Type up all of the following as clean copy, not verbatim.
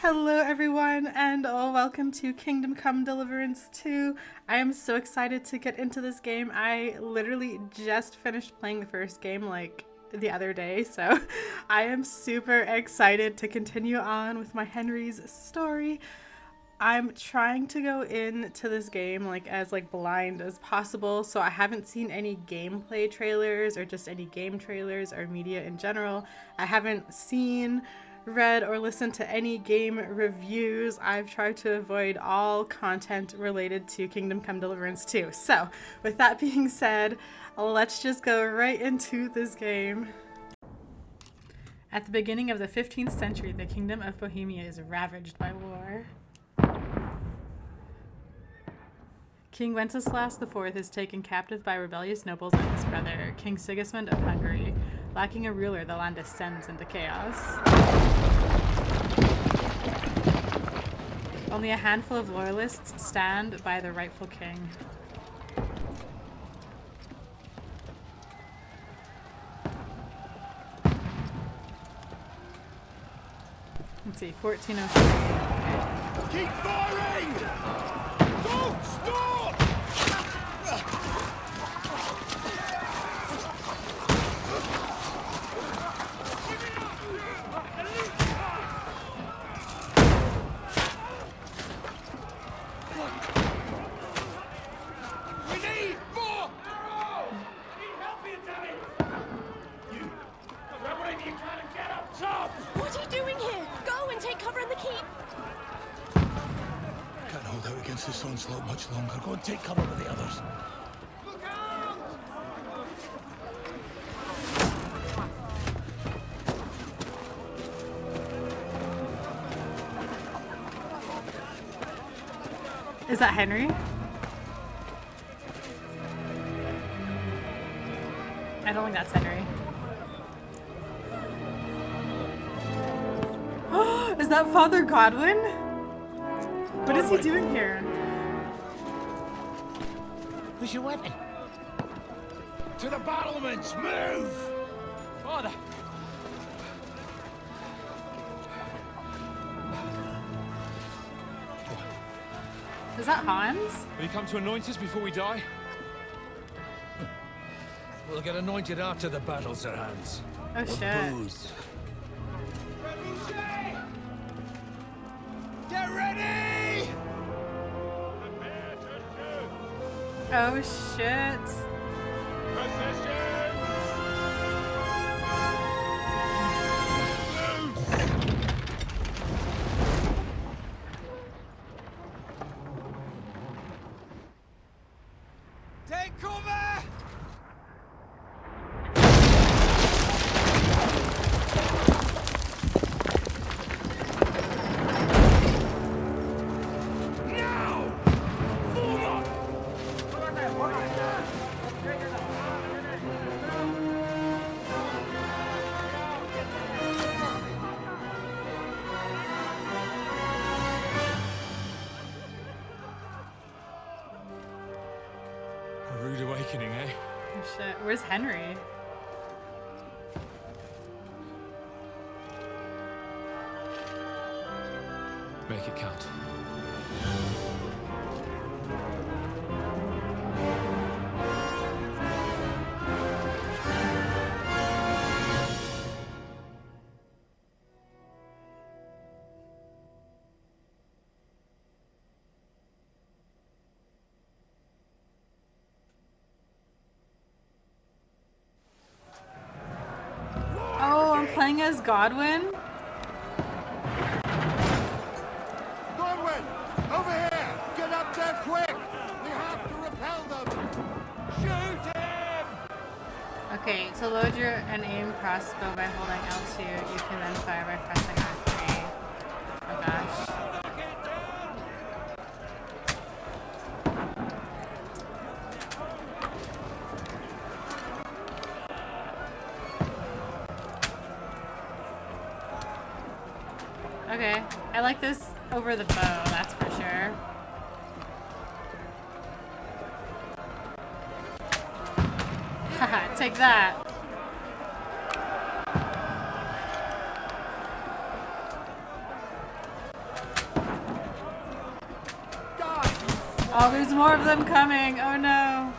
Hello everyone and welcome to Kingdom Come Deliverance 2. I am so excited to get into this game. I literally just finished playing the first game like the other day, so I am super excited to continue on with my Henry's story. I'm trying to go into this game as blind as possible, so I haven't seen any gameplay trailers or just any game trailers or media in general. I haven't seen, read, or listened to any game reviews. I've tried to avoid all content related to Kingdom Come Deliverance 2. So, with that being said, let's just go right into this game. At the beginning of the 15th century, the Kingdom of Bohemia is ravaged by war. King Wenceslas IV is taken captive by rebellious nobles and his brother, King Sigismund of Hungary. Lacking a ruler, the land descends into chaos. Only a handful of loyalists stand by the rightful king. Let's see, 1403. Keep firing! Don't stop! We need more arrows! Need help here, Danny! You, grab whatever you can and get up top! What are you doing here? Go and take cover in the keep. Can't hold out against this onslaught much longer. Go and take cover with the others. Look out! Is that Henry? I don't think that's Henry. Is that Father Godwin? What is he doing here? Where's your weapon? To the battlements! Move! Father! Is that Hans? Will you come to anoint us before we die? We'll get anointed after the battle, Sir Hans. Oh shit. Booze. Get ready! Oh shit. Take cover! Now! Form up! A rude awakening, eh? Oh shit. Where's Henry? Make it count. Oh, I'm playing as Godwin? Godwin! Over here! Get up there quick! We have to repel them! Shoot him! Okay, to load your and aim crossbow by holding L2, you can then fire by pressing R3. Oh gosh. Okay, I like this over the bow, that's for sure. Haha, take that. Oh, there's more of them coming. Oh no.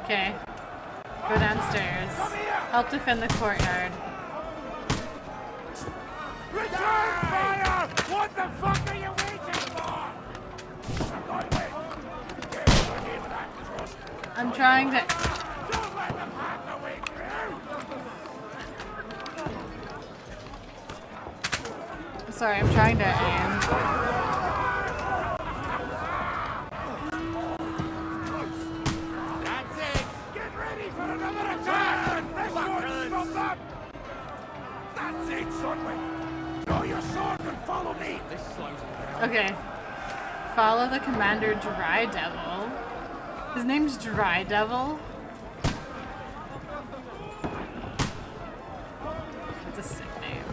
Okay. Go downstairs. Help defend the courtyard. Return fire! What the fuck are you waiting for? I'm trying to. Don't let them hack their way through! Sorry, I'm trying to aim. That's it! Get ready for another attack! This one's from them! That's it, Sunway! Draw your sword and follow me! Okay. Follow the commander, Dry Devil. His name's Dry Devil. That's a sick name.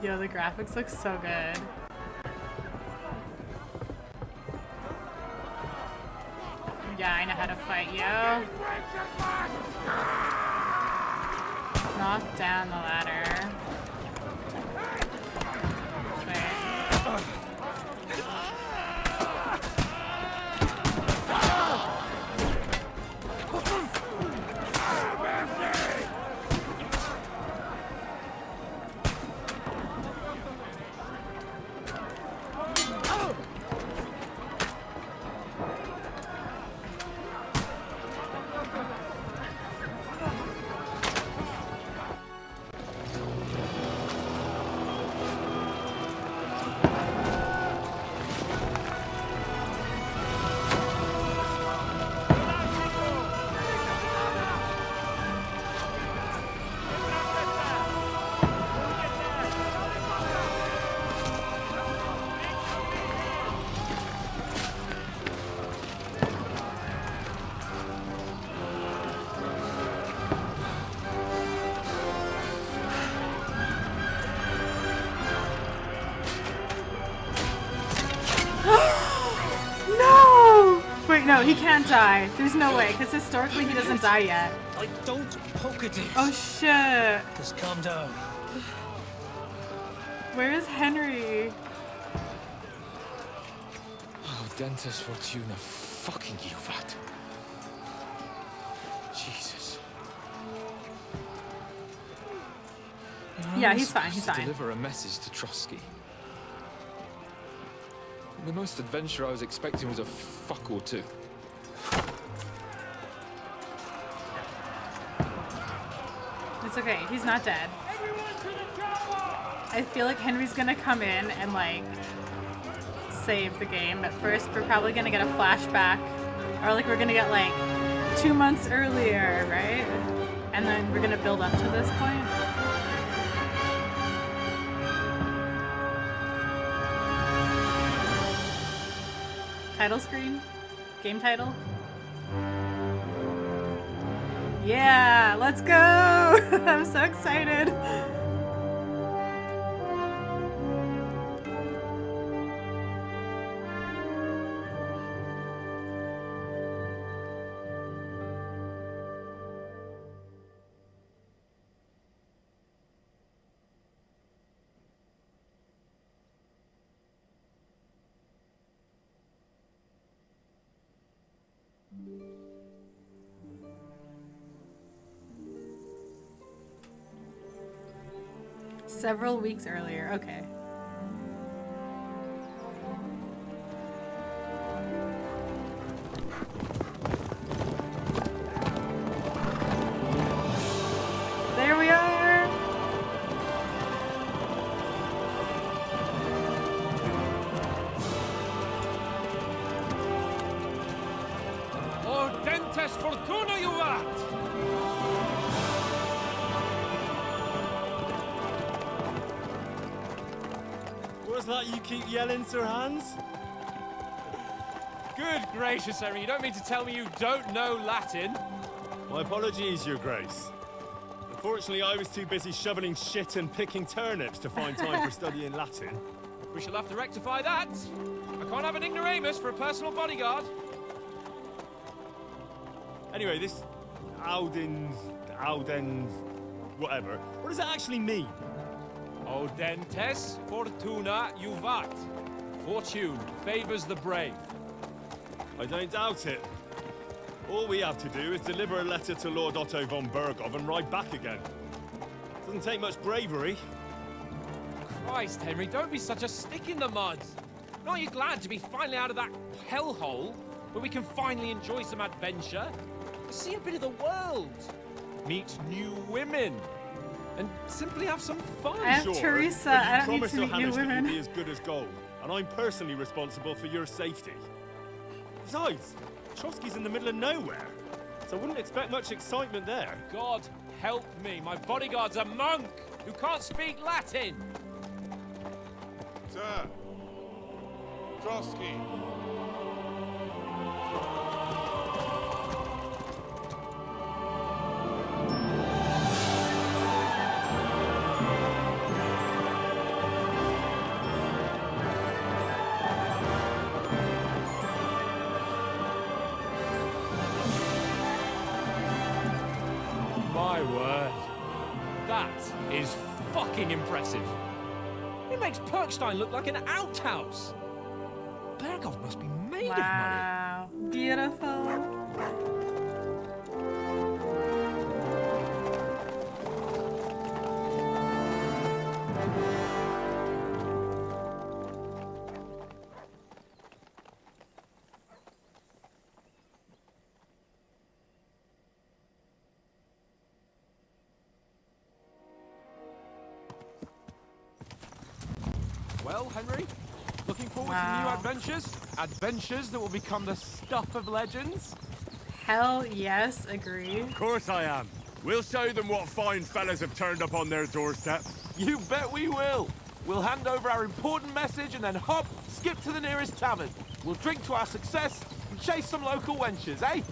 Yo, the graphics look so good. Yeah, I know how to fight, yo. Knock down the ladder. Wait. Wait, no, he can't die. There's no way, because historically he doesn't die yet. I don't poke at it. Oh shit. Just calm down. Where is Henry? Oh, Dentes Fortuna, fucking you, that. Jesus. Yeah, he's fine, he's To fine. deliver a message to Trosky. The most adventure I was expecting was a fuck or two. It's okay, he's not dead. I feel like Henry's gonna come in and like save the game, but first we're probably gonna get a flashback, or like we're gonna get like 2 months earlier, right? And then we're gonna build up to this point. Title screen? Game title? Yeah, let's go! I'm so excited. Several weeks earlier, okay. There we are! Oh, Dentes Fortuna, you rat! What's that you keep yelling, Sir Hans? Good gracious, Henry, you don't mean to tell me you don't know Latin? My apologies, Your Grace. Unfortunately, I was too busy shoveling shit and picking turnips to find time for studying Latin. We shall have to rectify that. I can't have an ignoramus for a personal bodyguard. Anyway, this Audens, whatever. What does that actually mean? Audentes fortuna juvat. Fortune favors the brave. I don't doubt it. All we have to do is deliver a letter to Lord Otto von Bergov and ride back again. Doesn't take much bravery. Christ, Henry, don't be such a stick in the mud. Aren't you glad to be finally out of that hellhole where we can finally enjoy some adventure? See a bit of the world, meet new women, and simply have some fun. I have Teresa. I don't need to meet new Johannes that women. you'll be as good as gold, and I'm personally responsible for your safety. Besides, Trosky's in the middle of nowhere, so I wouldn't expect much excitement there. God help me, my bodyguard's a monk who can't speak Latin. Sir! Trosky! My word. That is fucking impressive. It makes Perkstein look like an outhouse. Bergov must be made of money. Wow. Beautiful. Well, Henry, looking forward to Wow. new adventures? Adventures that will become the stuff of legends? Hell yes, agree. Of course I am. We'll show them what fine fellas have turned up on their doorstep. You bet we will. We'll hand over our important message and then hop, skip to the nearest tavern. We'll drink to our success and chase some local wenches, eh?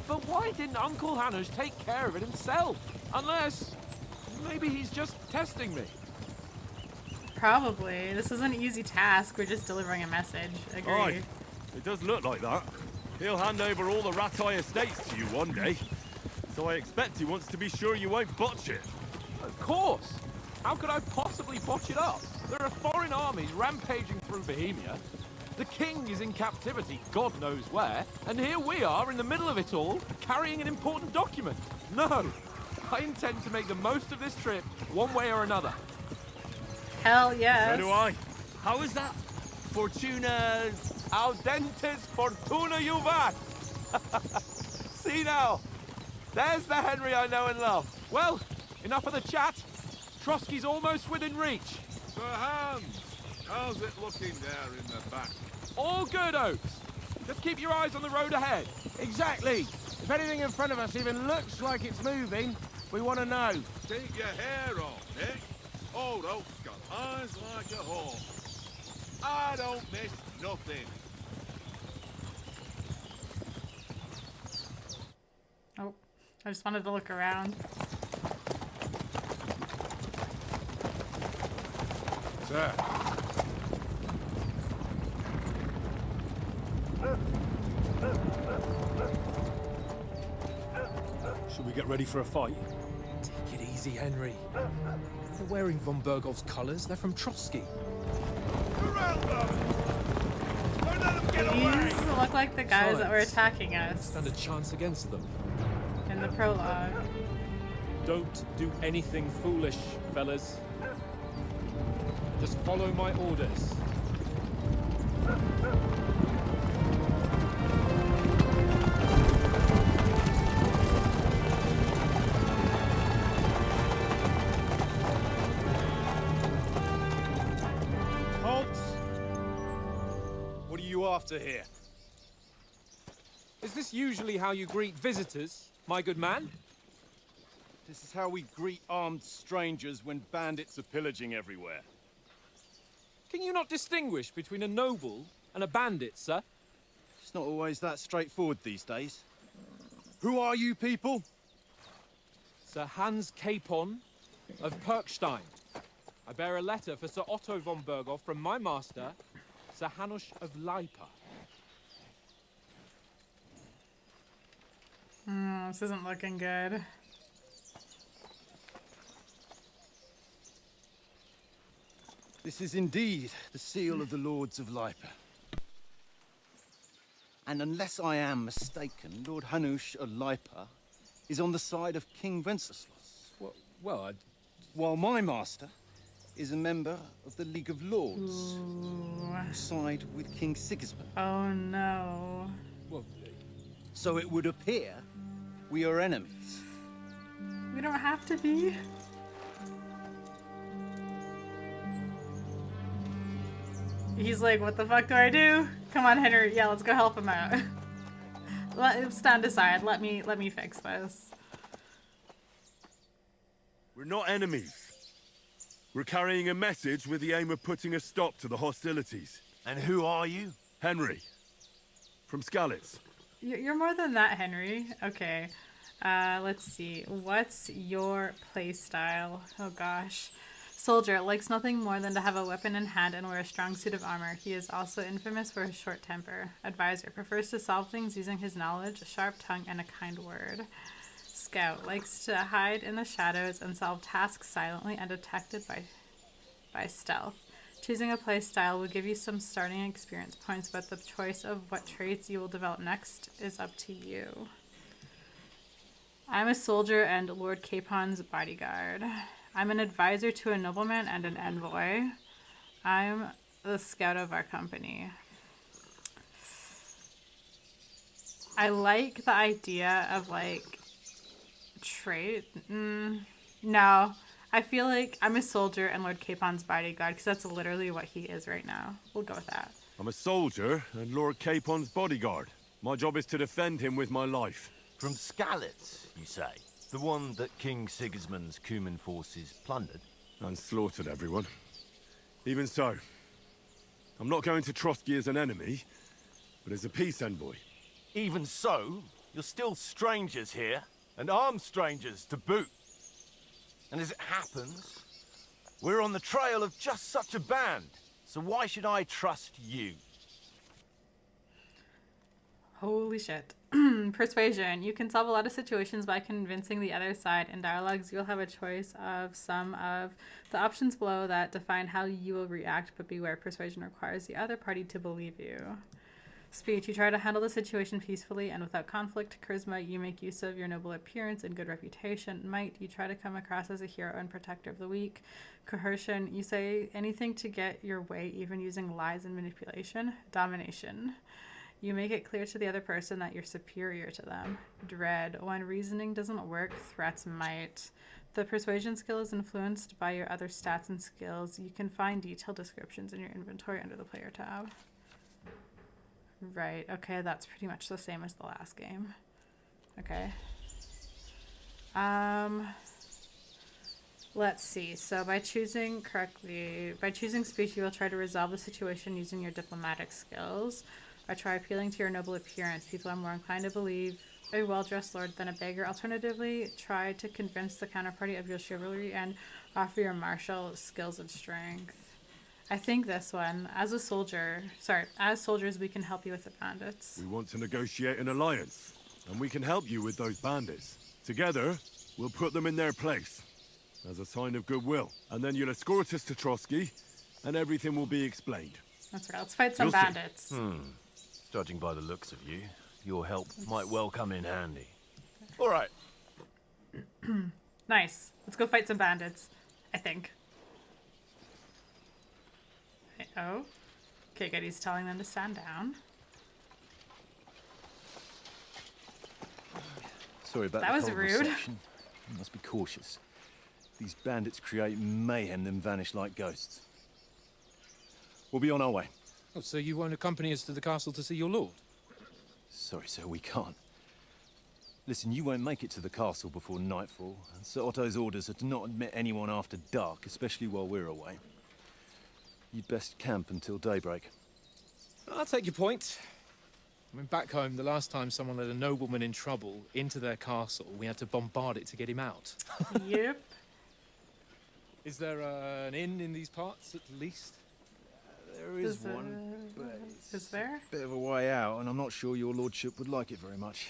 But why didn't Uncle Hanush take care of it himself? Unless, maybe he's just testing me. Probably. This is an easy task. We're just delivering a message. Agree. Aye, it does look like that. He'll hand over all the Ratai estates to you one day. So I expect he wants to be sure you won't botch it. Of course. How could I possibly botch it up? There are foreign armies rampaging through Bohemia. The king is in captivity, God knows where. And here we are in the middle of it all, carrying an important document. No, I intend to make the most of this trip, one way or another. Hell yes. So do I. How is that? Fortuna's... Audentes fortuna juvat. See now, there's the Henry I know and love. Well, enough of the chat. Trosky's almost within reach. Sir Hans, how's it looking there in the back? All good, Oaks. Just keep your eyes on the road ahead. Exactly. If anything in front of us even looks like it's moving, we want to know. Take your hair off, Nick. Old Oak's got eyes like a hawk. I don't miss nothing. Oh, I just wanted to look around. Sir. Should we get ready for a fight? Take it easy, Henry. They're wearing von Bergov's colours. They're from Trosky. Around them! Don't let them get away! These look like the guys that were Besides, attacking us Stand a chance against them. in the prologue. Don't do anything foolish, fellas. Just follow my orders. Halt! What are you after here? Is this usually how you greet visitors, my good man? This is how we greet armed strangers when bandits are pillaging everywhere. Can you not distinguish between a noble and a bandit, sir? It's not always that straightforward these days. Who are you people? Sir Hans Capon of Perkstein. I bear a letter for Sir Otto von Berghoff from my master, Sir Hanush of Leipa. This isn't looking good. This is indeed the seal of the Lords of Leipa. And unless I am mistaken, Lord Hanush of Leipa is on the side of King Wenceslas. Well, While my master is a member of the League of Lords, Ooh. who side with King Sigismund. Oh no. So it would appear we are enemies. We don't have to be. He's like, what the fuck do I do? Come on, Henry. Yeah, let's go help him out. Stand aside. Let me fix this. We're not enemies. We're carrying a message with the aim of putting a stop to the hostilities. And who are you? Henry. From Skalitz. You're more than that, Henry. Okay. Let's see. What's your playstyle? Oh gosh. Soldier likes nothing more than to have a weapon in hand and wear a strong suit of armor. He is also infamous for his short temper. Advisor prefers to solve things using his knowledge, a sharp tongue, and a kind word. Scout likes to hide in the shadows and solve tasks silently and detected by stealth. Choosing a play style will give you some starting experience points, but the choice of what traits you will develop next is up to you. I'm a soldier and Lord Capon's bodyguard. I'm an advisor to a nobleman and an envoy. I'm the scout of our company. I like the idea of like trait. No, I feel like I'm a soldier and Lord Capon's bodyguard because that's literally what he is right now. We'll go with that. I'm a soldier and Lord Capon's bodyguard. My job is to defend him with my life. From Skalitz, you say? The one that King Sigismund's Cuman forces plundered? And slaughtered everyone. Even so, I'm not going to Trosky as an enemy, but as a peace envoy. Even so, you're still strangers here, and armed strangers to boot. And as it happens, we're on the trail of just such a band, so why should I trust you? Holy shit. Persuasion. You can solve a lot of situations by convincing the other side. In dialogues, you'll have a choice of some of the options below that define how you will react, but beware, persuasion requires the other party to believe you. Speech. You try to handle the situation peacefully and without conflict. Charisma. You make use of your noble appearance and good reputation. Might. You try to come across as a hero and protector of the weak. Coercion. You say anything to get your way, even using lies and manipulation. Domination. You make it clear to the other person that you're superior to them. Dread. When reasoning doesn't work, threats might. The persuasion skill is influenced by your other stats and skills. You can find detailed descriptions in your inventory under the player tab. Right, okay, that's pretty much the same as the last game. Okay. Let's see. So by choosing speech, you will try to resolve the situation using your diplomatic skills. Or try appealing to your noble appearance. People are more inclined to believe a well-dressed lord than a beggar. Alternatively, try to convince the counterparty of your chivalry and offer your martial skills and strength. I think this one, as soldiers, we can help you with the bandits. We want to negotiate an alliance, and we can help you with those bandits. Together, we'll put them in their place, as a sign of goodwill. And then you'll escort us to Trosky, and everything will be explained. That's right, let's fight some bandits. Judging by the looks of you, your help might well come in handy. All right. Nice. Let's go fight some bandits, I think. Oh. Okay, good. He's telling them to stand down. Sorry about that was cold rude. Reception. You must be cautious. These bandits create mayhem, then vanish like ghosts. We'll be on our way. Oh, so you won't accompany us to the castle to see your lord? Sorry, sir, we can't. Listen, you won't make it to the castle before nightfall, and Sir Otto's orders are to not admit anyone after dark, especially while we're away. You'd best camp until daybreak. I'll take your point. I mean, back home, the last time someone let a nobleman in trouble into their castle, we had to bombard it to get him out. Yep. Is there an inn in these parts, at least? There is one, but it's Is there? a bit of a way out, and I'm not sure your lordship would like it very much.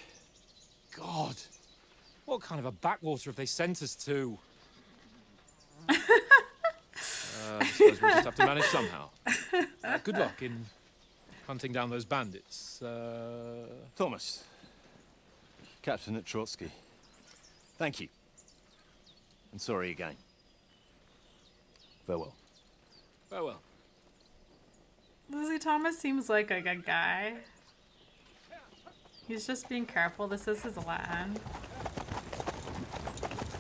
God! What kind of a backwater have they sent us to? I suppose we'll just have to manage somehow. Good luck in hunting down those bandits. Thomas, Captain at Trosky. Thank you. And sorry again. Farewell. Farewell. Lizzie Thomas seems like a good guy. He's just being careful. This is his land.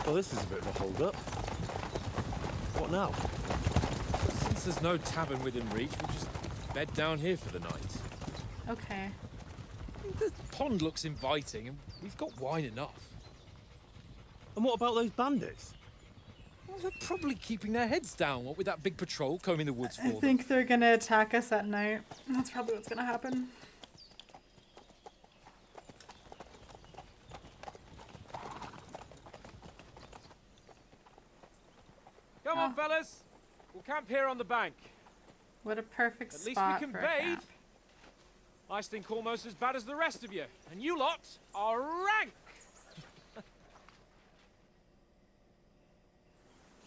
Well, this is a bit of a hold-up. What now? Since there's no tavern within reach, we'll just bed down here for the night. Okay. The pond looks inviting, and we've got wine enough. And what about those bandits? Well, they're probably keeping their heads down, what with that big patrol combing the woods for I them. think they're gonna attack us at night. That's probably what's gonna happen. Come on, fellas. We'll camp here on the bank. What a perfect At least we spot can for a bathe. camp. I stink almost as bad as the rest of you. And you lot are rank.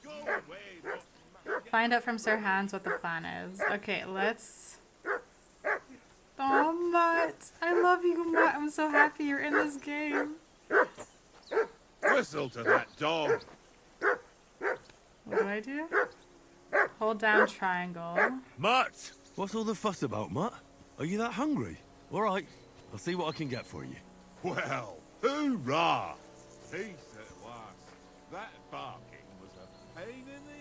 Go away, Find out from Sir Hans what the plan is. Okay, let's... Oh, Mutt! I love you, Mutt. I'm so happy you're in this game. whistle to that dog. What do I do? Hold down triangle. Mutt! What's all the fuss about, Mutt? Are you that hungry? All right, I'll see what I can get for you. Well, hoorah! Peace at last. That barking was a pain in the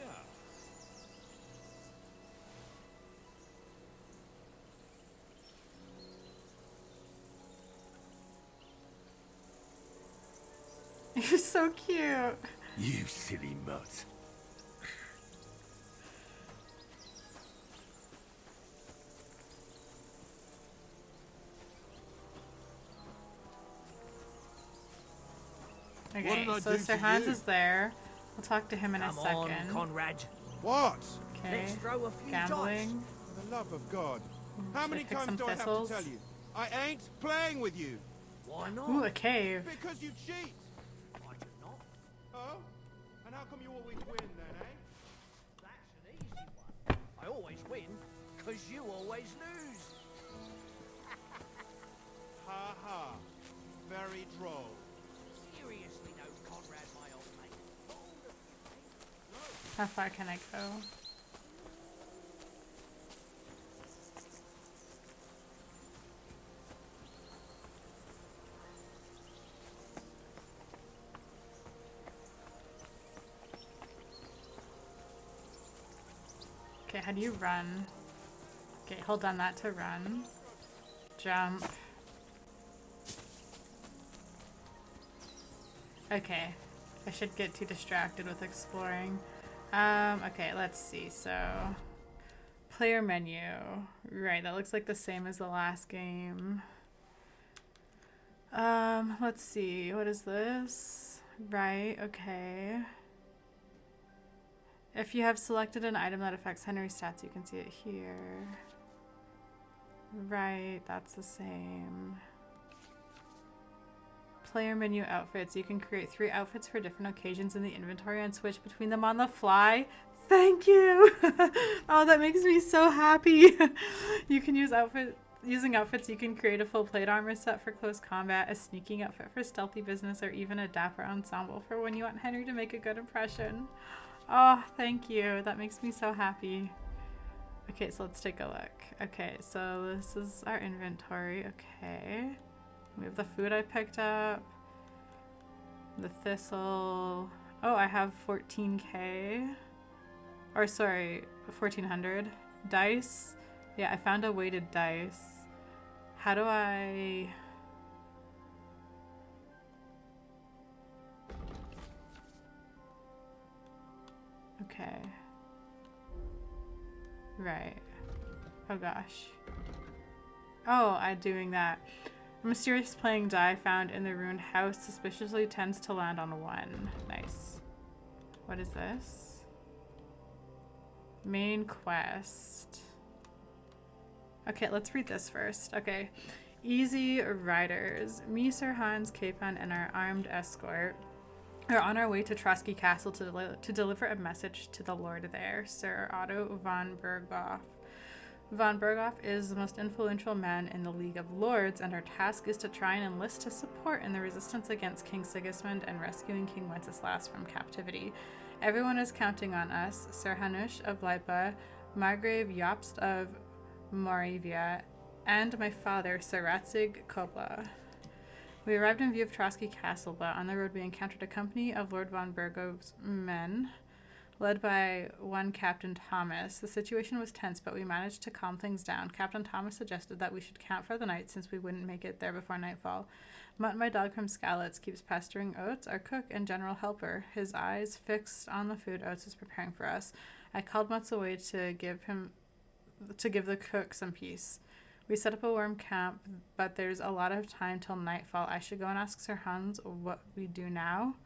ass. You're so cute. You silly mutt. Okay, did I so do Sir to Hans you? is there. We'll talk to him in a Come on, second. Conrad. What? Okay, Let's throw a few dice. gambling. For the love of God. How Should I many pick times some do I have thistles? to tell you? I ain't playing with you. Why not? Ooh, a cave. Because you cheat. I do not. Oh? And how come you always win then, eh? That's an easy one. I always win, because you always lose. Ha ha. Very droll. Seriously, no, Conrad, my old mate. How far can I go? Okay, how do you run? Okay, hold on that to run. Jump. Okay, I should get too distracted with exploring. Okay, let's see. So, player menu. Right, that looks like the same as the last game. Let's see. What is this? Right, okay. If you have selected an item that affects Henry's stats, you can see it here. Right, that's the same. Player menu outfits. You can create 3 outfits for different occasions in the inventory and switch between them on the fly. Thank you! Oh, that makes me so happy. You can using outfits, you can create a full plate armor set for close combat, a sneaking outfit for stealthy business, or even a dapper ensemble for when you want Henry to make a good impression. Oh, thank you. That makes me so happy. Okay, so let's take a look. Okay, so this is our inventory. Okay. We have the food I picked up. The thistle. Oh, I have 14k. Or sorry, 1400. Dice. Yeah, I found a weighted dice. How do I... Okay. Right. Oh gosh. Oh, I'm doing that. A mysterious playing die found in the ruined house suspiciously tends to land on 1. Nice. What is this? Main quest. Okay, let's read this first. Okay. Easy Riders. Me, Sir Hans, Capon, and our armed escort are on our way to Trosky Castle to deliver a message to the Lord there, Sir Otto von Berghoff. Von Berghoff is the most influential man in the League of Lords, and our task is to try and enlist his support in the resistance against King Sigismund and rescuing King Wenceslas from captivity. Everyone is counting on us, Sir Hanush of Lipa, Margrave Jobst of Moravia, and my father, Sir Ratzig Kobla. We arrived in view of Trosky Castle, but on the road we encountered a company of Lord von Bergove's men, led by one Captain Thomas. The situation was tense, but we managed to calm things down. Captain Thomas suggested that we should camp for the night since we wouldn't make it there before nightfall. Mutt, my dog from Skalitz, keeps pestering Oates, our cook and general helper, his eyes fixed on the food Oates is preparing for us. I called Mutt away to give the cook some peace. We set up a warm camp, but there's a lot of time till nightfall. I should go and ask Sir Hans what we do now.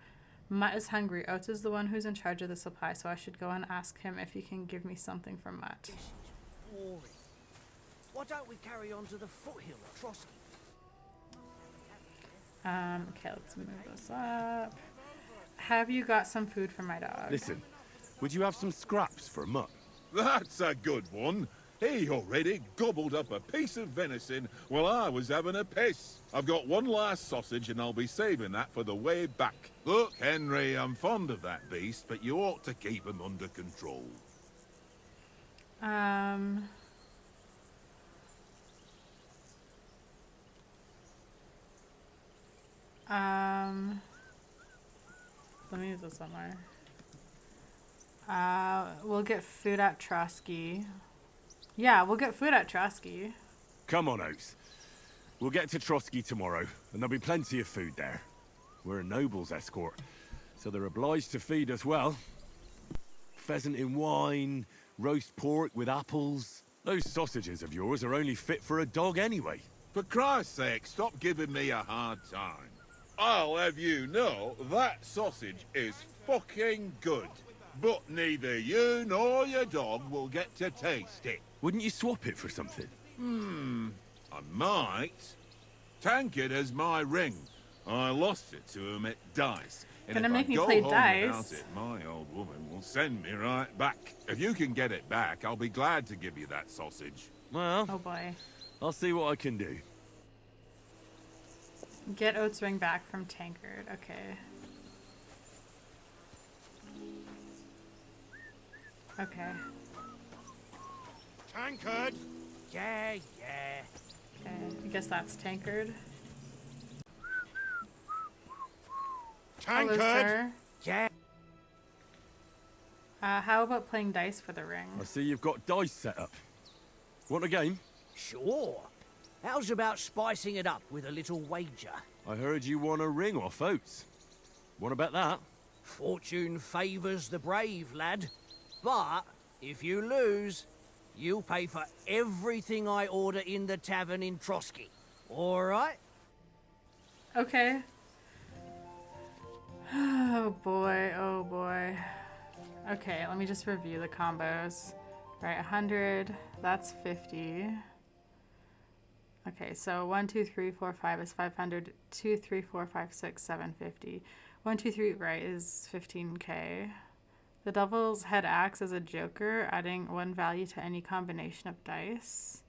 Mutt is hungry. Oates is the one who's in charge of the supply, so I should go and ask him if he can give me something for Mutt. This is boring. Why don't we carry on to the foothill of Trosky? Okay, let's move this up. Have you got some food for my dog? Listen, would you have some scraps for Mutt? That's a good one. He already gobbled up a piece of venison while I was having a piss. I've got one last sausage and I'll be saving that for the way back. Look, Henry, I'm fond of that beast, but you ought to keep him under control. Let me use this somewhere. We'll get food at Trosky. Yeah, we'll get food at Trosky. Come on, Oates. We'll get to Trosky tomorrow, and there'll be plenty of food there. We're a noble's escort, so they're obliged to feed us well. Pheasant in wine, roast pork with apples. Those sausages of yours are only fit for a dog anyway. For Christ's sake, stop giving me a hard time. I'll have you know that sausage is fucking good. But neither you nor your dog will get to taste it. Wouldn't you swap it for something? I might. Tankard has my ring. I lost it to him at dice. And Gonna if make I me go play home dice. without it, my old woman will send me right back. If you can get it back, I'll be glad to give you that sausage. Well, Oh boy. I'll see what I can do. Get Oates ring back from Tankard. Okay. Okay. Tankard! Yeah. Okay. I guess that's Tankard. Hello, Tankard! sir. Yeah. How about playing dice for the ring? I see you've got dice set up. Want a game? Sure. How's about spicing it up with a little wager? I heard you won a ring off Oates. Want to bet that? Fortune favours the brave, lad. But if you lose, you'll pay for everything I order in the tavern in Trosky. All right? Okay. Oh boy, oh boy. Okay, let me just review the combos. Right, 100, that's 50. Okay, so 1, 2, 3, 4, 5 is 500. 2, 3, 4, 5, 6, 750. 1, 2, 3, right, is 15k. The Devil's Head acts as a joker, adding 1 value to any combination of dice.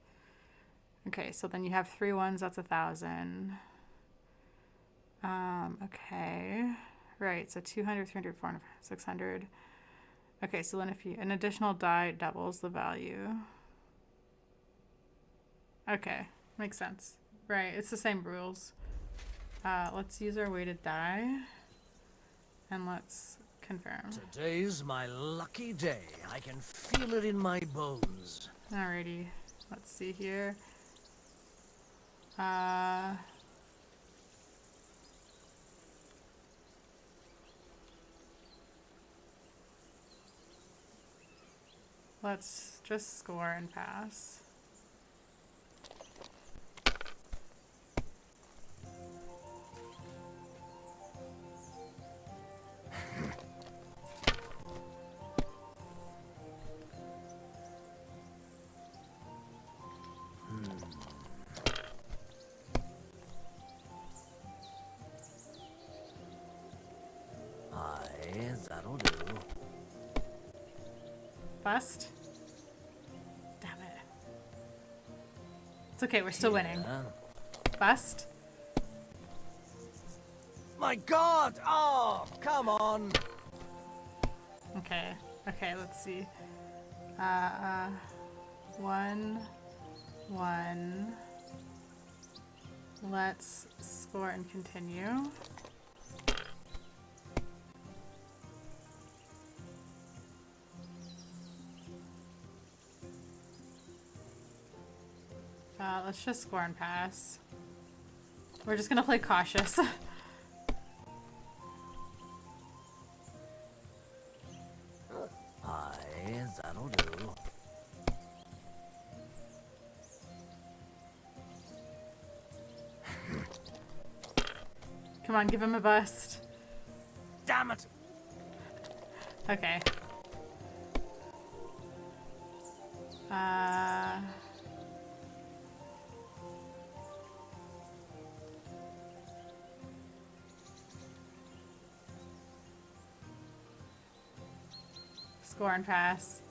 Okay, so then you have 3 ones, that's 1,000. Okay. Right, so 200, 300, 400, 600. Okay, so then if you, an additional die doubles the value. Okay, makes sense. Right, it's the same rules. Let's use our weighted die. And let's confirm. Today's my lucky day. I can feel it in my bones. Alrighty, let's see here. Let's just score and pass. that'll do. Bust. Damn it. It's okay, we're still winning. Bust. My God! Oh, come on! Okay, okay, let's see. 1, 1. Let's score and continue. Let's just score and pass. We're just gonna play cautious. Aye, that'll do. Come on, give him a bust. Damn it! Okay. Score and pass.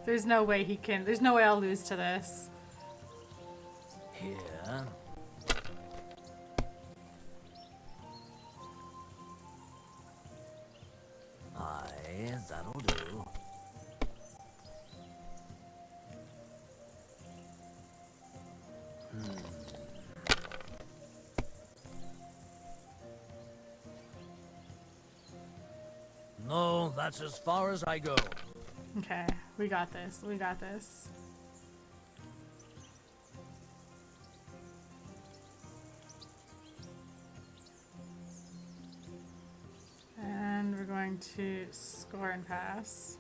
There's no way he can. There's no way I'll lose to this. Here. Aye, that'll do. No, that's as far as I go. Okay, we got this. We got this. And we're going to score and pass.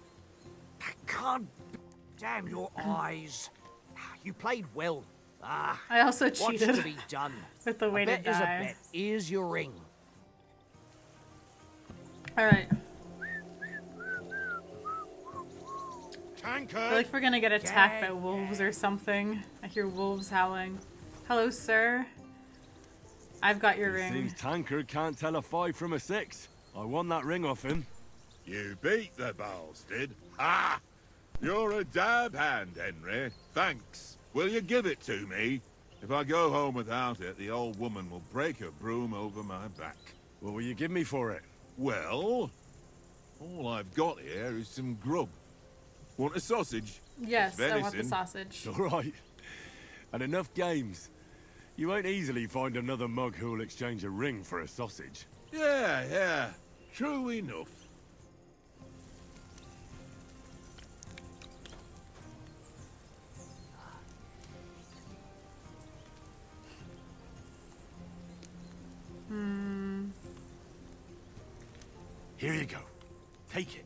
I can't. Damn your eyes. You played well. Ah. I also What's cheated to be done? with the A weighted bet is a die. bet. Here's your ring. All right. Tankard! I feel like we're gonna get attacked by wolves or something. I hear wolves howling. Hello, sir. I've got your ring. Seems Tankard can't tell a 5 from a 6. I won that ring off him. You beat the bastard. Ha! You're a dab hand, Henry. Thanks. Will you give it to me? If I go home without it, the old woman will break her broom over my back. What will you give me for it? Well, all I've got here is some grub. Want a sausage? Yes, It's I want the venison. sausage. All right. And enough games. You won't easily find another mug who'll exchange a ring for a sausage. Yeah. True enough. Here you go. Take it.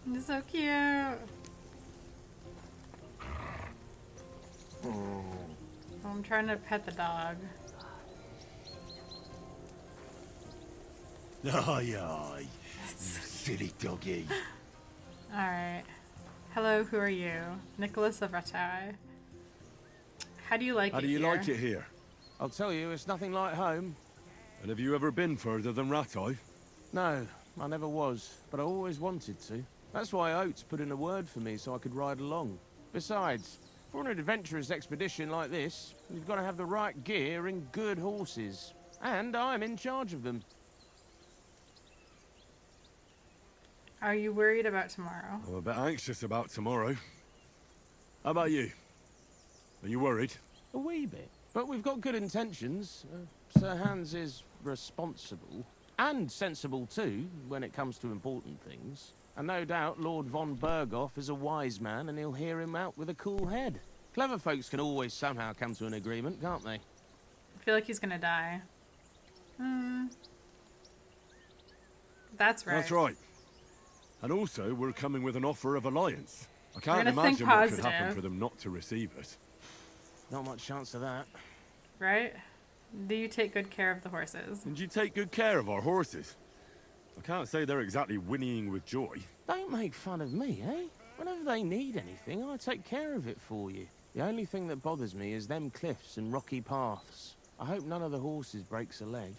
You're so cute. I'm trying to pet the dog. Aye, aye. You silly doggy. Alright. Hello, who are you? Nicholas of Ratai. How do you like How it do you here? like it here? I'll tell you, it's nothing like home. And have you ever been further than Ratai? No, I never was, but I always wanted to. That's why Oates put in a word for me so I could ride along. Besides, for an adventurous expedition like this, you've got to have the right gear and good horses. And I'm in charge of them. Are you worried about tomorrow? I'm a bit anxious about tomorrow. How about you? Are you worried? A wee bit. But we've got good intentions. Sir Hans is responsible. And sensible too, when it comes to important things. And no doubt Lord von Berghoff is a wise man and he'll hear him out with a cool head. Clever folks can always somehow come to an agreement, can't they? I feel like he's gonna die. That's right. That's right. And also, we're coming with an offer of alliance. I can't gonna think imagine what could happen positive. for them not to receive us. Not much chance of that. Right? Do you take good care of the horses? And you take good care of our horses. I can't say they're exactly whinnying with joy. Don't make fun of me, eh? Whenever they need anything, I take care of it for you. The only thing that bothers me is them cliffs and rocky paths. I hope none of the horses breaks a leg.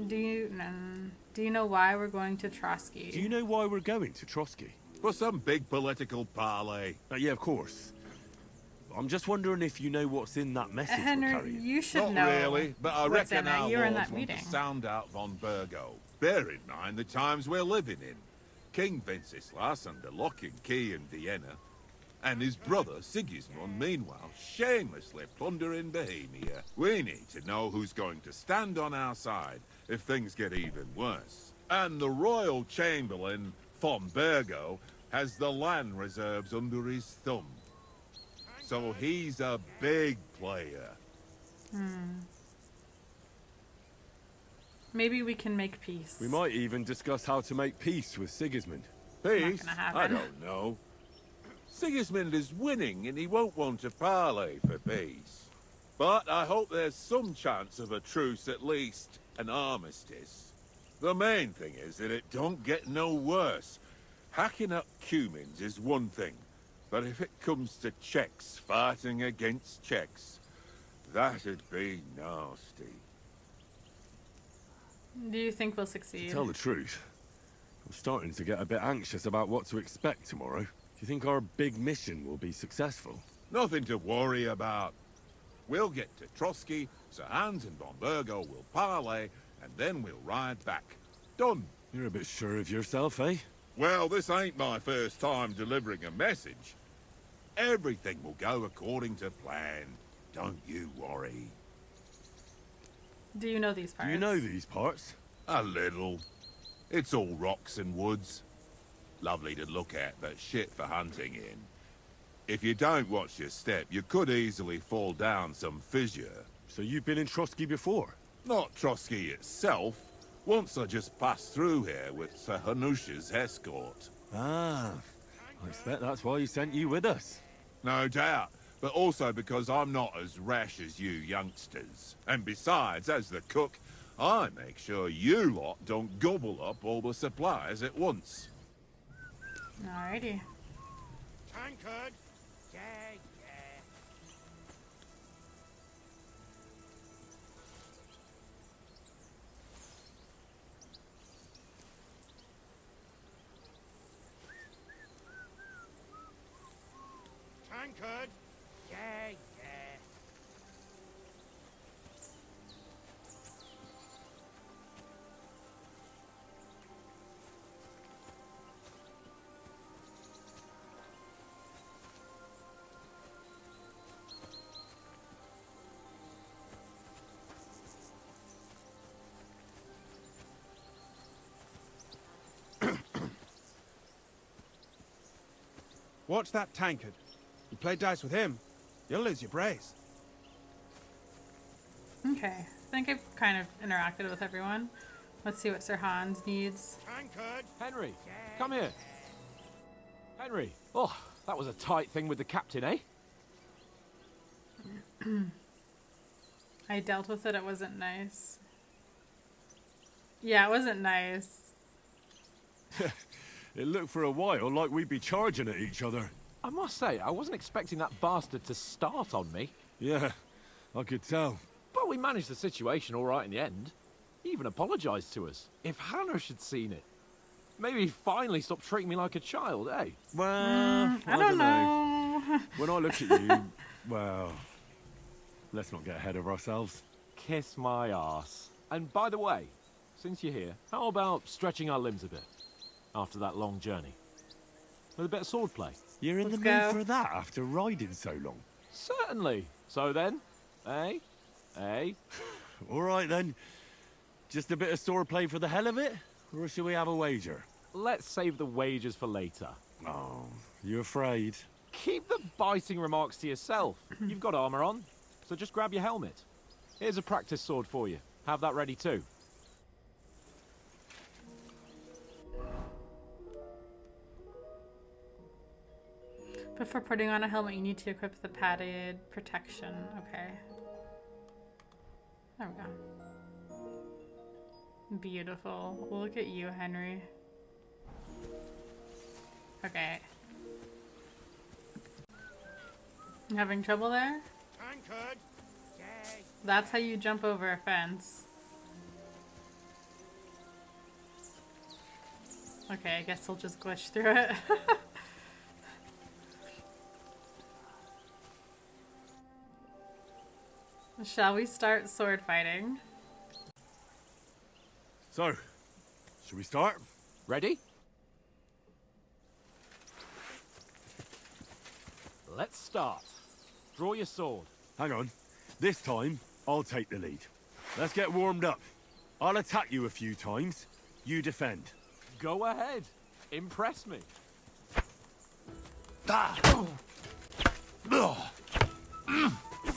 Do you know why we're going to Trosky? Do you know why we're going to Trosky? For some big political parley. Yeah, of course. I'm just wondering if you know what's in that message we're Henry, carrying. you should Not know. really, but I what's reckon in it. our You were in lords that want meeting. to sound out von Burgo. Bear in mind the times we're living in. King Wenceslas under lock and key in Vienna, and his brother Sigismund, meanwhile, shamelessly plundering Bohemia. We need to know who's going to stand on our side if things get even worse. And the Royal Chamberlain, von Burgo, has the land reserves under his thumb. So he's a big player. Maybe we can make peace. We might even discuss how to make peace with Sigismund. Peace? gonna happen. I don't know. Sigismund is winning and he won't want to parley for peace. But I hope there's some chance of a truce, at least an armistice. The main thing is that it don't get no worse. Hacking up Cumans is one thing, but if it comes to Czechs fighting against Czechs, that'd be nasty. Do you think we'll To succeed? tell the truth, I'm starting to get a bit anxious about what to expect tomorrow. Do you think our big mission will be successful? Nothing to worry about. We'll get to Trosky, Sir Hans and von Burgo will parley, and then we'll ride back. Done. You're a bit sure of yourself, eh? Well, this ain't my first time delivering a message. Everything will go according to plan. Don't you worry. Do you know these parts? Do you know these parts? A little. It's all rocks and woods. Lovely to look at, but shit for hunting in. If you don't watch your step, you could easily fall down some fissure. So you've been in Trosky before? Not Trosky itself. Once I just passed through here with Sir Hanusha's escort. Ah, I expect that's why he sent you with us. No doubt, but also because I'm not as rash as you youngsters. And besides, as the cook, I make sure you lot don't gobble up all the supplies at once. Alrighty. Tankard! Yeah. Tankard! Yeah. Watch that tankard. You play dice with him, you'll lose your brace. Okay. I think I've kind of interacted with everyone. Let's see what Sir Hans needs. Tankard! Henry, come here. Henry. Oh, that was a tight thing with the captain, eh? I dealt with it. It wasn't nice. Yeah, it wasn't nice. It looked for a while like we'd be charging at each other. I must say, I wasn't expecting that bastard to start on me. Yeah, I could tell. But we managed the situation all right in the end. He even apologized to us. If Hanush had seen it, maybe he'd finally stop treating me like a child, eh? Well, I don't know. When I look at you, well, let's not get ahead of ourselves. Kiss my arse. And by the way, since you're here, how about stretching our limbs a bit after that long journey? With a bit of swordplay. You're in Let's the go. mood for that after riding so long? Certainly. So then, eh? Eh? All right then. Just a bit of swordplay for the hell of it? Or should we have a wager? Let's save the wagers for later. Oh, you afraid? Keep the biting remarks to yourself. You've got armor on, so just grab your helmet. Here's a practice sword for you. Have that ready too. Before putting on a helmet, you need to equip the padded protection. Okay. There we go. Beautiful. Look at you, Henry. Okay. You having trouble there? Tankard. That's how you jump over a fence. Okay, I guess I'll just glitch through it. Shall we start sword fighting? So, should we start? Ready? Let's start. Draw your sword. Hang on. This time, I'll take the lead. Let's get warmed up. I'll attack you a few times. You defend. Go ahead. Impress me. Is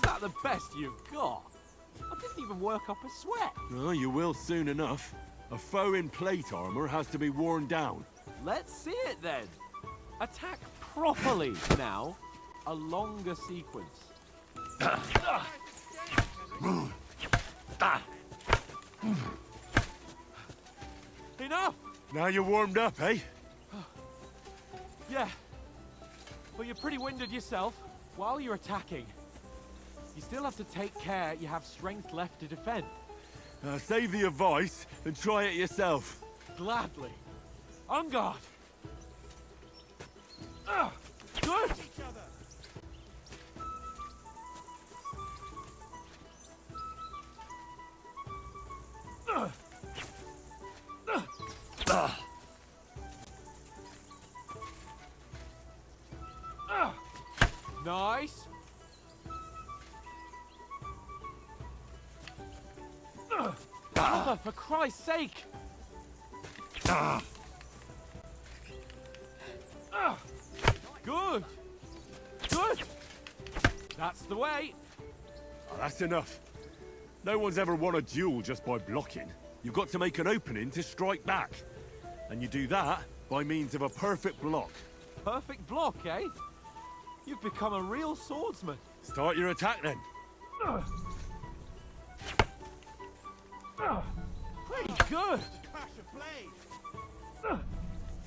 that the best you've got? I didn't even work up a sweat. Oh, you will soon enough. A foe in plate armor has to be worn down. Let's see it then. Attack properly now. A longer sequence. Enough! Now you're warmed up, eh? Yeah. But you're pretty winded yourself. While you're attacking, you still have to take care you have strength left to defend. Save the advice and try it yourself. Gladly. On guard. Good! Nice. Mother, for Christ's sake! Good. Good. That's the way. Oh, that's enough. No one's ever won a duel just by blocking. You've got to make an opening to strike back. And you do that by means of a perfect block. Perfect block, eh? You've become a real swordsman. Start your attack then. Pretty good.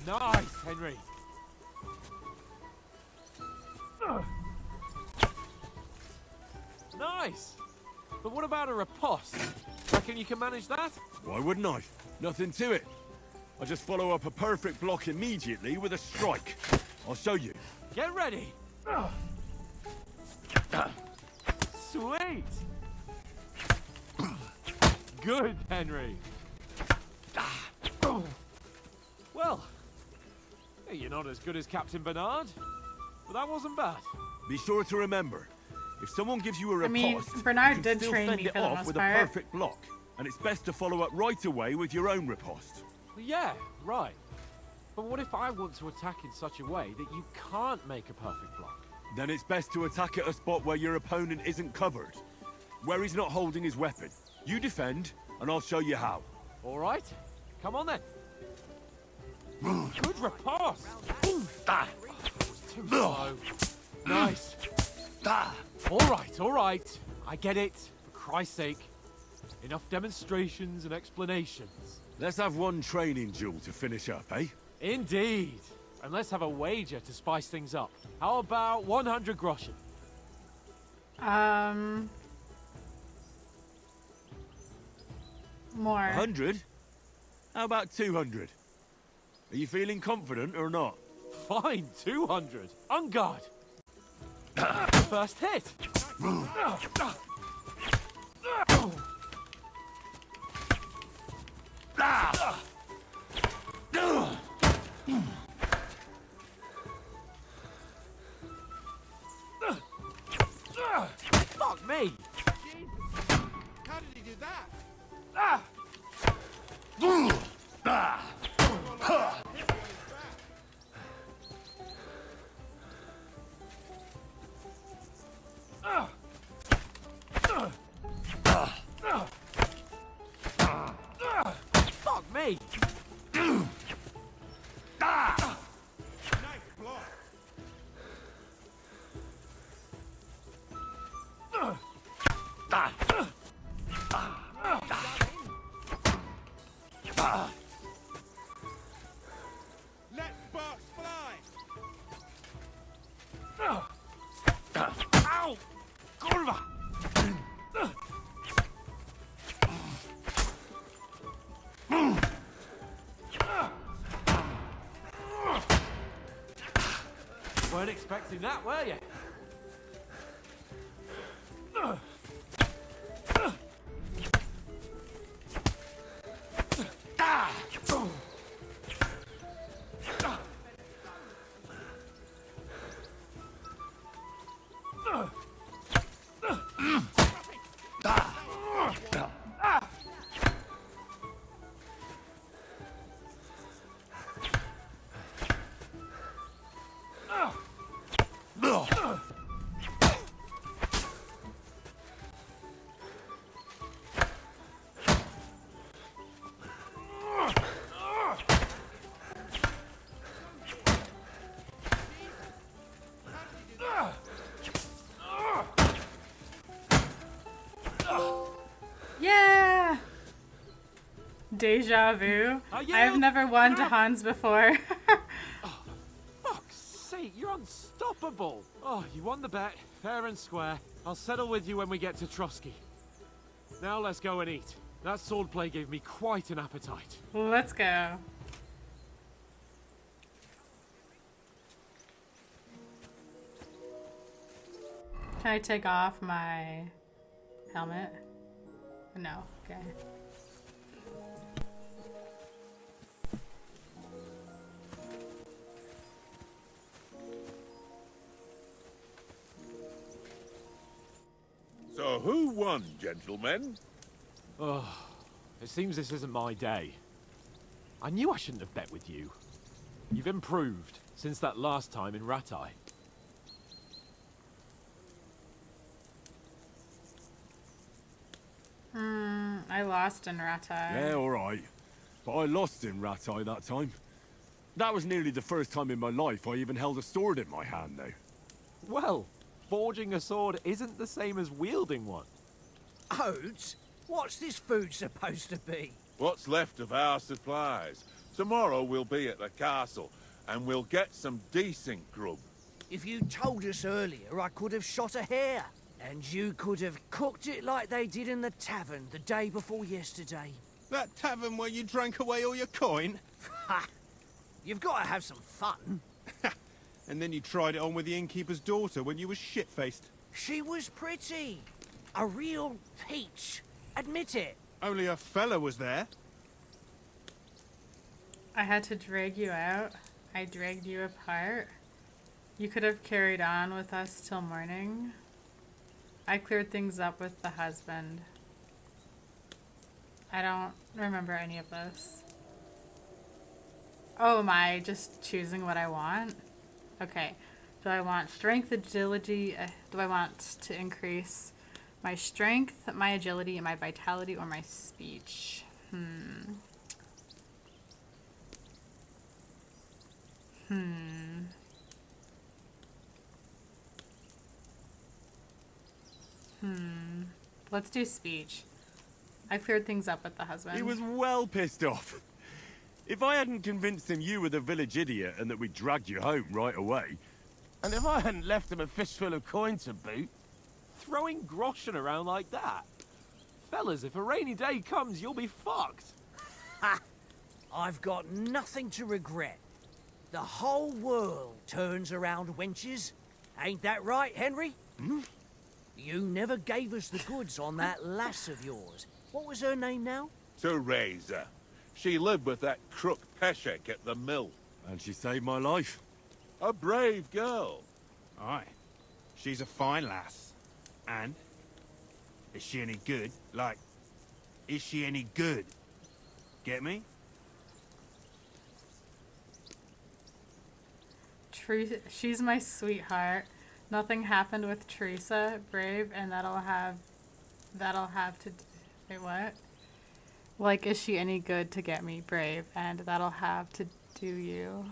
Nice, Henry. Nice. But what about a riposte? Reckon you can manage that? Why wouldn't I? Nothing to it. I just follow up a perfect block immediately with a strike. I'll show you. Get ready. Sweet. Good, Henry. Well, you're not as good as Captain Bernard, but that wasn't bad. Be sure to remember, if someone gives you a riposte, I mean, you Bernard can did still train fend me it for the off most with part. a perfect block, and it's best to follow up right away with your own riposte. Yeah, right. But what if I want to attack in such a way that you can't make a perfect block? Then it's best to attack at a spot where your opponent isn't covered, where he's not holding his weapon. You defend, and I'll show you how. All right, come on then. Good riposte. That was too slow. Nice. All right. I get it. For Christ's sake. Enough demonstrations and explanations. Let's have one training duel to finish up, eh? Indeed. And let's have a wager to spice things up. How about 100 groschen? More. 100? How about 200? Are you feeling confident or not? Fine, 200. On guard. First hit. Fuck me. How did he do that? Fuck me. Weren't expecting that, were you? Yeah! Deja vu. I've never won to Hans before. Fuck's sake, you're unstoppable. Oh, you won the bet, fair and square. I'll settle with you when we get to Trosky. Now let's go and eat. That swordplay gave me quite an appetite. Let's go. Can I take off my helmet? No, okay. So who won, gentlemen? Oh, it seems this isn't my day. I knew I shouldn't have bet with you. You've improved since that last time in Ratai. I lost in Ratai. Yeah, alright. But I lost in Ratai that time. That was nearly the first time in my life I even held a sword in my hand, though. Well, forging a sword isn't the same as wielding one. Oats? What's this food supposed to be? What's left of our supplies. Tomorrow we'll be at the castle, and we'll get some decent grub. If you told us earlier, I could have shot a hare. And you could have cooked it like they did in the tavern the day before yesterday. That tavern where you drank away all your coin? Ha! You've got to have some fun. And then you tried it on with the innkeeper's daughter when you were shit-faced. She was pretty. A real peach. Admit it. Only a fella was there. I had to drag you out. I dragged you apart. You could have carried on with us till morning. I cleared things up with the husband. I don't remember any of this. Oh, am I just choosing what I want? Okay. Do I want strength, agility? Do I want to increase my strength, my agility, my vitality, or my speech? Let's do speech. I cleared things up with the husband. He was well pissed off. If I hadn't convinced him you were the village idiot and that we dragged you home right away... And if I hadn't left him a fistful of coin to boot... Throwing groschen around like that? Fellas, if a rainy day comes, you'll be fucked. Ha! I've got nothing to regret. The whole world turns around wenches. Ain't that right, Henry? You never gave us the goods on that lass of yours. What was her name now? Teresa. She lived with that crook Peshek at the mill. And she saved my life. A brave girl. Aye. She's a fine lass. And? Is she any good? Like, is she any good? Get me? She's my sweetheart. Nothing happened with Teresa, brave, and that'll have to... Wait, what? Like, is she any good to get me, brave, and that'll have to do you.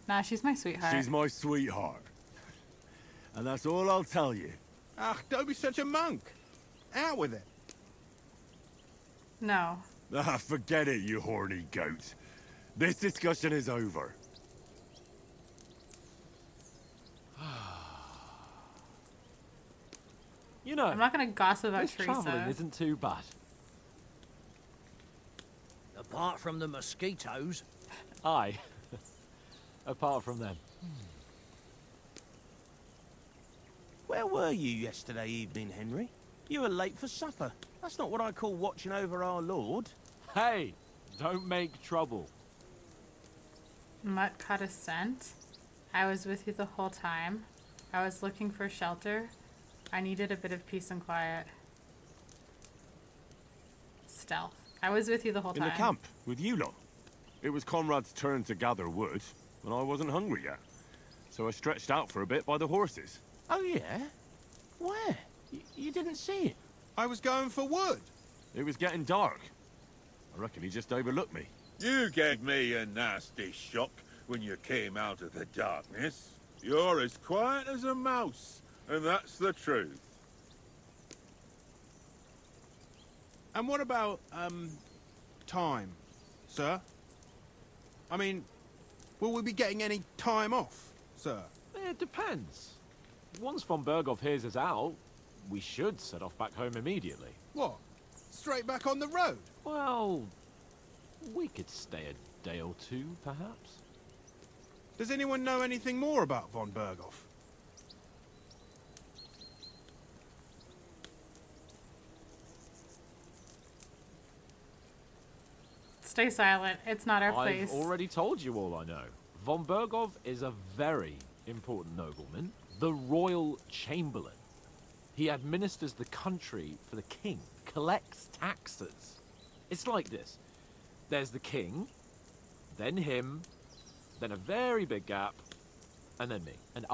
Nah, she's my sweetheart. She's my sweetheart. And that's all I'll tell you. Ah, don't be such a monk. Out with it. No. Ah, forget it, you horny goat. This discussion is over. You know, I'm not gonna gossip about this Teresa. travelling isn't too bad. Apart from the mosquitoes. Aye. Apart from them. Where were you yesterday evening, Henry? You were late for supper. That's not what I call watching over our lord. Hey, don't make trouble. Mutt caught a scent. I was with you the whole time. I was looking for shelter. I needed a bit of peace and quiet. Stealth. I was with you the whole time. In the camp, with you lot. It was Conrad's turn to gather wood, and I wasn't hungry yet. So I stretched out for a bit by the horses. Oh, yeah? Where? You didn't see it? I was going for wood. It was getting dark. I reckon he just overlooked me. You gave me a nasty shock when you came out of the darkness. You're as quiet as a mouse, and that's the truth. And what about, time, sir? I mean, will we be getting any time off, sir? It depends. Once von Berghoff hears us out, we should set off back home immediately. What? Straight back on the road? Well, we could stay a day or two, perhaps. Does anyone know anything more about von Berghoff? Stay silent. It's not our place. I've already told you all I know. Von Berghoff is a very important nobleman, the royal chamberlain. He administers the country for the king, collects taxes. It's like this. There's the king, then him, then a very big gap, and then me. And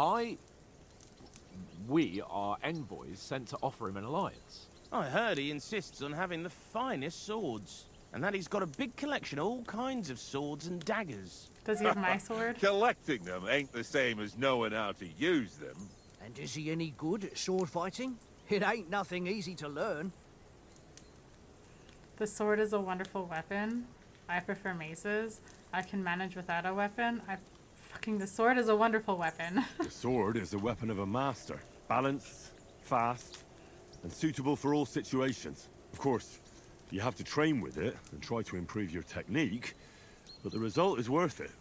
we are envoys sent to offer him an alliance. I heard he insists on having the finest swords, and that he's got a big collection of all kinds of swords and daggers. Does he have my sword? Collecting them ain't the same as knowing how to use them. And is he any good at sword fighting? It ain't nothing easy to learn. The sword is a wonderful weapon. I prefer maces. I can manage without a weapon. The sword is a wonderful weapon. The sword is the weapon of a master. Balanced, fast, and suitable for all situations. Of course, you have to train with it and try to improve your technique, but the result is worth it.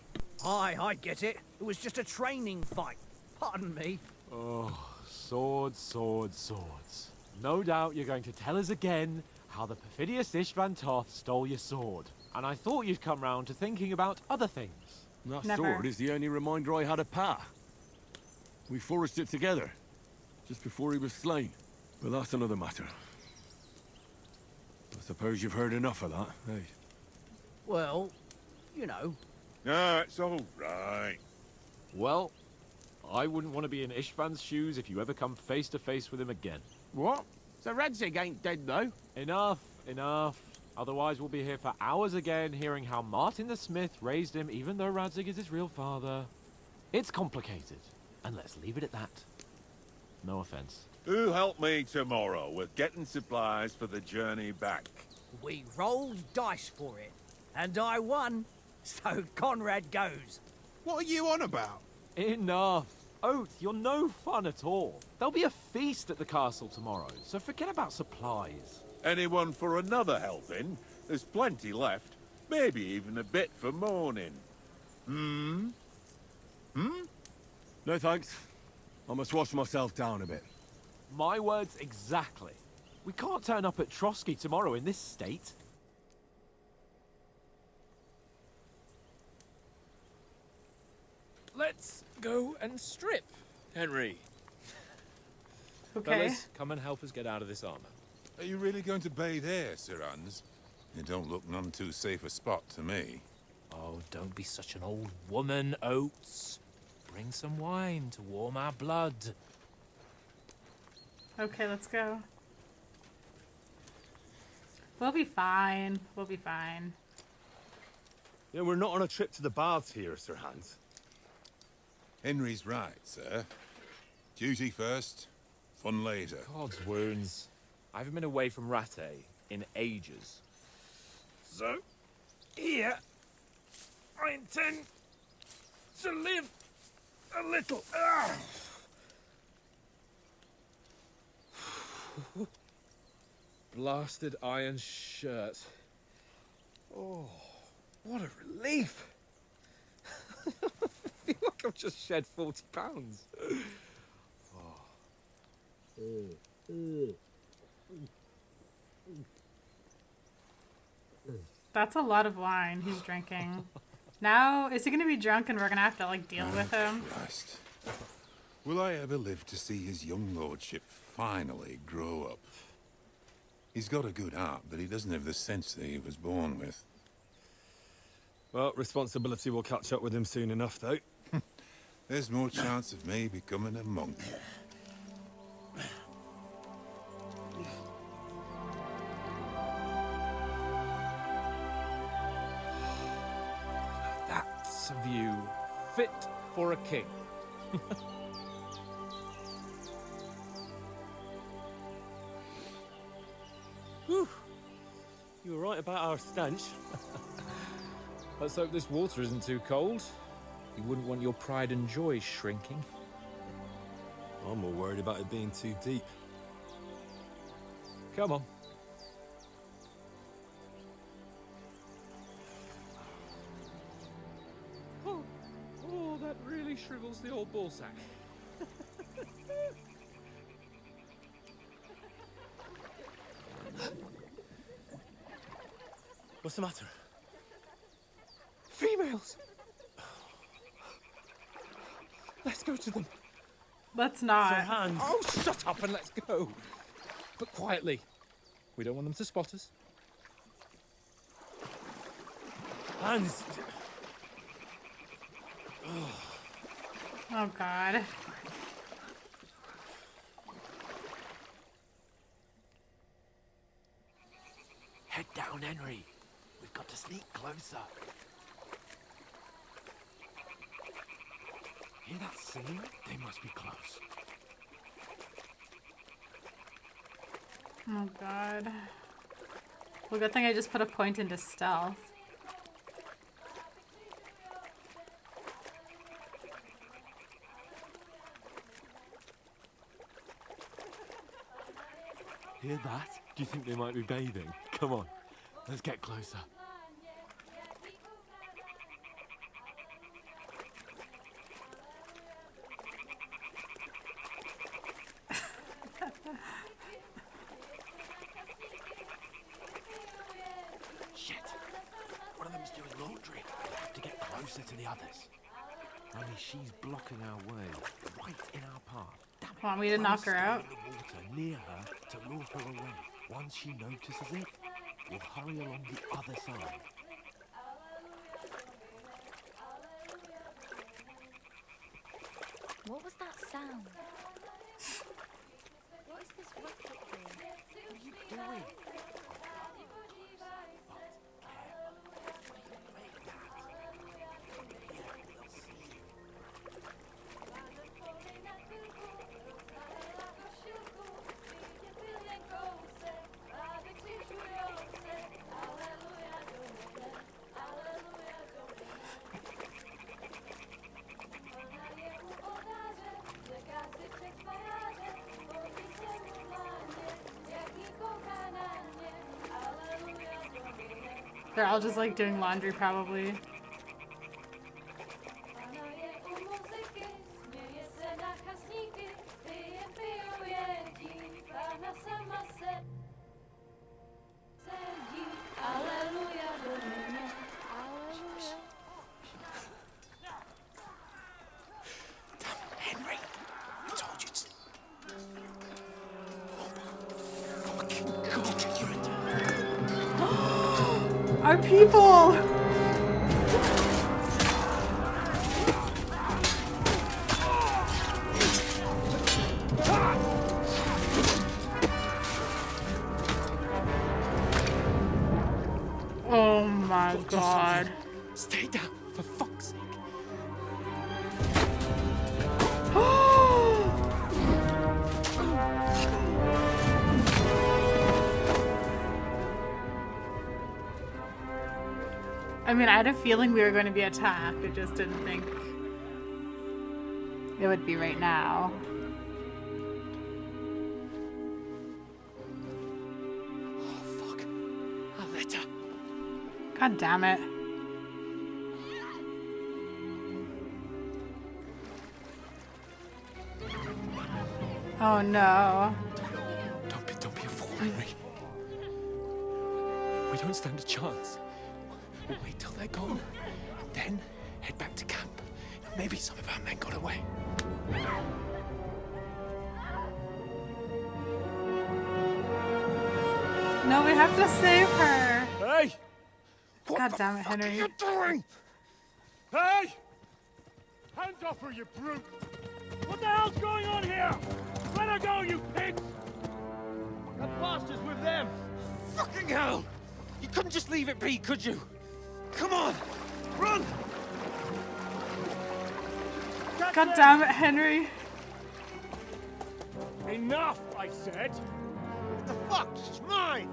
Aye, I get it. It was just a training fight. Pardon me. Oh, swords, swords, swords. No doubt you're going to tell us again how the perfidious Istvan Toth stole your sword. And I thought you'd come round to thinking about other things. That Never. sword is the only reminder I had of Pa. We forged it together, just before he was slain. But that's another matter. I suppose you've heard enough of that, eh? Well, you know. No, it's all right. Well, I wouldn't want to be in Istvan's shoes if you ever come face to face with him again. What? So Radzig ain't dead, though? Enough, enough. Otherwise we'll be here for hours again hearing how Martin the Smith raised him even though Radzig is his real father. It's complicated, and let's leave it at that. No offense. Who help me tomorrow with getting supplies for the journey back? We rolled dice for it, and I won, so Conrad goes. What are you on about? Enough. Oath, you're no fun at all. There'll be a feast at the castle tomorrow, so forget about supplies. Anyone for another helping? There's plenty left. Maybe even a bit for morning. Hmm? No thanks. I must wash myself down a bit. My words exactly. We can't turn up at Trosky tomorrow in this state. Let's go and strip, Henry. Okay. Fellas, come and help us get out of this armor. Are you really going to bathe here, Sir Hans? It don't look none too safe a spot to me. Oh, don't be such an old woman, Oates. Bring some wine to warm our blood. Okay, let's go. We'll be fine. We'll be fine. Yeah, we're not on a trip to the baths here, Sir Hans. Henry's right, sir. Duty first, fun later. God's wounds. I haven't been away from Rattay in ages. So, here, I intend to live a little. Blasted iron shirt. Oh, what a relief. I feel like I'm just shed £40. That's a lot of wine he's drinking. Now, is he going to be drunk and we're going to have to, like, deal with him? Christ. Will I ever live to see his young lordship finally grow up? He's got a good heart, but he doesn't have the sense that he was born with. Well, responsibility will catch up with him soon enough, though. There's more chance of me becoming a monk. That's a view fit for a king. Whew. You were right about our stench. Let's hope this water isn't too cold. You wouldn't want your pride and joy shrinking. I'm more worried about it being too deep. Come on. Oh, that really shrivels the old ball sack. What's the matter? Females! Let's go to them. Let's not. Hans. Oh, shut up and let's go. But quietly. We don't want them to spot us. Hans. Oh, God. Head down, Henry. We've got to sneak closer. Hear that singing? They must be close. Oh, God. Well, good thing I just put a point into stealth. Hear that? Do you think they might be bathing? Come on, let's get closer. Shit! One of them's doing laundry. We have to get closer to the others. Only she's blocking our way, right in our path. Damn it. Want me to knock her out? In the water near her to lure her away. Once she notices it, we'll hurry along the other side. What was that sound? What is this rocket doing? What are you doing? They're all just like doing laundry probably. Henry, I told you to. Our people! Oh my God. Stay down, for fuck's sake. I mean, I had a feeling we were going to be attacked. I just didn't think it would be right now. Oh, fuck. A letter. God damn it. Oh no. Don't be a fool, Henry. We don't stand a chance. We'll wait till they're gone, and then head back to camp. Maybe some of our men got away. No, we have to save her. Hey! God damn it, Henry. What are you doing? Hey! Hands off her, you brute! What the hell's going on here? Let her go, you pigs! That bastard's with them! Fucking hell! You couldn't just leave it be, could you? Come on! Run! God damn it, Henry. Enough, I said! What the fuck? She's mine!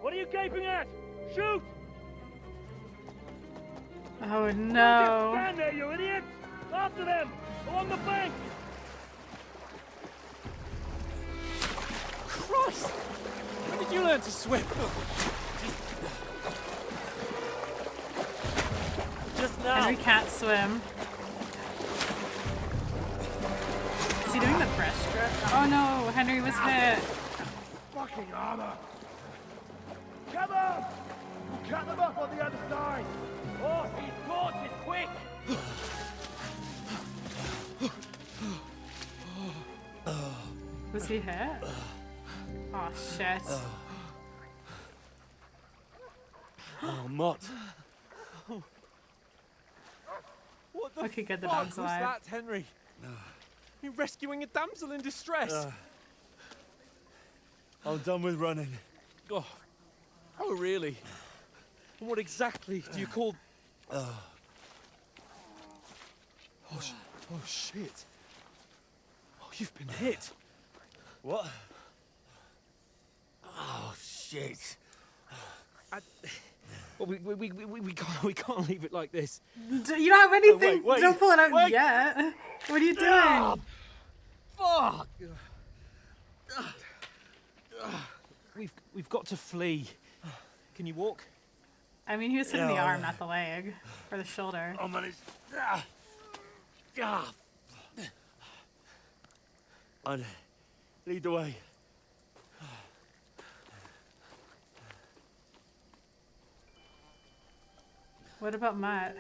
What are you gaping at? Shoot! Oh no. Stand there, you idiot! After them! Along the bank! Christ! When did you learn to swim? Just now! Henry can't swim. Is he doing the breaststroke? Oh no, Henry was hit. Fucking armor! Come on! We'll cut them up on the other side! Oh, these torches, quick! Was he hit? Oh shit. Oh, Mott. What the Okay, good, the fuck dog's was alive. that, Henry? You rescuing a damsel in distress? I'm done with running. Oh, really? And what exactly do you call... Oh, shit. Oh, you've been hit. What? Oh, shit. Well, we can't leave it like this. You don't have anything. wait, Don't pull it out wait. yet. What are you doing? Fuck! We've got to flee. Can you walk? I mean, he was hitting the arm, not the leg. Or the shoulder. I'm on his... I'd lead the way. What about Matt?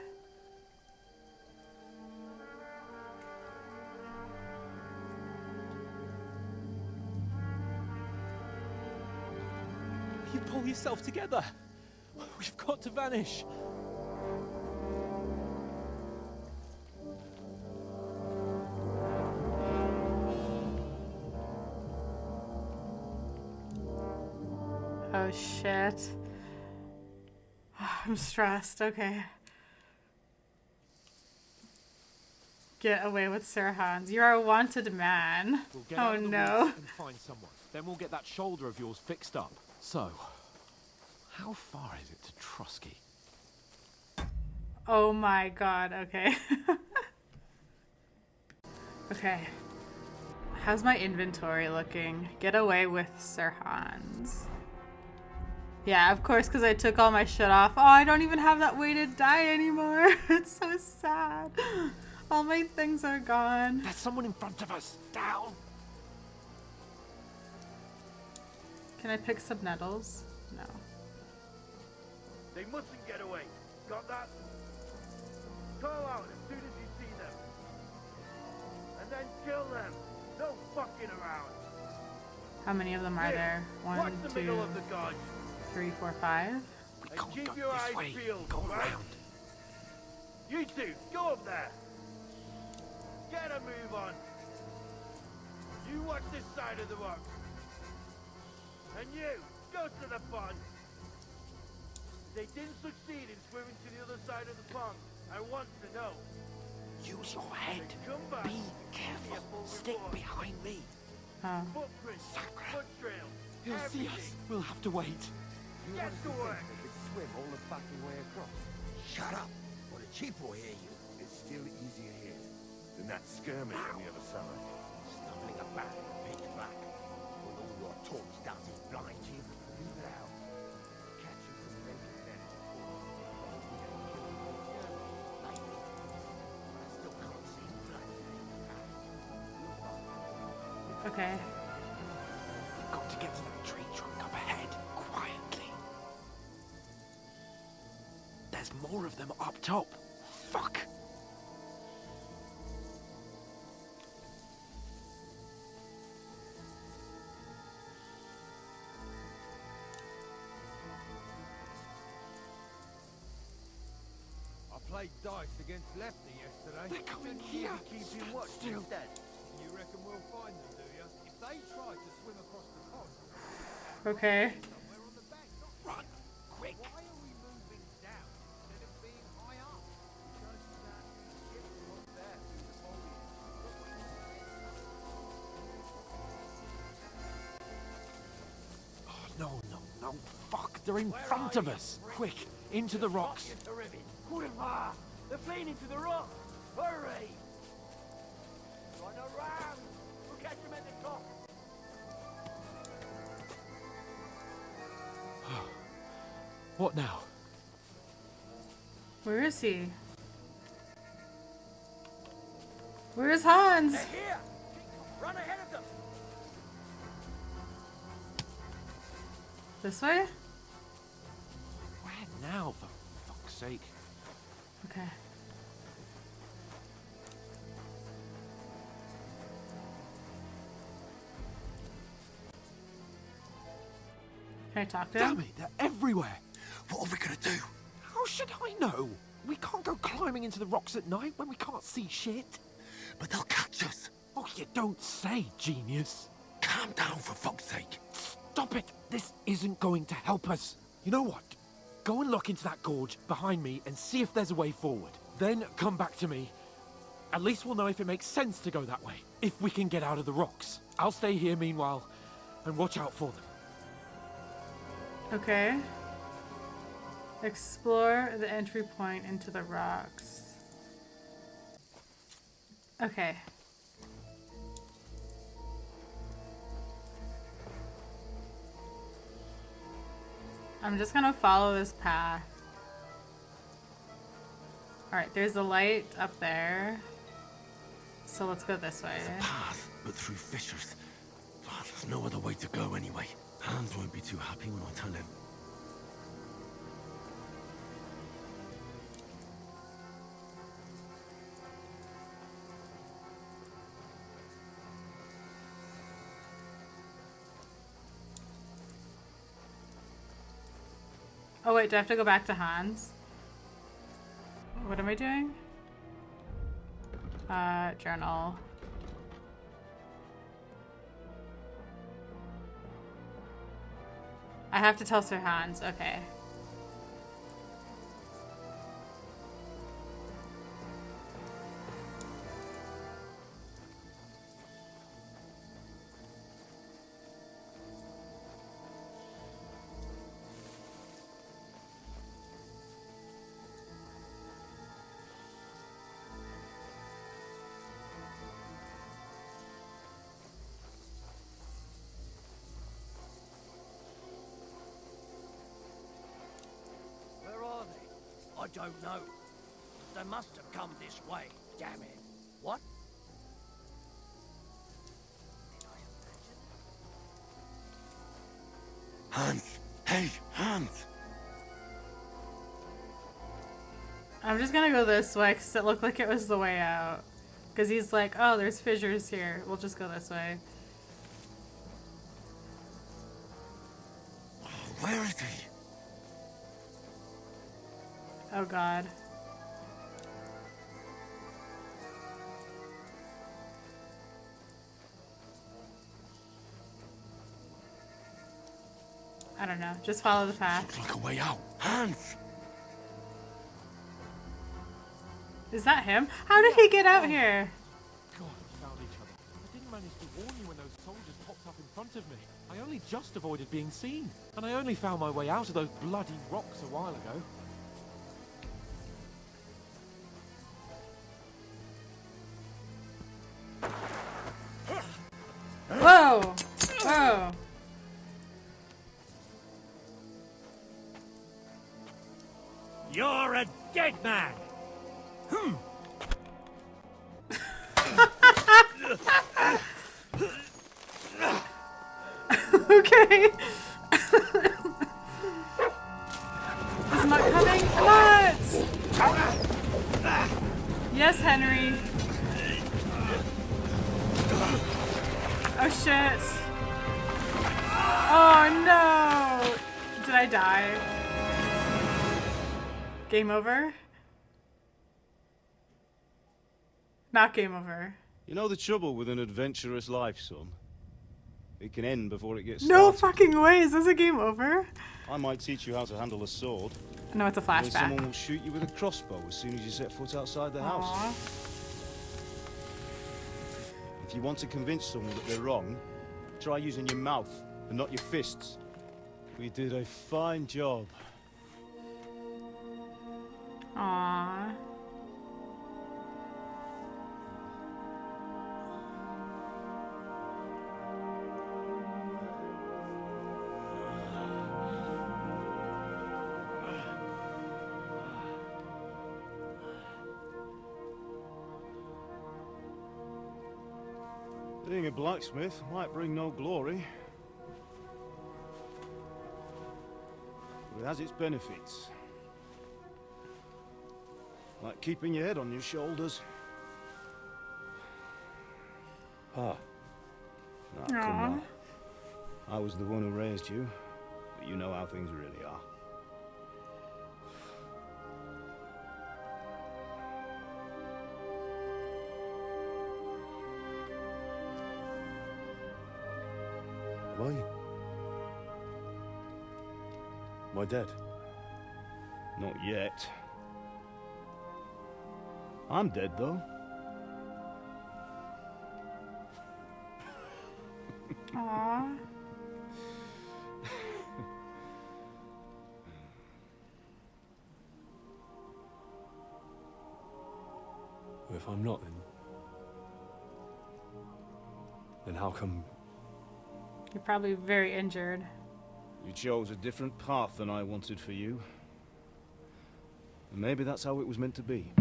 You pull yourself together. We've got to vanish. Oh shit. I'm stressed. Okay. Get away with Sir Hans. You're a wanted man. We'll get Oh out of the no. woods and find someone. Then we'll get that shoulder of yours fixed up. So, how far is it to Trosky? Oh my god. Okay. Okay. How's my inventory looking? Get away with Sir Hans. Yeah, of course, because I took all my shit off. Oh, I don't even have that weighted die anymore. It's so sad. All my things are gone. There's someone in front of us. Down. Can I pick some nettles? No. They mustn't get away. Got that? Call out as soon as you see them. And then kill them. No fucking around. How many of them are there? Watch One, the two, middle of the guard. 3, 4, 5. And keep your eyes peeled, right? You two, go up there. Get a move on. You watch this side of the rock. And you, go to the pond. They didn't succeed in swimming to the other side of the pond. I want to know. Use your head. Come back. Be careful. Stick behind me. Oh. Footprints, foot trails, He'll see us. everything. We'll have to wait. Get to work. Swim all the fucking way across. Shut up. Or the chief will hear you. It's still easier here than that skirmish on the other side. Stumbling about in pitch black. When all your torch does is blind you. You loud. Catch you from making that. I still can't see blood. Okay. Got to get to that tree trunk up ahead, quietly. There's more of them up top. Fuck. I played dice against Lefty yesterday. They're coming Didn't here. really keep you watch Still. instead. You reckon we'll find them, do you? If they try to swim across the pond, Okay. somewhere on the bank, not Run, quick. why are we moving down instead of being high up? Because that ship was there. Oh, no. Fuck, they're in front of us. Quick, into the rocks. Kurwa! They're playing into the rock! Hurry! Run around! We'll catch them at the top! What now? Where is he? Where is Hans? They're here. Run ahead of them. This way? Where now, for fuck's sake? Okay. Can I talk to him? Damn it, they're everywhere. What are we gonna do? How should I know? We can't go climbing into the rocks at night when we can't see shit. But they'll catch us. Oh, you don't say, genius. Calm down, for fuck's sake. Stop it. This isn't going to help us. You know what? Go and look into that gorge behind me and see if there's a way forward. Then come back to me. At least we'll know if it makes sense to go that way. If we can get out of the rocks. I'll stay here meanwhile and watch out for them. Okay. Explore the entry point into the rocks. Okay. I'm just gonna follow this path. Alright, there's a light up there. So let's go this way. Path, but through fissures. Oh, there's no other way to go anyway. Hans won't be too happy when I tell him. Oh wait, do I have to go back to Hans? What am I doing? Journal. I have to tell Sir Hans, okay. I don't know. They must have come this way. Damn it. What? Hans! Hey, Hans! I'm just gonna go this way because it looked like it was the way out. Because he's like, oh, there's fissures here. We'll just go this way. Where is he? Oh god. I don't know. Just follow the path. Looks like a way out. Hans! Is that him? How did he get out here? God, we found each other. I didn't manage to warn you when those soldiers popped up in front of me. I only just avoided being seen. And I only found my way out of those bloody rocks a while ago. Whoa! Whoa! You're a dead man! Okay. Is Mutt coming? Mutt! Yes, Henry. Oh shit. Oh no! Did I die? Game over? Not game over. You know the trouble with an adventurous life, son? It can end before it gets No started. fucking way. Is this a game over? I might teach you how to handle a sword. No, it's a Then flashback. someone will shoot you with a crossbow as soon as you set foot outside the house. Aw. If you want to convince someone that they're wrong, try using your mouth and not your fists. We did a fine job. Aww. Being a blacksmith might bring no glory, but it has its benefits. Like keeping your head on your shoulders. Pa. Ah, come on. I was the one who raised you, but you know how things really are. Am I dead? Not yet. I'm dead, though. Aww. If I'm not, then how come? You're probably very injured. You chose a different path than I wanted for you. And maybe that's how it was meant to be.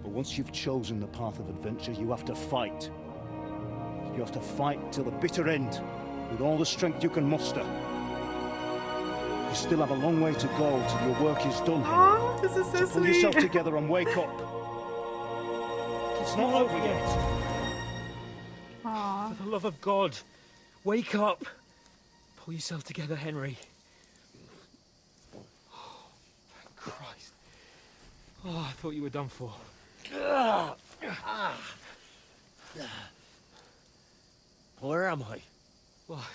But once you've chosen the path of adventure, you have to fight. You have to fight till the bitter end, with all the strength you can muster. You still have a long way to go till your work is done. Oh, this is so Pull sweet. yourself together and wake up. It's not over yet. Aww. For the love of God, wake up. Pull yourself together, Henry. Oh, thank Christ. Oh, I thought you were done for. Where am I? Well,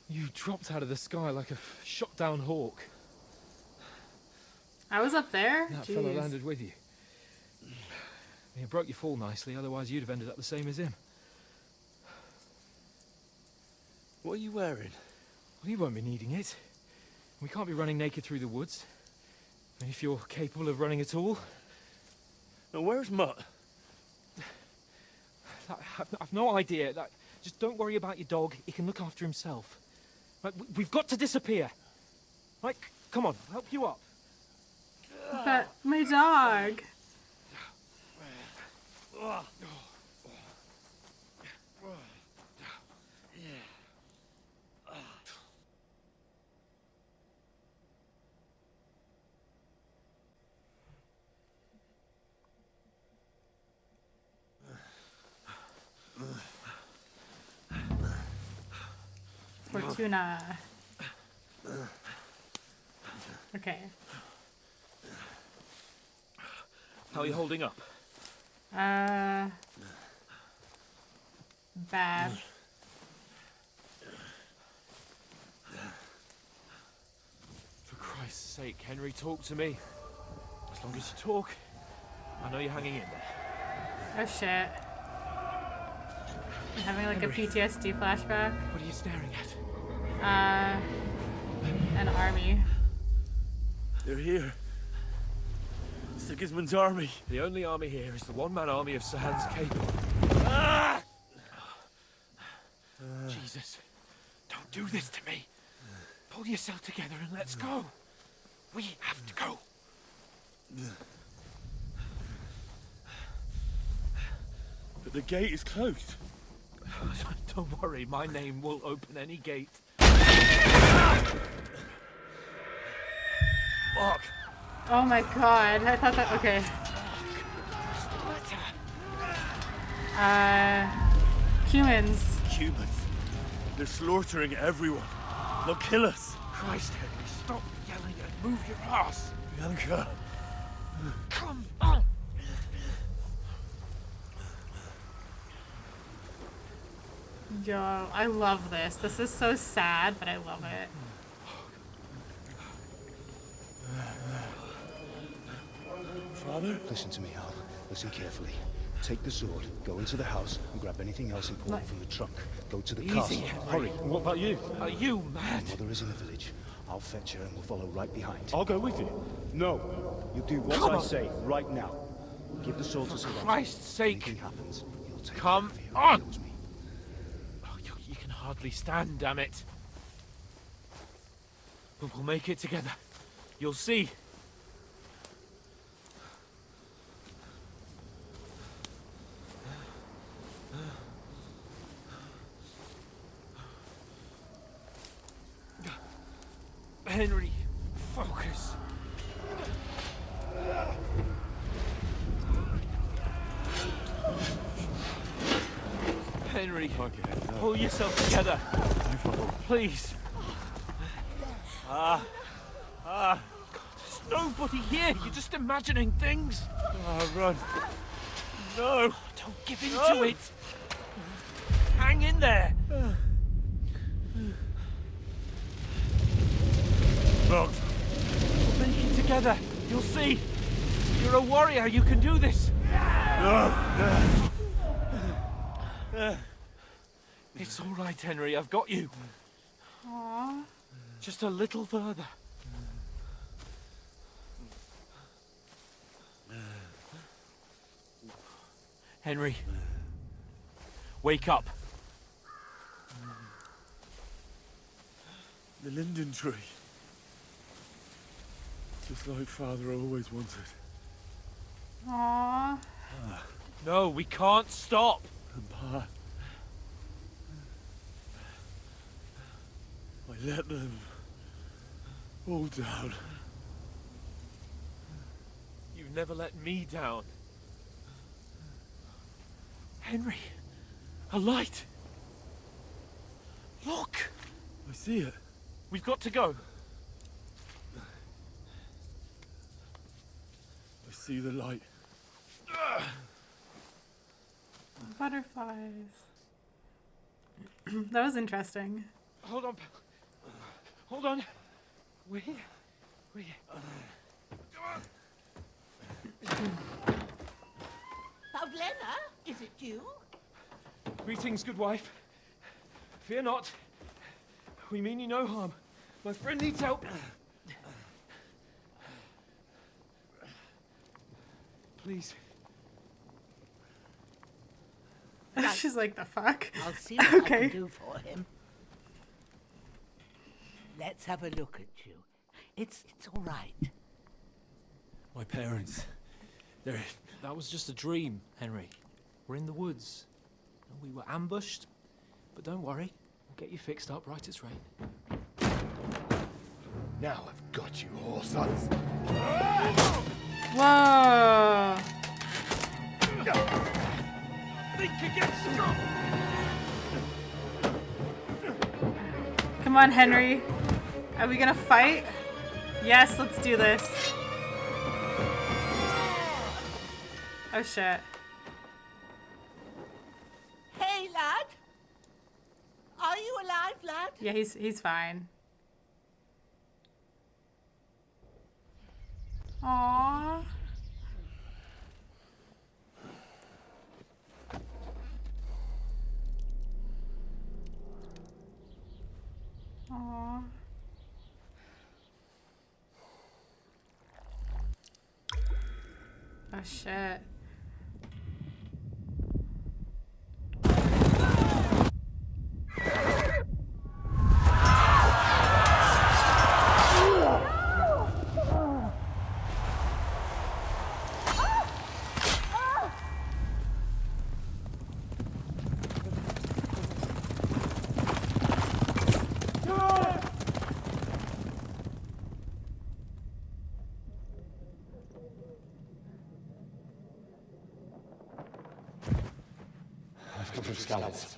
you dropped out of the sky like a shot-down hawk. I was up there? That Jeez. fellow landed with you. You broke your fall nicely, otherwise you'd have ended up the same as him. What are you wearing? Well, you won't be needing it. We can't be running naked through the woods. And if you're capable of running at all... Now, where's Mutt? I've no idea. Just don't worry about your dog. He can look after himself. Right, we've got to disappear. Right, come on, I'll help you up. But my dog. Fortuna. Okay. How are you holding up? Bad. For Christ's sake, Henry, talk to me. As long as you talk, I know you're hanging in there. Oh shit. I'm having like Henry. a PTSD flashback. What are you staring at? An army. They're here. Sigismund's army. The only army here is the one-man army of Sir Hans Cable. Jesus, don't do this to me. Pull yourself together and let's go. We have to go. But the gate is closed. Don't worry, my name will open any gate. Mark! Oh my god, I thought that. Okay. Humans. Humans. They're slaughtering everyone. They'll kill us. Christ, Henry, stop yelling and move your ass. Bianca. Come on. Yo, I love this. This is so sad, but I love it. Father? Listen to me, Hal. Listen carefully. Take the sword, go into the house, and grab anything else important from the trunk. Go to the castle. Henry. Hurry. And what about you? Are you mad? My mother is in the village. I'll fetch her and we'll follow right behind. I'll go with you. No. You do what Come I on. say right now. Give the sword to Sylvester. Christ's sake. Anything happens, you'll take Come care of on. He knows me. Oh, you can hardly stand, damn it. But we'll make it together. You'll see. Henry, focus. Henry, pull yourself together. Please. God, there's nobody here. You're just imagining things. Run. No. Don't give in to it. Hang in there. Look. We'll make it together. You'll see. You're a warrior. You can do this. No. It's all right, Henry. I've got you. Aww. Just a little further. Henry, wake up. The linden tree. Just like Father always wanted. Aww. No, we can't stop. And Pa. I let them all down. You've never let me down. Henry, a light. Look. I see it. We've got to go. I see the light. Butterflies. That was interesting. Hold on. Hold on. We're here. We're here. Pavlena, is it you? Greetings, good wife. Fear not. We mean you no harm. My friend needs help. Please. She's like, the fuck? I'll see what I Okay. can do for him. Let's have a look at you. It's all right. My parents. They're... That was just a dream, Henry. We're in the woods. We were ambushed, but don't worry. We'll get you fixed up right as rain. Now I've got you, whore sons. Whoa. Think against strong. Come on, Henry. Are we gonna fight? Yes, let's do this. Oh shit. Hey, lad. Are you alive, lad? Yeah, he's fine. Aww. Aww. Oh shit. Trosky.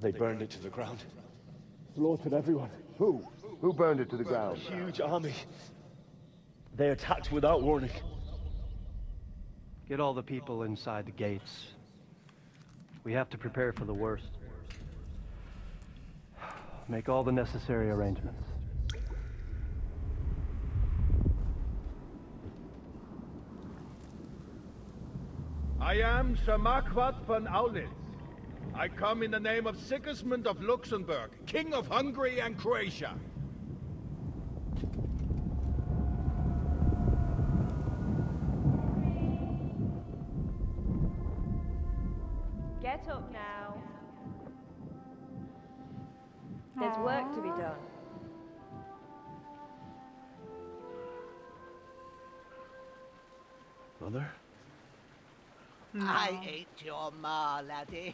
They burned it to the ground. Slaughtered everyone. Who? Who burned it to the ground? Huge army. They attacked without warning. Get all the people inside the gates. We have to prepare for the worst. Make all the necessary arrangements. I am Sir Marquardt von Aulitz. I come in the name of Sigismund of Luxembourg, King of Hungary and Croatia. Get up now. There's work to be done. Mother? No. I ain't your ma, laddie.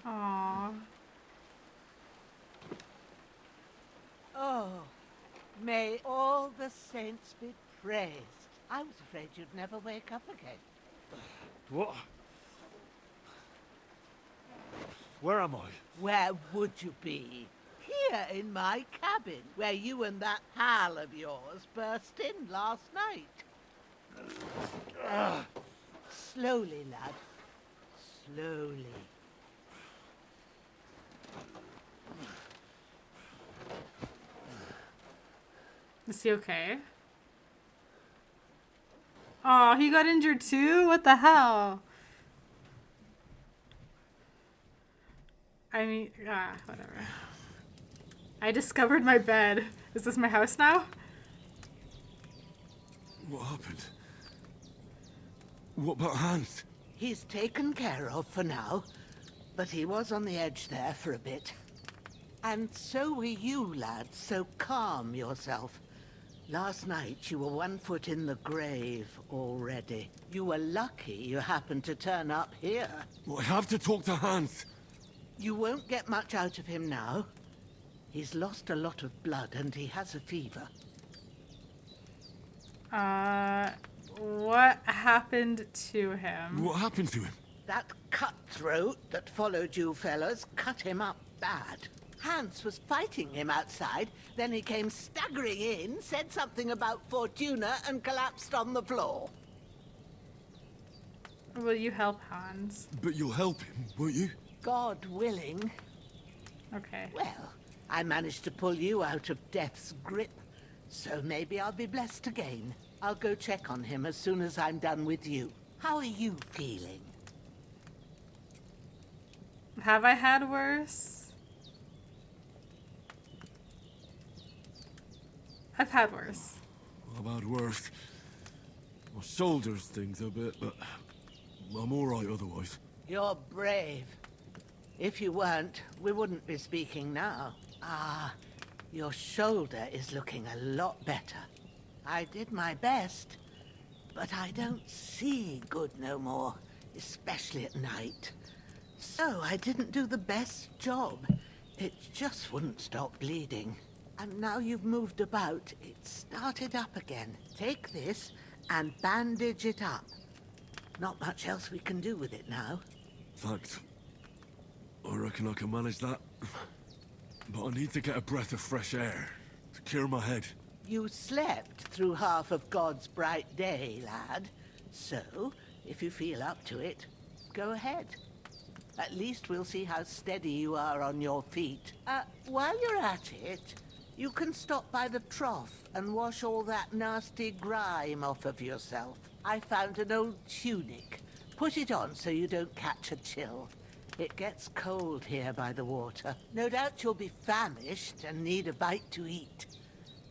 Aww. Oh, may all the saints be praised. I was afraid you'd never wake up again. What? Where am I? Where would you be? Here in my cabin, where you and that pal of yours burst in last night. Slowly, lad. Slowly. Is he okay? Oh, he got injured too? What the hell? I mean, whatever. I discovered my bed. Is this my house now? What happened? What about Hans? He's taken care of for now, but he was on the edge there for a bit. And so were you, lad, so calm yourself. Last night you were 1 foot in the grave already. You were lucky you happened to turn up here. Well, I have to talk to Hans. You won't get much out of him now. He's lost a lot of blood and he has a fever. What happened to him? What happened to him? That cutthroat that followed you fellas cut him up bad. Hans was fighting him outside, then he came staggering in, said something about Fortuna and collapsed on the floor. Will you help Hans? But you'll help him, won't you? God willing. Okay. Well, I managed to pull you out of death's grip, so maybe I'll be blessed again. I'll go check on him as soon as I'm done with you. How are you feeling? Have I had worse? I've had worse. I've had worse. My shoulders stings a bit, but I'm alright otherwise. You're brave. If you weren't, we wouldn't be speaking now. Ah, your shoulder is looking a lot better. I did my best, but I don't see good no more, especially at night. So I didn't do the best job. It just wouldn't stop bleeding. And now you've moved about, it started up again. Take this and bandage it up. Not much else we can do with it now. Thanks. I reckon I can manage that. But I need to get a breath of fresh air to clear my head. You slept through half of God's bright day, lad. So, if you feel up to it, go ahead. At least we'll see how steady you are on your feet. While you're at it, you can stop by the trough and wash all that nasty grime off of yourself. I found an old tunic. Put it on so you don't catch a chill. It gets cold here by the water. No doubt you'll be famished and need a bite to eat.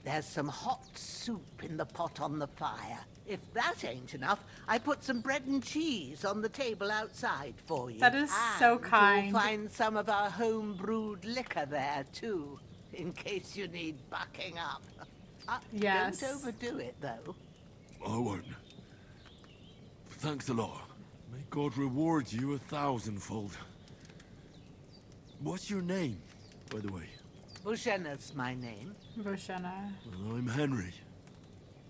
There's some hot soup in the pot on the fire. If that ain't enough, I put some bread and cheese on the table outside for you. That is so kind. You'll find some of our home-brewed liquor there, too, in case you need bucking up. Yes. Don't overdo it, though. I won't. Thanks a lot. May God reward you 1,000-fold. What's your name, by the way? Bushena's my name. Bushena. Well, I'm Henry.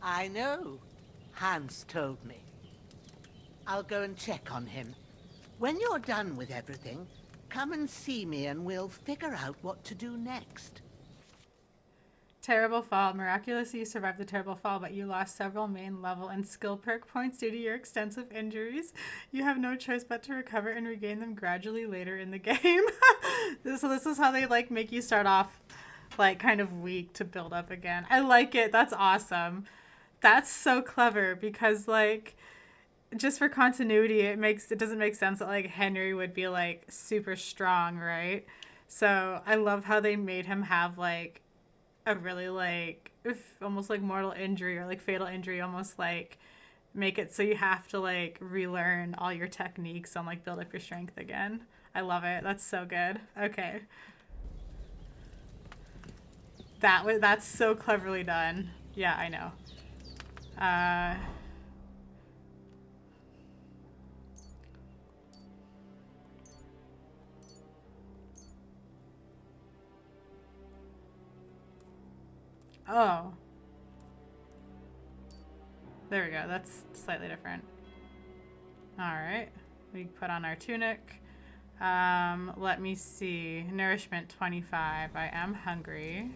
I know. Hans told me. I'll go and check on him. When you're done with everything, come and see me and we'll figure out what to do next. Terrible fall. Miraculously, you survived the terrible fall, but you lost several main level and skill perk points due to your extensive injuries. You have no choice but to recover and regain them gradually later in the game. So this is how they like make you start off like kind of weak to build up again. I like it. That's awesome. That's so clever because like just for continuity, it doesn't make sense that like Henry would be like super strong, right? So I love how they made him have like a really like almost like mortal injury or like fatal injury, almost like make it so you have to like relearn all your techniques and like build up your strength again. I love it. That's so good. Okay. That's so cleverly done. Yeah, I know. Oh. There we go. That's slightly different. Alright. We put on our tunic. Let me see. Nourishment 25. I am hungry.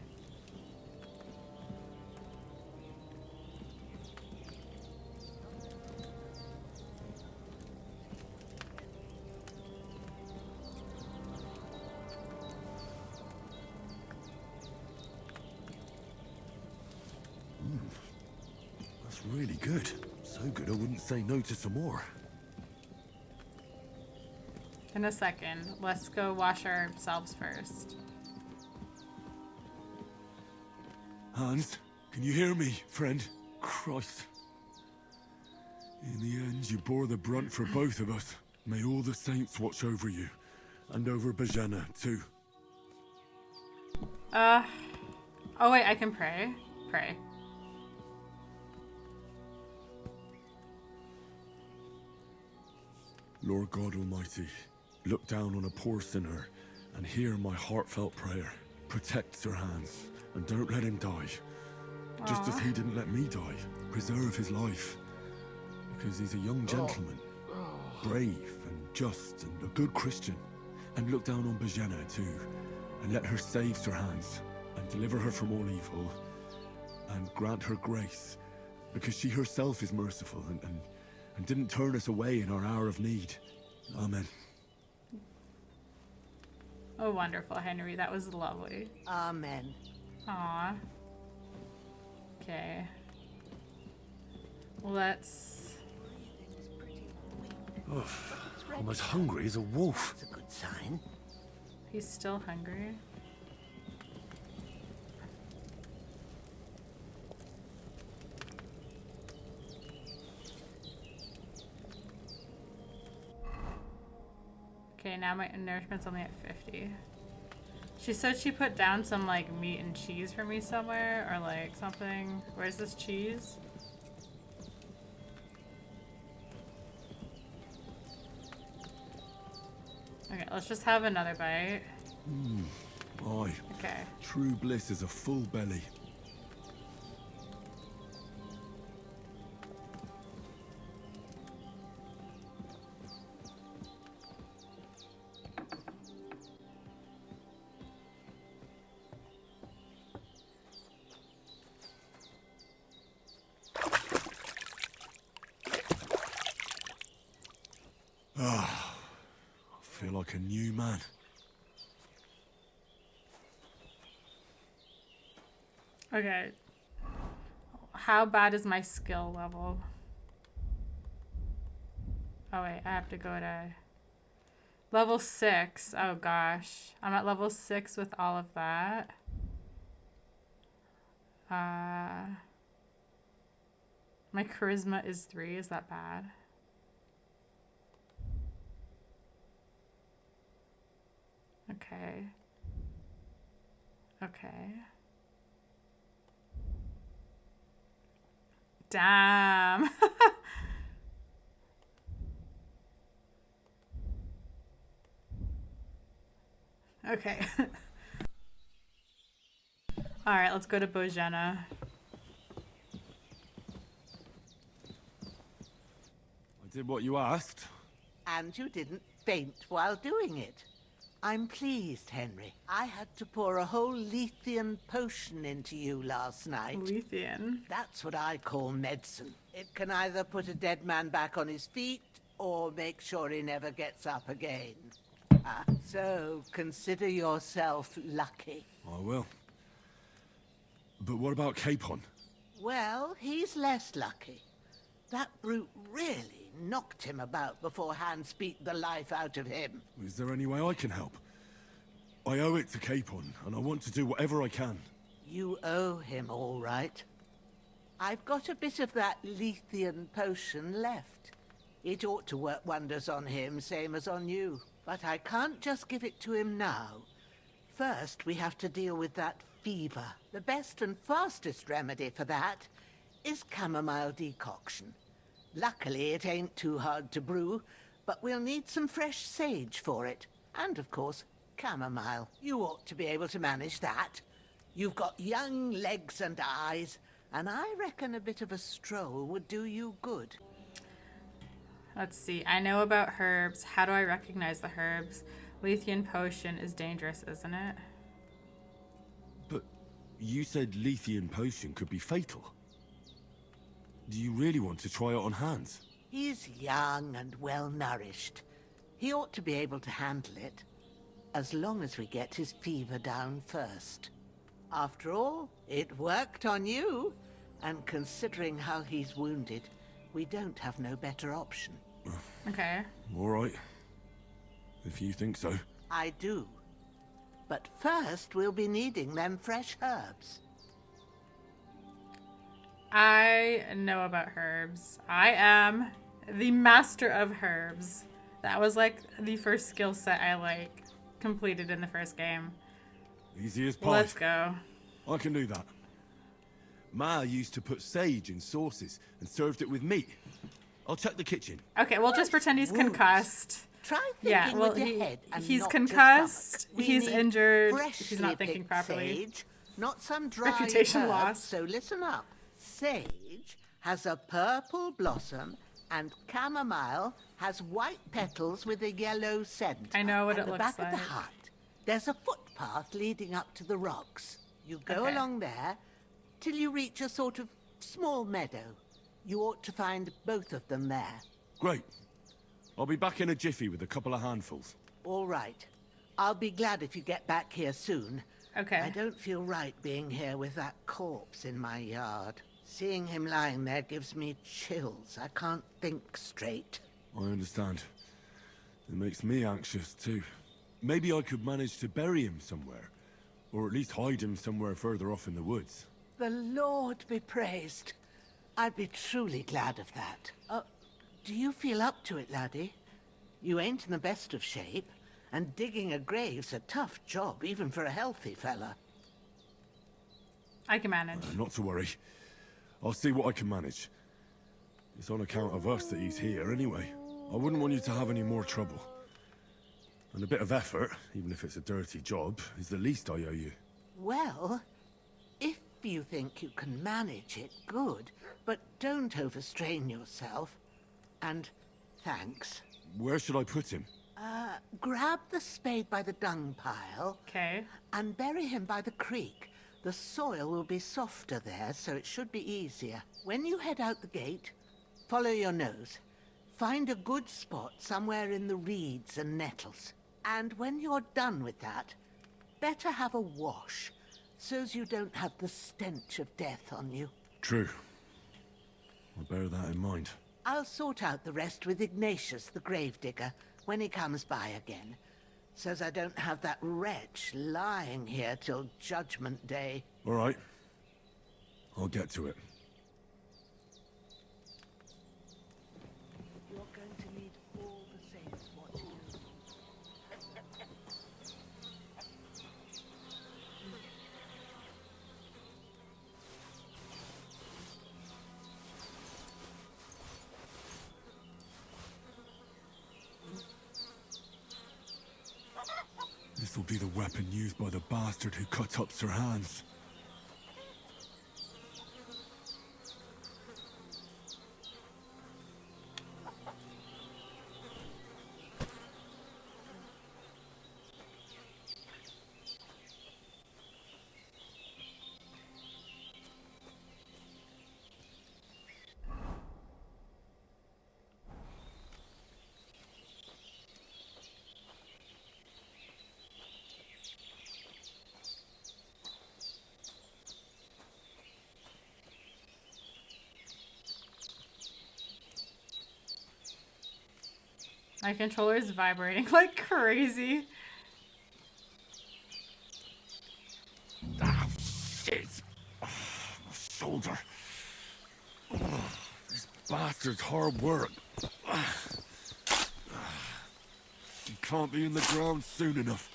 That's really good. So good I wouldn't say no to some more. In a second. Let's go wash ourselves first. Hans, can you hear me, friend? Christ. In the end, you bore the brunt for both of us. May all the saints watch over you. And over Bajana, too. Oh wait, I can pray. Pray. Lord God Almighty, look down on a poor sinner and hear my heartfelt prayer. Protect Sir Hans and don't let him die. Just as he didn't let me die. Preserve his life. Because he's a young gentleman. Brave and just and a good Christian. And look down on Bajana too. And let her save Sir Hans. And deliver her from all evil. And grant her grace. Because she herself is merciful and didn't turn us away in our hour of need. Amen. Oh, wonderful, Henry. That was lovely. Amen. Aw. Okay. Let's... I'm as hungry as a wolf. That's a good sign. He's still hungry. Okay, now my nourishment's only at 50. She said she put down some like meat and cheese for me somewhere, or like something. Where's this cheese? Okay, let's just have another bite. Aye. Okay. True bliss is a full belly. I feel like a new man. Okay. How bad is my skill level? Oh wait, I have to go to level 6. Oh gosh. I'm at level 6 with all of that. My charisma is 3. Is that bad? Okay. Okay. Damn. Okay. All right, let's go to Bojana. I did what you asked. And you didn't faint while doing it. I'm pleased, Henry. I had to pour a whole Lethean potion into you last night. Lethean? That's what I call medicine. It can either put a dead man back on his feet or make sure he never gets up again. So consider yourself lucky. I will. But what about Capon? Well, he's less lucky. That brute really knocked him about before Hans beat the life out of him. Is there any way I can help? I owe it to Capon, and I want to do whatever I can. You owe him, all right. I've got a bit of that Lethean potion left. It ought to work wonders on him, same as on you. But I can't just give it to him now. First, we have to deal with that fever. The best and fastest remedy for that is chamomile decoction. Luckily, it ain't too hard to brew, but we'll need some fresh sage for it. And, of course, chamomile. You ought to be able to manage that. You've got young legs and eyes, and I reckon a bit of a stroll would do you good. Let's see. I know about herbs. How do I recognize the herbs? Lethean potion is dangerous, isn't it? But you said Lethean potion could be fatal. Do you really want to try it on Hans? He's young and well-nourished. He ought to be able to handle it, as long as we get his fever down first. After all, it worked on you, and considering how he's wounded, we don't have no better option. Okay. All right. If you think so. I do. But first, we'll be needing them fresh herbs. I know about herbs. I am the master of herbs. That was like the first skill set I completed in the first game. Easy as pie. Let's go. I can do that. Ma used to put sage in sauces and served it with meat. I'll check the kitchen. Okay, we'll just pretend he's concussed. Try yeah, thinking well, with your head and he's not concussed. your stomach. He's We injured. need He's not thinking freshly properly. picked sage, not some dry Reputation herb, lost. So listen up. Sage has a purple blossom, and chamomile has white petals with a yellow scent. I know what At it the looks back of the like. hut, there's a footpath leading up to the rocks. You go Okay. along there till you reach a sort of small meadow. You ought to find both of them there. Great. I'll be back in a jiffy with a couple of handfuls. All right. I'll be glad if you get back here soon. Okay. I don't feel right being here with that corpse in my yard. Seeing him lying there gives me chills. I can't think straight. I understand. It makes me anxious too. Maybe I could manage to bury him somewhere. Or at least hide him somewhere further off in the woods. The Lord be praised. I'd be truly glad of that. Do you feel up to it, laddie? You ain't in the best of shape, and digging a grave's a tough job, even for a healthy fella. I can manage. Not to worry. I'll see what I can manage. It's on account of us that he's here anyway. I wouldn't want you to have any more trouble. And a bit of effort, even if it's a dirty job, is the least I owe you. Well, if you think you can manage it, good. But don't overstrain yourself. And thanks. Where should I put him? Grab the spade by the dung pile. Okay. And bury him by the creek. The soil will be softer there, so it should be easier. When you head out the gate, follow your nose. Find a good spot somewhere in the reeds and nettles. And when you're done with that, better have a wash, so's you don't have the stench of death on you. True. I'll bear that in mind. I'll sort out the rest with Ignatius, the gravedigger, when he comes by again, so's I don't have that wretch lying here till Judgment Day. All right. I'll get to it. You're going to need all the saints watching you. This will be the weapon used by the bastard who cut up Sir Hans. My controller is vibrating like crazy. Ah, shit! Oh, my shoulder. Oh, this bastard's hard work. He can't be in the ground soon enough.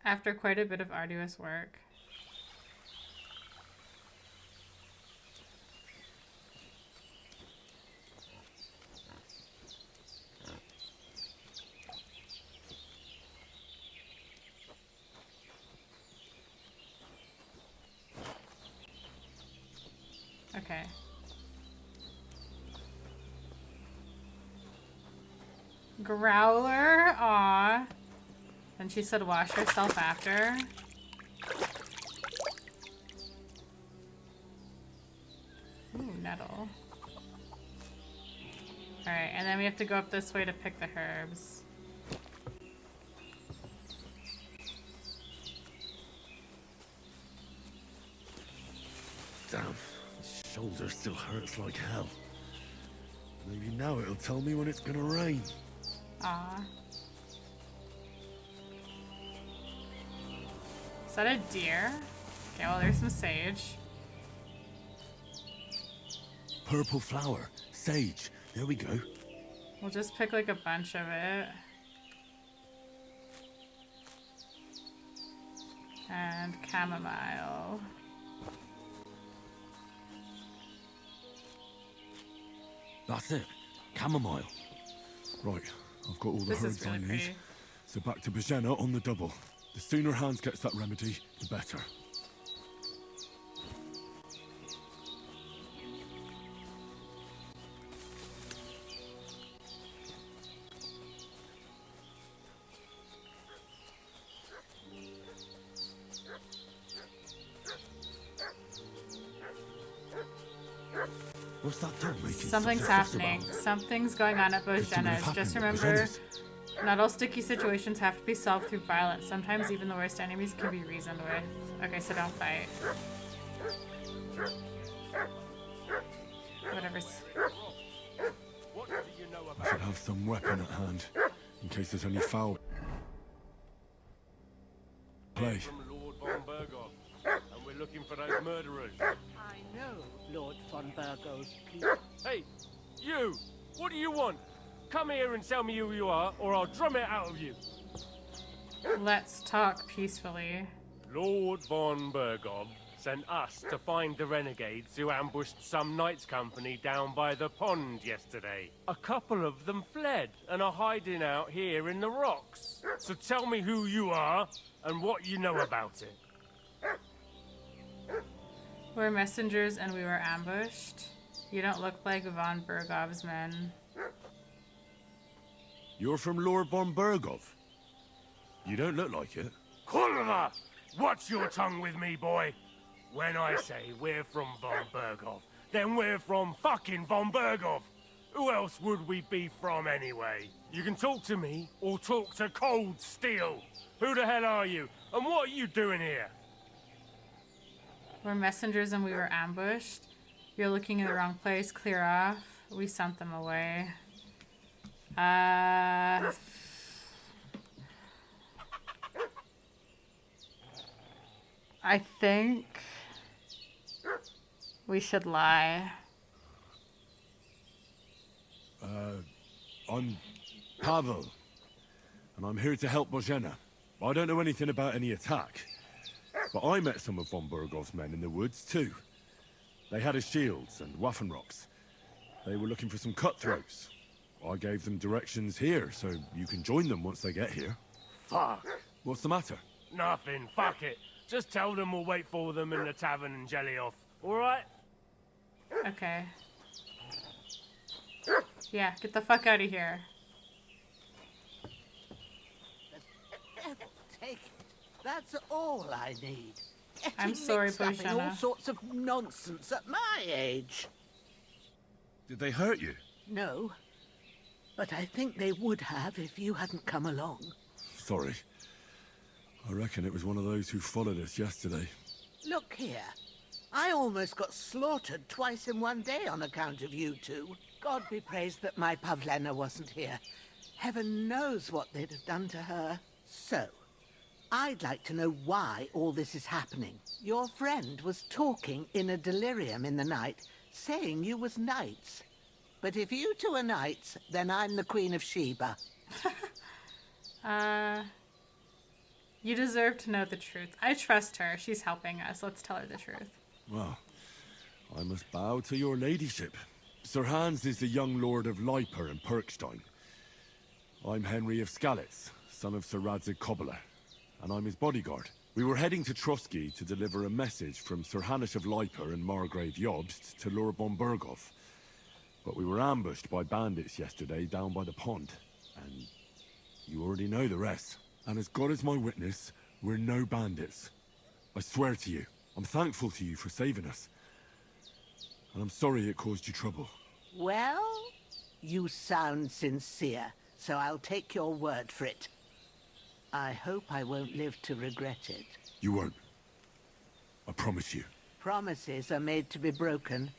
After quite a bit of arduous work. Okay. Growler, aw. Then she said wash herself after. Ooh, nettle. Alright, and then we have to go up this way to pick the herbs. Damn, his shoulder still hurts like hell. Maybe now it'll tell me when it's gonna rain. Aw. Is that a deer? Okay, well there's some sage. Purple flower, sage. There we go. We'll just pick like a bunch of it. And chamomile. That's it. Chamomile. Right, I've got all the This is herbs I really need. pretty. So back to Bajena on the double. The sooner Hans gets that remedy, the better. What's that dog making? Something's happening. Something's going on at Bojena's. Just remember, not all sticky situations have to be solved through violence. Sometimes even the worst enemies can be reasoned with. Okay, so don't fight. Whatever's... I should have some weapon at hand, in case there's any foul play. From Lord von Berghoff, and we're looking for those murderers. I know Lord von Burgo's people. Hey, you! What do you want? Come here and tell me who you are, or I'll drum it out of you. Let's talk peacefully. Lord von Berghoff sent us to find the renegades who ambushed some knights' company down by the pond yesterday. A couple of them fled and are hiding out here in the rocks. So tell me who you are and what you know about it. We're messengers and we were ambushed. You don't look like von Bergov's men. You're from Lord von Berghoff? You don't look like it. Kulva! Watch your tongue with me, boy! When I say we're from von Berghoff, then we're from fucking von Berghoff! Who else would we be from anyway? You can talk to me, or talk to cold steel! Who the hell are you, and what are you doing here? We're messengers and we were ambushed. You're looking in the wrong place. Clear off. We sent them away. I think we should lie. I'm Pavel, and I'm here to help Bojena. I don't know anything about any attack, but I met some of von Bergoff's men in the woods too. They had his shields and Waffenrocks. They were looking for some cutthroats. I gave them directions here, so you can join them once they get here. Fuck. What's the matter? Nothing, fuck it. Just tell them we'll wait for them in the tavern and jelly off, alright? Okay. Yeah, get the fuck out of here. Take it. That's all I need. I'm sorry, mixed up in all Bojana. sorts of nonsense at my age. Did they hurt you? No, but I think they would have if you hadn't come along. Sorry. I reckon it was one of those who followed us yesterday. Look here. I almost got slaughtered twice in one day on account of you two. God be praised that my Pavlena wasn't here. Heaven knows what they'd have done to her. So, I'd like to know why all this is happening. Your friend was talking in a delirium in the night, saying you was knights. But if you two are knights, then I'm the Queen of Sheba. You deserve to know the truth. I trust her. She's helping us. Let's tell her the truth. Well, I must bow to your ladyship. Sir Hans is the young lord of Leiper and Perkstein. I'm Henry of Skalitz, son of Sir Radzig Cobbler, and I'm his bodyguard. We were heading to Trosky to deliver a message from Sir Hanish of Leiper and Margrave Jobst to Lord von Berghoff. But we were ambushed by bandits yesterday down by the pond, and you already know the rest. And as God is my witness, we're no bandits. I swear to you, I'm thankful to you for saving us. And I'm sorry it caused you trouble. Well, you sound sincere, so I'll take your word for it. I hope I won't live to regret it. You won't. I promise you. Promises are made to be broken,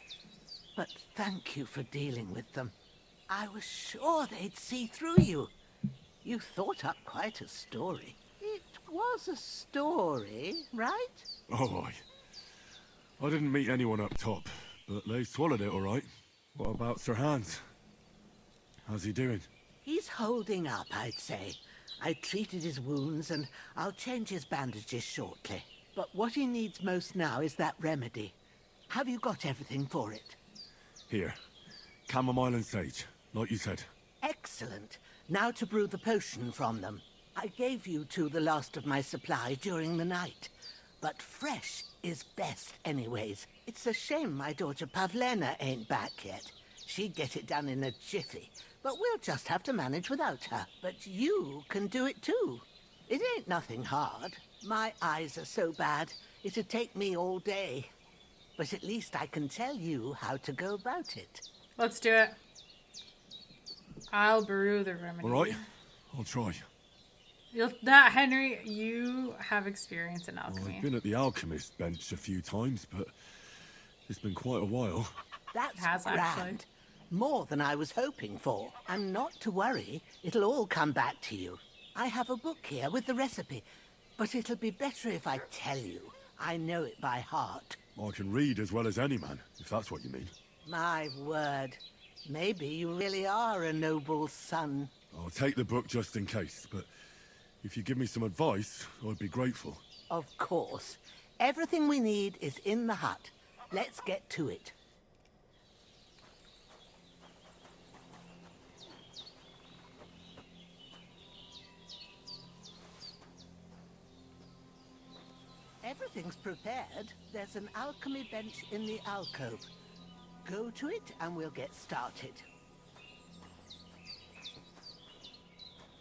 but thank you for dealing with them. I was sure they'd see through you. You thought up quite a story. It was a story, right? Oh, I didn't meet anyone up top, but they swallowed it all right. What about Sir Hans? How's he doing? He's holding up, I'd say. I treated his wounds and I'll change his bandages shortly. But what he needs most now is that remedy. Have you got everything for it? Here. Chamomile and sage, like you said. Excellent. Now to brew the potion from them. I gave you two the last of my supply during the night. But fresh is best anyways. It's a shame my daughter Pavlena ain't back yet. She'd get it done in a jiffy. But we'll just have to manage without her. But you can do it too. It ain't nothing hard. My eyes are so bad, it'd take me all day. But at least I can tell you how to go about it. Let's do it. I'll brew the remedy. All right, I'll try. Henry, you have experience in alchemy. I've been at the alchemist bench a few times, but it's been quite a while. That's grand. More than I was hoping for. And not to worry, it'll all come back to you. I have a book here with the recipe, but it'll be better if I tell you. I know it by heart. I can read as well as any man, if that's what you mean. My word. Maybe you really are a noble son. I'll take the book just in case, but if you give me some advice, I'd be grateful. Of course. Everything we need is in the hut. Let's get to it. Everything's prepared. There's an alchemy bench in the alcove. Go to it and we'll get started.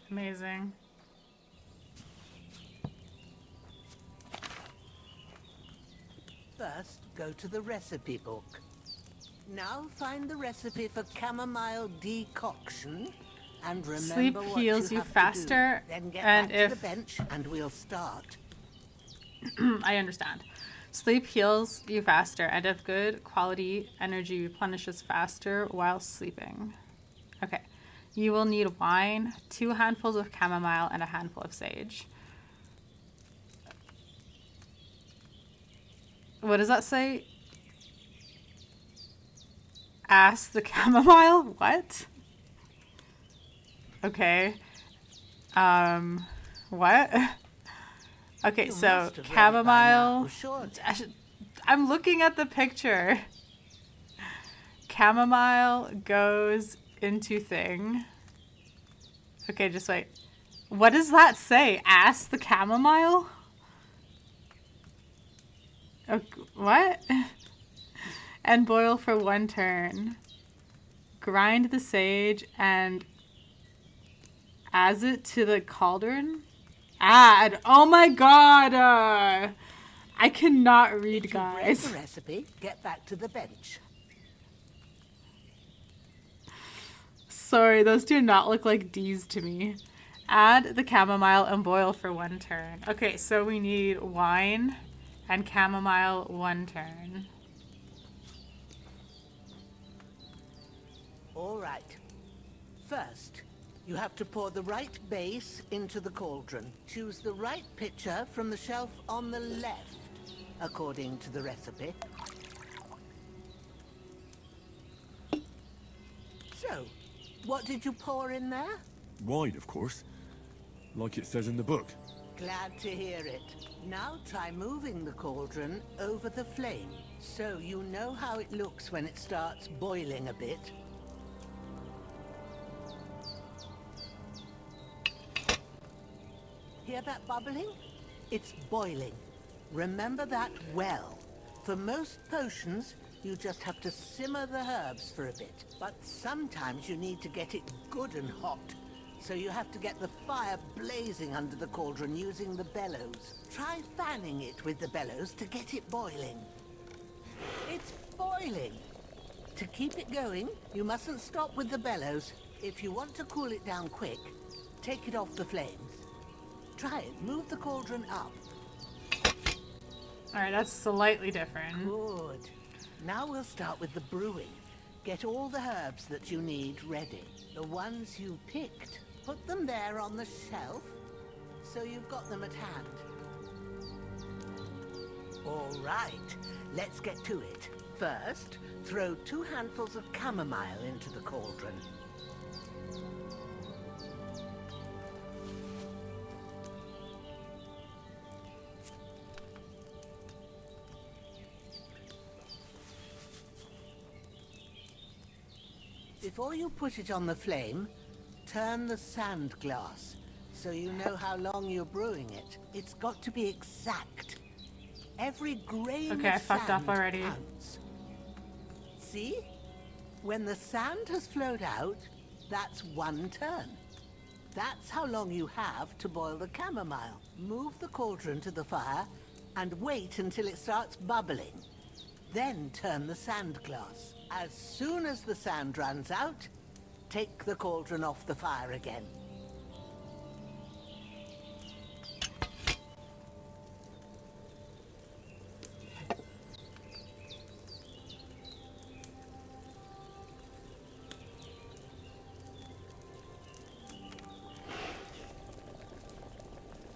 Amazing. First, go to the recipe book. Now find the recipe for chamomile decoction and remember Sleep what heals you have to faster, do. Then get and back to the bench and we'll start. I understand. Sleep heals you faster, and if good quality energy replenishes faster while sleeping. Okay. You will need wine, 2 handfuls of chamomile, and a handful of sage. What does that say? Ask the chamomile? What? Okay. What? Okay, You so must have read it by chamomile. now, surely. I'm looking at the picture. Chamomile goes into thing. Okay, just wait. What does that say? Ask the chamomile? Okay, what? And boil for 1 turn. Grind the sage and add it to the cauldron. Add. Oh my god. I cannot read, If you've read guys. the recipe, get back to the bench. Sorry, those do not look like D's to me. Add the chamomile and boil for 1 turn. Okay, so we need wine and chamomile 1 turn. All right. First, you have to pour the right base into the cauldron. Choose the right pitcher from the shelf on the left, according to the recipe. So, what did you pour in there? Wine, of course. Like it says in the book. Glad to hear it. Now try moving the cauldron over the flame, so you know how it looks when it starts boiling a bit. Hear that bubbling? It's boiling. Remember that well. For most potions, you just have to simmer the herbs for a bit. But sometimes you need to get it good and hot. So you have to get the fire blazing under the cauldron using the bellows. Try fanning it with the bellows to get it boiling. It's boiling. To keep it going, you mustn't stop with the bellows. If you want to cool it down quick, take it off the flames. Try it. Move the cauldron up. Alright, that's slightly different. Good. Now we'll start with the brewing. Get all the herbs that you need ready. The ones you picked. Put them there on the shelf, so you've got them at hand. All right, let's get to it. First, throw 2 handfuls of chamomile into the cauldron. Before you put it on the flame, turn the sand glass, so you know how long you're brewing it. It's got to be exact. Every grain Okay, of I fucked sand up already. counts. See? When the sand has flowed out, that's 1 turn. That's how long you have to boil the chamomile. Move the cauldron to the fire and wait until it starts bubbling. Then turn the sand glass. As soon as the sand runs out, take the cauldron off the fire again.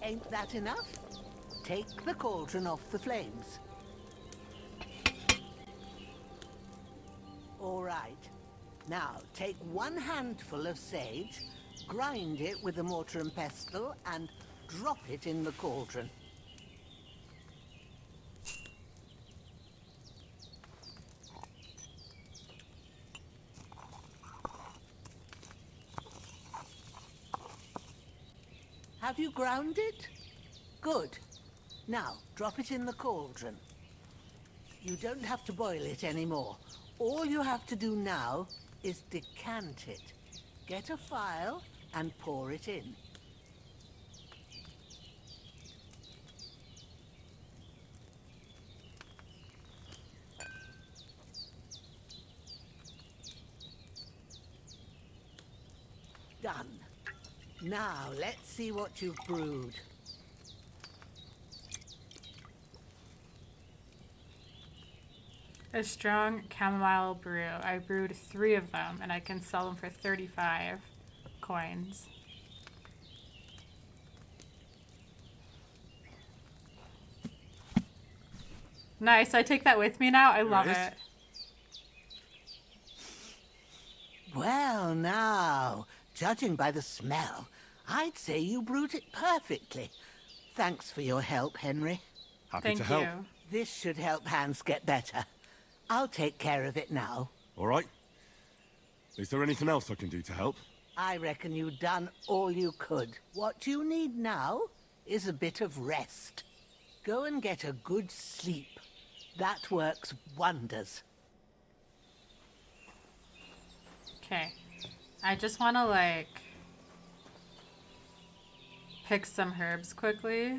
Ain't that enough? Take the cauldron off the flames. All right. Now, take 1 handful of sage, grind it with a mortar and pestle, and drop it in the cauldron. Have you ground it? Good. Now, drop it in the cauldron. You don't have to boil it anymore. All you have to do now is decant it. Get a phial and pour it in. Done. Now, let's see what you've brewed. A strong chamomile brew. I brewed 3 of them, and I can sell them for 35 coins. Nice. I take that with me now. I love it. Well, now, judging by the smell, I'd say you brewed it perfectly. Thanks for your help, Henry. Happy to help. This should help Hans get better. I'll take care of it now. All right. Is there anything else I can do to help? I reckon you've done all you could. What you need now is a bit of rest. Go and get a good sleep. That works wonders. Okay. I just want to, like, pick some herbs quickly.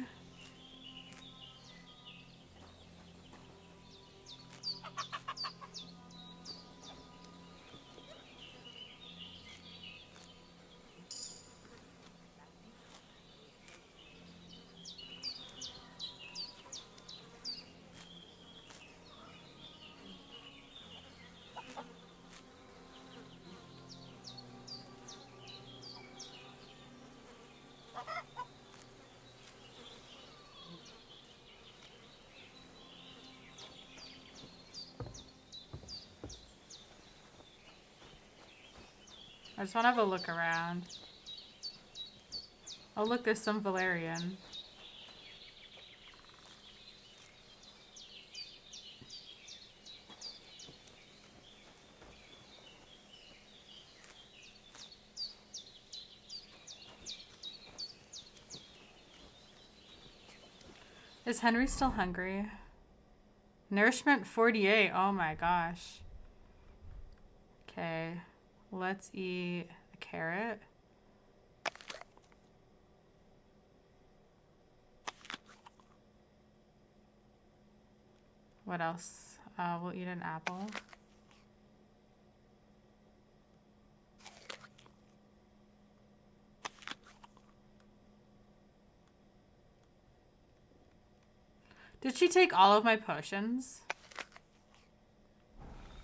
I just want to have a look around. Oh look, there's some valerian. Is Henry still hungry? Nourishment 48. Oh my gosh. Okay. Let's eat a carrot. What else? We'll eat an apple. Did she take all of my potions?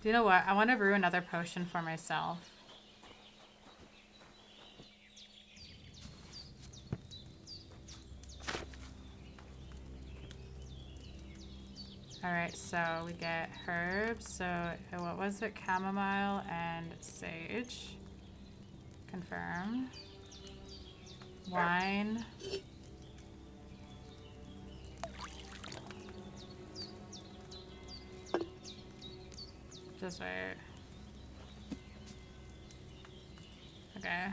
Do you know what? I want to brew another potion for myself. Alright, so we get herbs. So what was it? Chamomile and sage. Confirm. Wine. Just wait. Okay.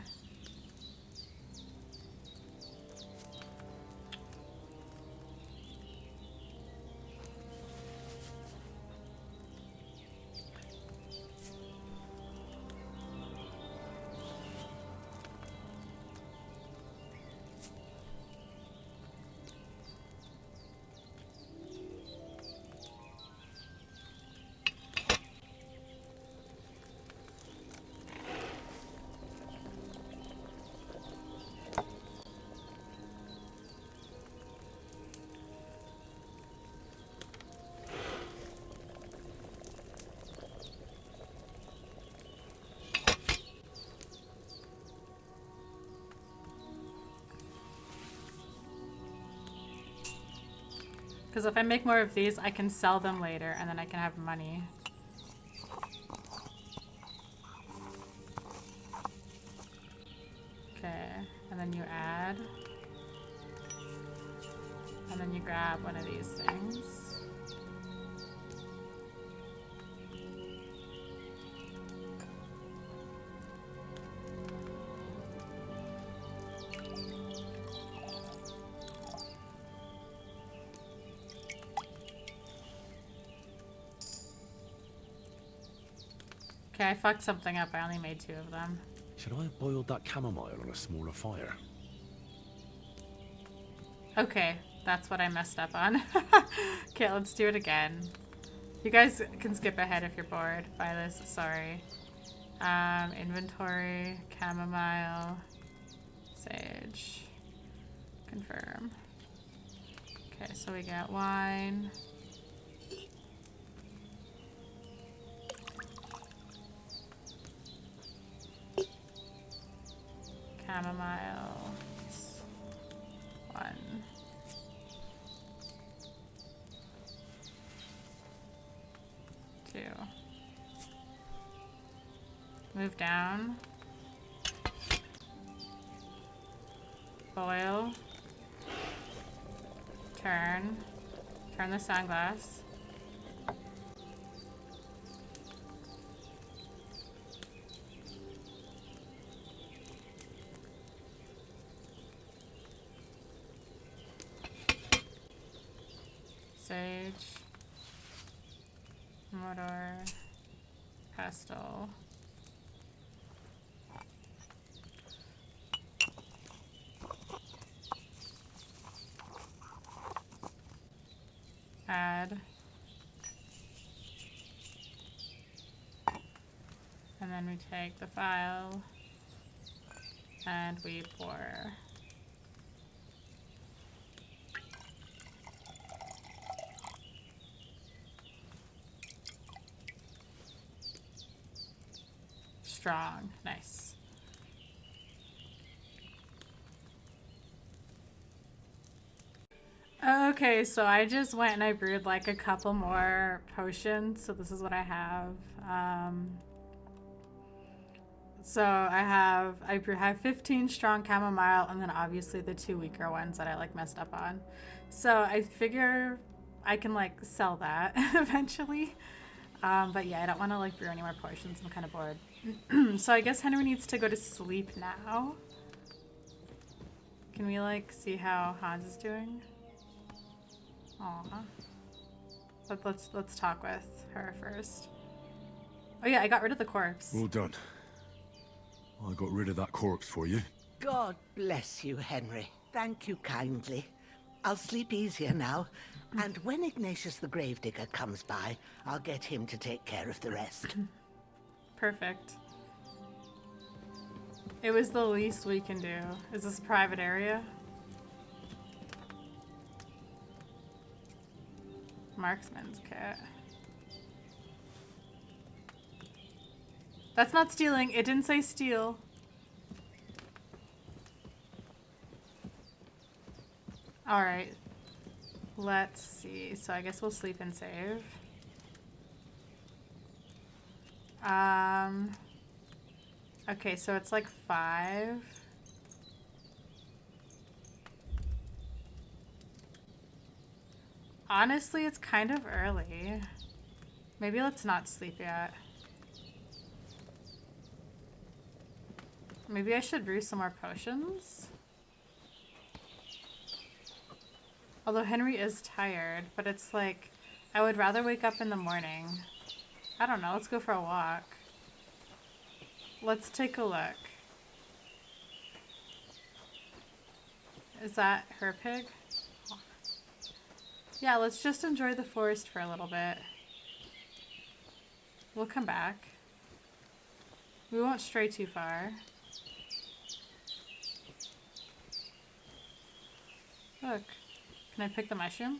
Because if I make more of these, I can sell them later and then I can have money. Okay, and then you add. And then you grab one of these things. Okay, I fucked something up. I only made 2 of them. Should I have boiled that chamomile on a smaller fire? Okay, that's what I messed up on. Okay, let's do it again. You guys can skip ahead if you're bored by this. Sorry. Inventory, chamomile, sage. Confirm. Okay, so we get wine. Chamomile. 1. Two. Move down. Boil. Turn. Turn the sunglass. Sage, mortar, pestle. Add. And then we take the file and we pour. Strong. Nice. Okay, so I just went and I brewed like a couple more potions. So this is what I have. So I have 15 strong chamomile, and then obviously the 2 weaker ones that I like messed up on. So I figure I can like sell that eventually. But yeah, I don't want to like brew any more potions. I'm kind of bored. So I guess Henry needs to go to sleep now. Can we like see how Hans is doing? Aw. Let's talk with her first. Oh yeah, I got rid of the corpse. Well done. I got rid of that corpse for you. God bless you, Henry. Thank you kindly. I'll sleep easier now, and when Ignatius the Gravedigger comes by, I'll get him to take care of the rest. Perfect. It was the least we can do. Is this a private area? Marksman's kit. That's not stealing. It didn't say steal. Alright. Let's see. So I guess we'll sleep and save. Okay, so it's like 5. Honestly, it's kind of early. Maybe let's not sleep yet. Maybe I should brew some more potions. Although Henry is tired, but it's like, I would rather wake up in the morning. I don't know, let's go for a walk. Let's take a look. Is that her pig? Yeah, let's just enjoy the forest for a little bit. We'll come back. We won't stray too far. Look, can I pick the mushroom?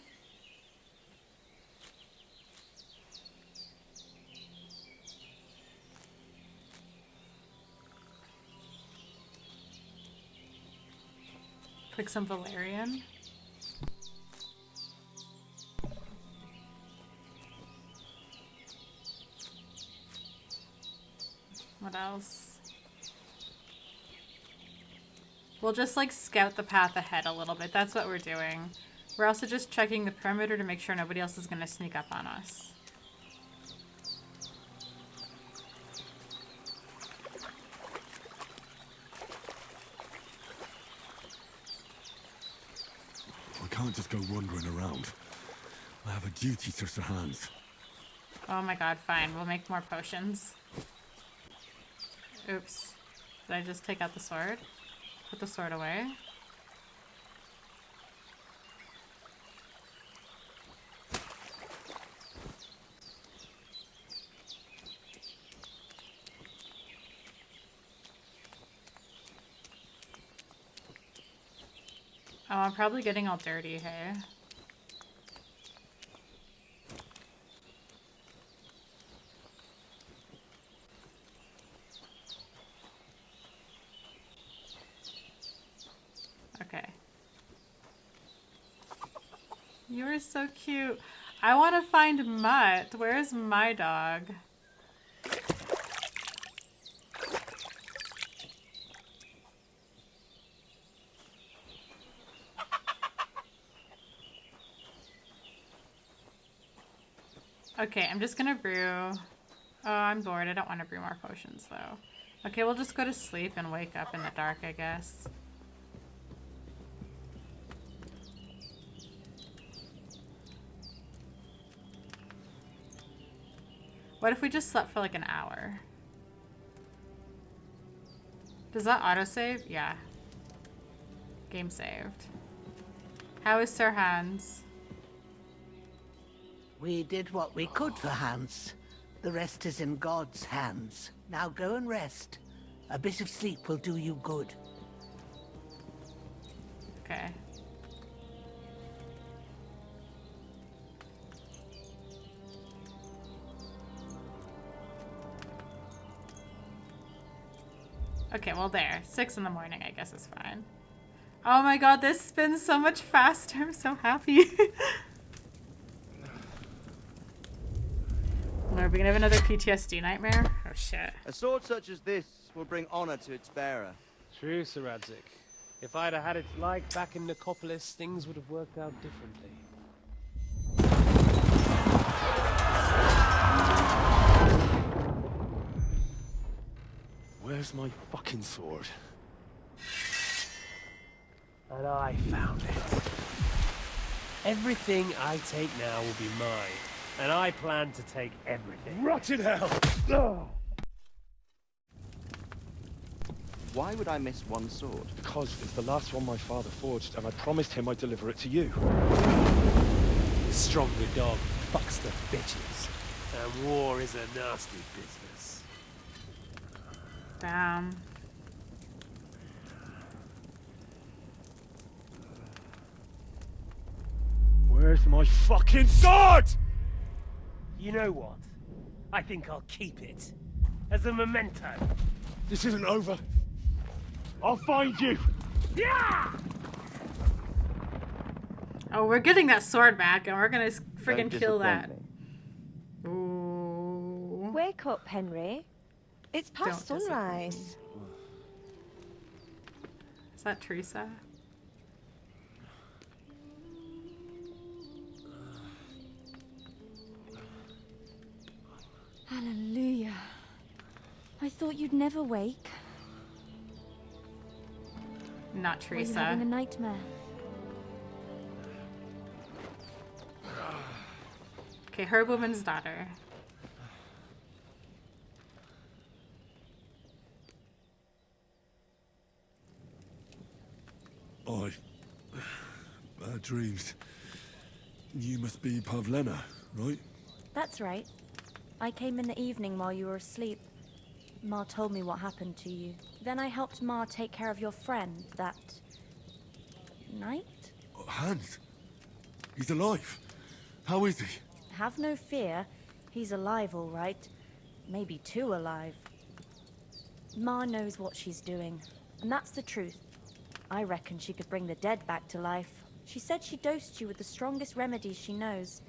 Pick some valerian. What else? We'll just like scout the path ahead a little bit. That's what we're doing. We're also just checking the perimeter to make sure nobody else is gonna sneak up on us. I can't just go wandering around. I have a duty to Sir Hans. Oh my god, fine. We'll make more potions. Oops. Did I just take out the sword? Put the sword away. Oh, I'm probably getting all dirty, hey? Okay. You are so cute. I want to find Mutt. Where's my dog? Okay, I'm just gonna brew. Oh, I'm bored. I don't want to brew more potions, though. Okay, we'll just go to sleep and wake up in the dark, I guess. What if we just slept for like an hour? Does that autosave? Yeah. Game saved. How is Sir Hans? We did what we could for Hans. The rest is in God's hands. Now go and rest. A bit of sleep will do you good. Okay. Okay, well there. 6 in the morning, I guess is fine. Oh my god, this spins so much faster. I'm so happy. Are we gonna have another PTSD nightmare? Oh shit. A sword such as this will bring honor to its bearer. True, Sir Radzik. If I'd have had it like back in Nicopolis, things would have worked out differently. Where's my fucking sword? And I found it. Everything I take now will be mine, and I plan to take everything. Rot in hell! Oh. Why would I miss one sword? Because it's the last one my father forged, and I promised him I'd deliver it to you. The stronger dog fucks the bitches, and war is a nasty business. Damn. Where's my fucking sword? You know what? I think I'll keep it. As a memento. This isn't over. I'll find you! Yeah! Oh, we're getting that sword back, and we're gonna friggin' Don't kill that. disappoint me. Ooh. Wake up, Henry. It's past Don't disappoint sunrise. Is that Teresa? Hallelujah. I thought you'd never wake. Not Were you Teresa. having a nightmare? Okay, Herbwoman's daughter. Bad dreams. You must be Pavlena, right? That's right. I came in the evening while you were asleep. Ma told me what happened to you. Then I helped Ma take care of your friend that night? Hans. He's alive. How is he? Have no fear. He's alive, all right. Maybe too alive. Ma knows what she's doing, and that's the truth. I reckon she could bring the dead back to life. She said she dosed you with the strongest remedies she knows,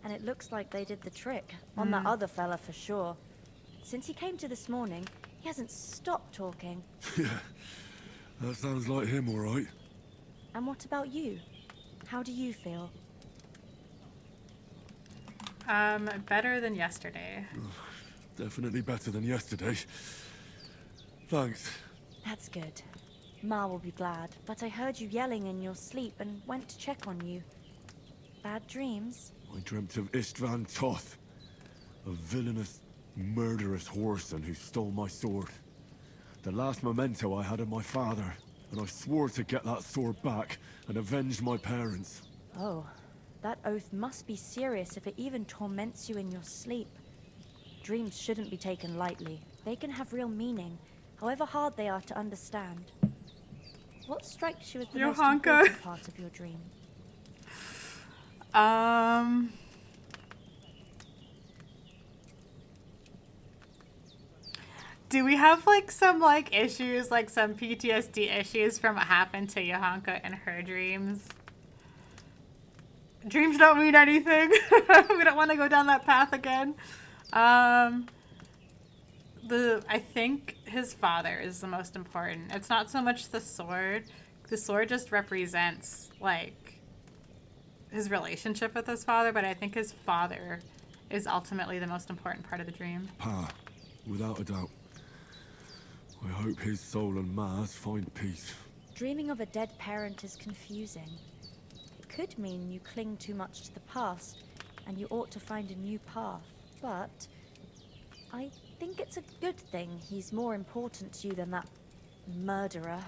and it looks like they did the trick. On that other fella for sure. Since he came to this morning, he hasn't stopped talking. Yeah, that sounds like him, all right. And what about you? How do you feel? Better than yesterday. Definitely better than yesterday. Thanks. That's good. Ma will be glad, but I heard you yelling in your sleep and went to check on you. Bad dreams? I dreamt of Istvan Toth, a villainous, murderous whoreson who stole my sword. The last memento I had of my father, and I swore to get that sword back and avenge my parents. Oh, that oath must be serious if it even torments you in your sleep. Dreams shouldn't be taken lightly. They can have real meaning, however hard they are to understand. What strikes you as the most important part of your dream? Do we have like some like issues, like some PTSD issues from what happened to Johanka in her dreams? Dreams don't mean anything. We don't want to go down that path again. I think his father is the most important. It's not so much the sword. The sword just represents like his relationship with his father, but I think his father is ultimately the most important part of the dream. Pa, without a doubt. I hope his soul and Ma's find peace. Dreaming of a dead parent is confusing. It could mean you cling too much to the past, and you ought to find a new path. But I think it's a good thing he's more important to you than that murderer.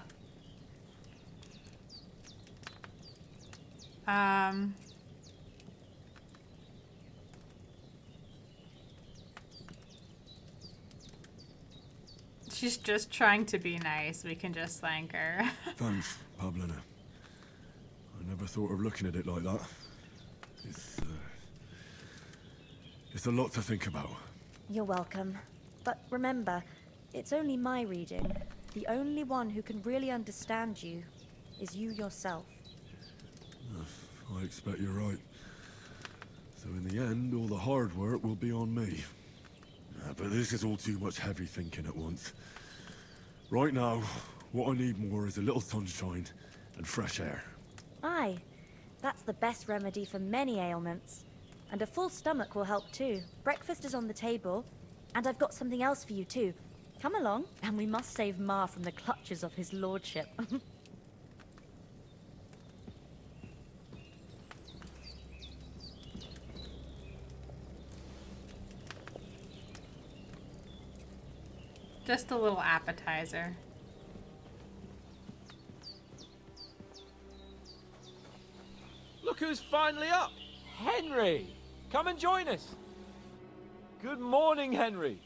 She's just trying to be nice. We can just thank her. Thanks, Pavlena. I never thought of looking at it like that. It's a lot to think about. You're welcome. But remember, it's only my reading. The only one who can really understand you is you yourself. I expect you're right. So in the end, all the hard work will be on me. But this is all too much heavy thinking at once. Right now, what I need more is a little sunshine and fresh air. Aye, that's the best remedy for many ailments. And a full stomach will help too. Breakfast is on the table, and I've got something else for you too. Come along, and we must save Ma from the clutches of his lordship. Just a little appetizer. Look who's finally up! Henry! Come and join us! Good morning, Henry!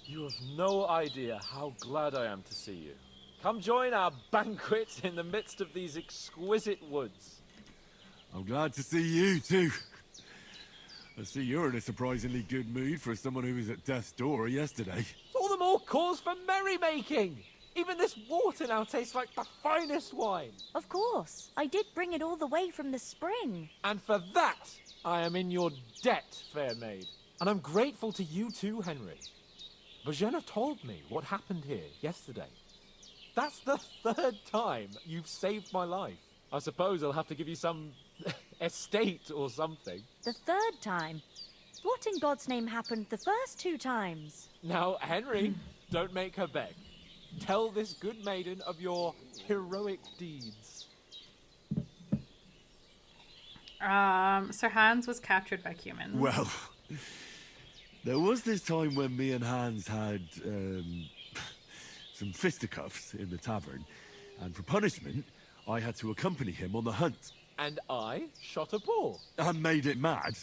You have no idea how glad I am to see you. Come join our banquet in the midst of these exquisite woods. I'm glad to see you, too. I see you're in a surprisingly good mood for someone who was at death's door yesterday. All the more cause for merrymaking! Even this water now tastes like the finest wine. Of course. I did bring it all the way from the spring. And for that, I am in your debt, fair maid. And I'm grateful to you too, Henry. Bajena told me what happened here yesterday. That's the third time you've saved my life. I suppose I'll have to give you some estate or something. The third time? What in God's name happened the first 2 times? Now, Henry, don't make her beg. Tell this good maiden of your heroic deeds. Sir Hans was captured by humans. Well, there was this time when me and Hans had some fisticuffs in the tavern, and for punishment, I had to accompany him on the hunt. And I shot a boar. And made it mad.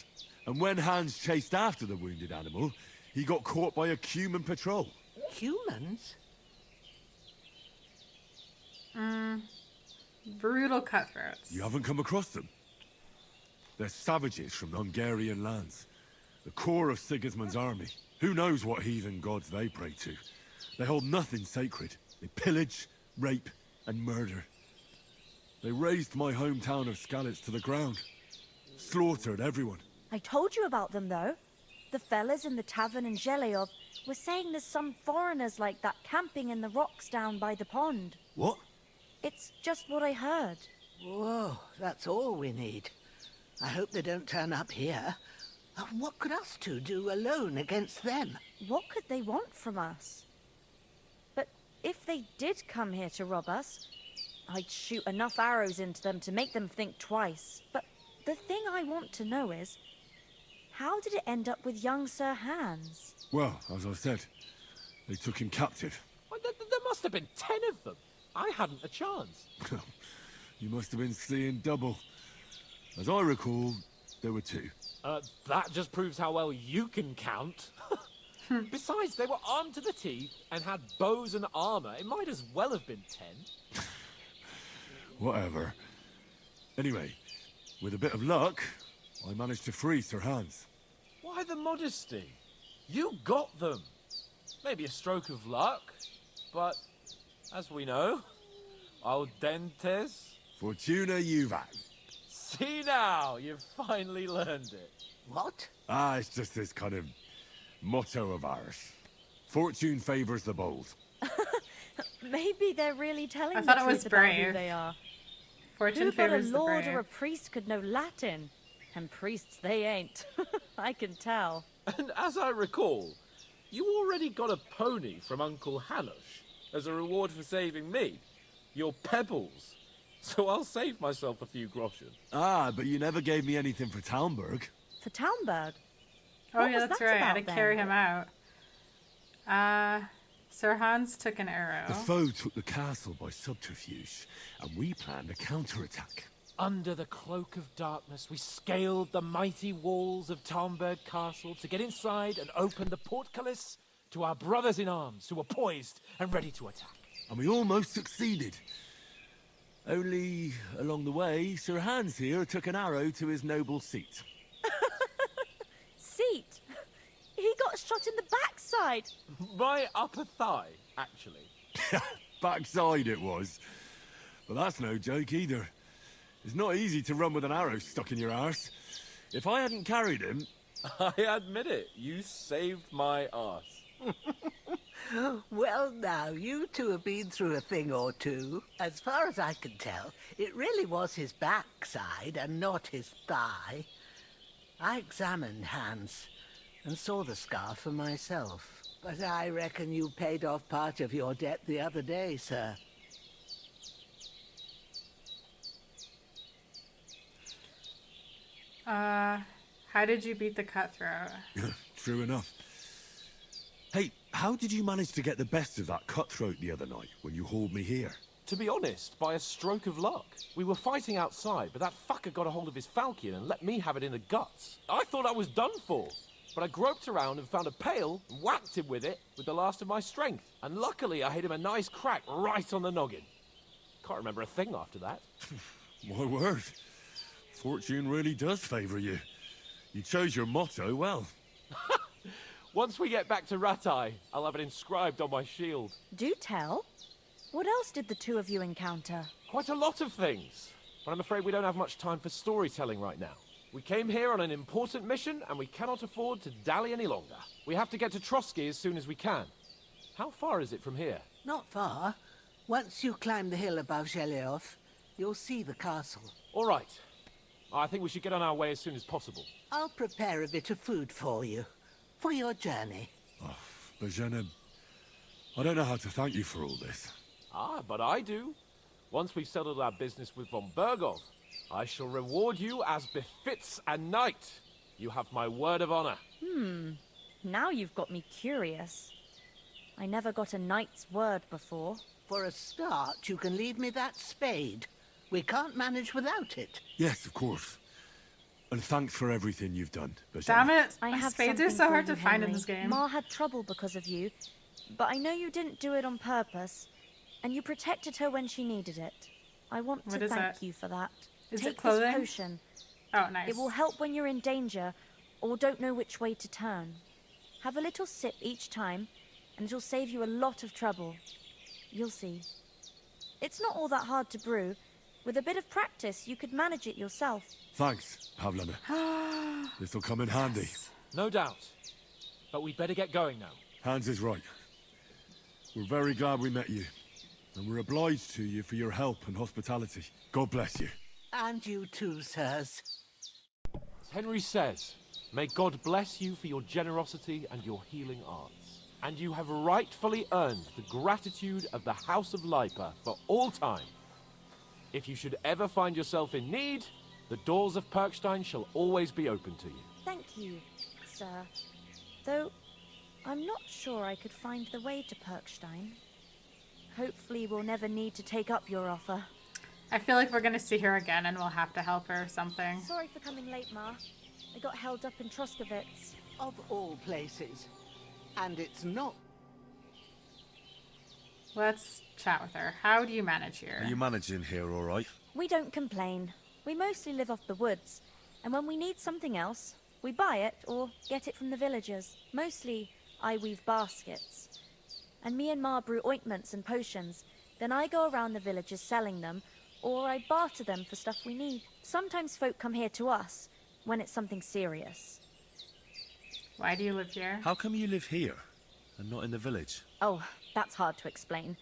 And when Hans chased after the wounded animal, he got caught by a human patrol. Humans? Brutal cutthroats. You haven't come across them? They're savages from the Hungarian lands. The core of Sigismund's army. Who knows what heathen gods they pray to? They hold nothing sacred. They pillage, rape, and murder. They razed my hometown of Skalitz to the ground. Slaughtered everyone. I told you about them, though. The fellas in the tavern in Zheleov were saying there's some foreigners like that camping in the rocks down by the pond. What? It's just what I heard. Whoa, that's all we need. I hope they don't turn up here. What could us two do alone against them? What could they want from us? But if they did come here to rob us, I'd shoot enough arrows into them to make them think twice. But the thing I want to know is, how did it end up with young Sir Hans? Well, as I said, they took him captive. Well, there must have been 10 of them. I hadn't a chance. You must have been seeing double. As I recall, there were 2. That just proves how well you can count. Besides, they were armed to the teeth and had bows and armor. It might as well have been 10. Whatever. Anyway, with a bit of luck, I managed to free Sir Hans. Why the modesty? You got them. Maybe a stroke of luck, but as we know, al dentes. Fortuna juvat. See now, you've finally learned it. What? It's just this kind of motto of ours. Fortune favors the bold. Maybe they're really telling I the thought it truth was about who brave. they are. Fortune Who but a favors the lord brave. or a priest could know Latin? And priests they ain't. I can tell. And as I recall, you already got a pony from Uncle Hanosh as a reward for saving me. Your pebbles. So I'll save myself a few groschen. But you never gave me anything for Talmberg. For Talmberg? Oh What yeah, was that's that right. I had about to carry then? him out. Sir Hans took an arrow. The foe took the castle by subterfuge, and we planned a counterattack. Under the cloak of darkness, we scaled the mighty walls of Talmberg Castle to get inside and open the portcullis to our brothers in arms who were poised and ready to attack. And we almost succeeded. Only, along the way, Sir Hans here took an arrow to his noble seat. Seat? He got shot in the backside. My upper thigh, actually. Backside it was. But that's no joke either. It's not easy to run with an arrow stuck in your arse. If I hadn't carried him, I admit it. You saved my ass. Well, now, you two have been through a thing or two. As far as I can tell, it really was his backside and not his thigh. I examined Hans and saw the scar for myself. But I reckon you paid off part of your debt the other day, sir. How did you beat the cutthroat? True enough. Hey, how did you manage to get the best of that cutthroat the other night when you hauled me here? To be honest, by a stroke of luck. We were fighting outside, but that fucker got a hold of his falchion and let me have it in the guts. I thought I was done for. But I groped around and found a pail and whacked him with it with the last of my strength. And luckily, I hit him a nice crack right on the noggin. Can't remember a thing after that. My word. Fortune really does favour you. You chose your motto well. Once we get back to Ratai, I'll have it inscribed on my shield. Do tell. What else did the two of you encounter? Quite a lot of things. But I'm afraid we don't have much time for storytelling right now. We came here on an important mission, and we cannot afford to dally any longer. We have to get to Trosky as soon as we can. How far is it from here? Not far. Once you climb the hill above Zhelioth, you'll see the castle. All right. I think we should get on our way as soon as possible. I'll prepare a bit of food for you, for your journey. Oh, Bajenem, I don't know how to thank you for all this. Ah, but I do. Once we've settled our business with von Bergov, I shall reward you as befits a knight. You have my word of honor. Now you've got me curious. I never got a knight's word before. For a start, you can leave me that spade. We can't manage without it. Yes, of course. And thanks for everything you've done, Bajenem. Damn it! I have Spades are something so for hard you, to find in Henry. this game. Ma had trouble because of you, but I know you didn't do it on purpose, and you protected her when she needed it. I want What to is thank that? you for that. Is Take it clothing? this potion. Oh, nice. It will help when you're in danger or don't know which way to turn. Have a little sip each time, and it'll save you a lot of trouble. You'll see. It's not all that hard to brew. With a bit of practice, you could manage it yourself. Thanks, Pavlana. This'll come in handy. No doubt. But we'd better get going now. Hans is right. We're very glad we met you. And we're obliged to you for your help and hospitality. God bless you. And you too, sirs. As Henry says, may God bless you for your generosity and your healing arts. And you have rightfully earned the gratitude of the House of Lipa for all time. If you should ever find yourself in need, the doors of Perkstein shall always be open to you. Thank you, sir. Though, I'm not sure I could find the way to Perkstein. Hopefully we'll never need to take up your offer. I feel like we're gonna see her again and we'll have to help her or something. Sorry for coming late, Ma. I got held up in Troskovitz. Of all places. And it's not. Let's chat with her. How do you manage here? Are you managing here all right? We don't complain. We mostly live off the woods. And when we need something else, we buy it or get it from the villagers. Mostly, I weave baskets. And me and Ma brew ointments and potions. Then I go around the villages selling them, or I barter them for stuff we need. Sometimes folk come here to us, when it's something serious. Why do you live here? How come you live here and not in the village? Oh, that's hard to explain.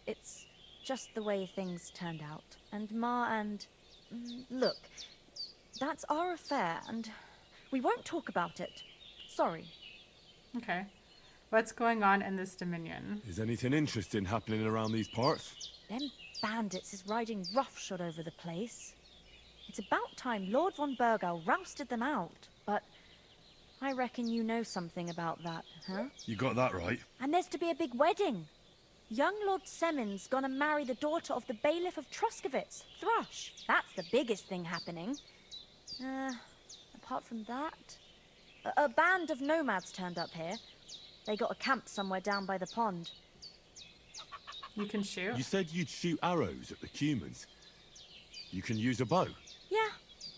It's just the way things turned out. And Ma and... look, that's our affair, and we won't talk about it. Sorry. Okay. What's going on in this dominion? Is anything interesting happening around these parts? Them bandits is riding roughshod over the place. It's about time Lord von Bergau rousted them out, but I reckon you know something about that, huh? You got that right. And there's to be a big wedding. Young Lord Semin's gonna marry the daughter of the bailiff of Troskovitz, Thrush. That's the biggest thing happening. Apart from that, a band of nomads turned up here. They got a camp somewhere down by the pond. You can shoot? You said you'd shoot arrows at the humans. You can use a bow. Yeah,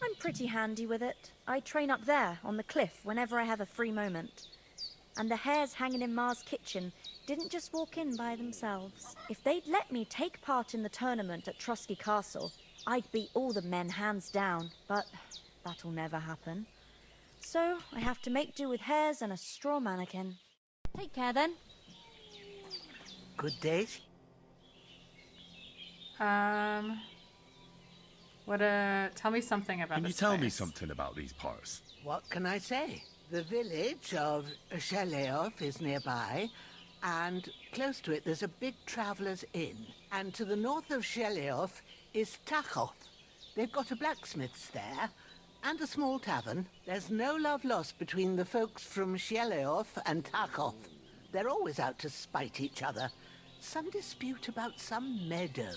I'm pretty handy with it. I train up there, on the cliff, whenever I have a free moment. And the hares hanging in Ma's kitchen didn't just walk in by themselves. If they'd let me take part in the tournament at Trosky Castle, I'd beat all the men hands down, but that'll never happen. So I have to make do with hares and a straw mannequin. Take care then. Good day. Tell me something about Can you this tell me place. something about these parts? What can I say? The village of Sheleoth is nearby, and close to it there's a big traveller's inn. And to the north of Sheleoth is Tachoth. They've got a blacksmith's there, and a small tavern. There's no love lost between the folks from Sheleoth and Tachoth. They're always out to spite each other. Some dispute about some meadow.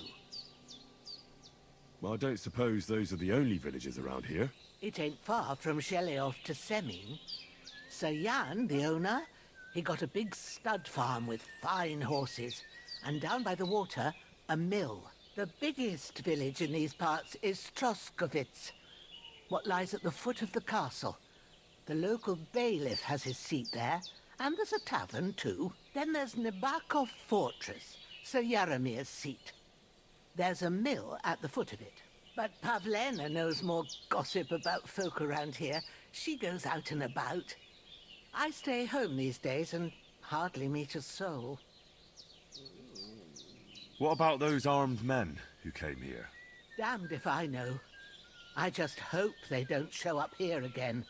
Well, I don't suppose those are the only villages around here. It ain't far from Sheleoth to Semin. Sir Jan, the owner, he got a big stud farm with fine horses, and down by the water, a mill. The biggest village in these parts is Troskovitz, what lies at the foot of the castle. The local bailiff has his seat there, and there's a tavern too. Then there's Nebakov Fortress, Sir Yaramir's seat. There's a mill at the foot of it. But Pavlena knows more gossip about folk around here. She goes out and about. I stay home these days and hardly meet a soul. What about those armed men who came here? Damned if I know. I just hope they don't show up here again.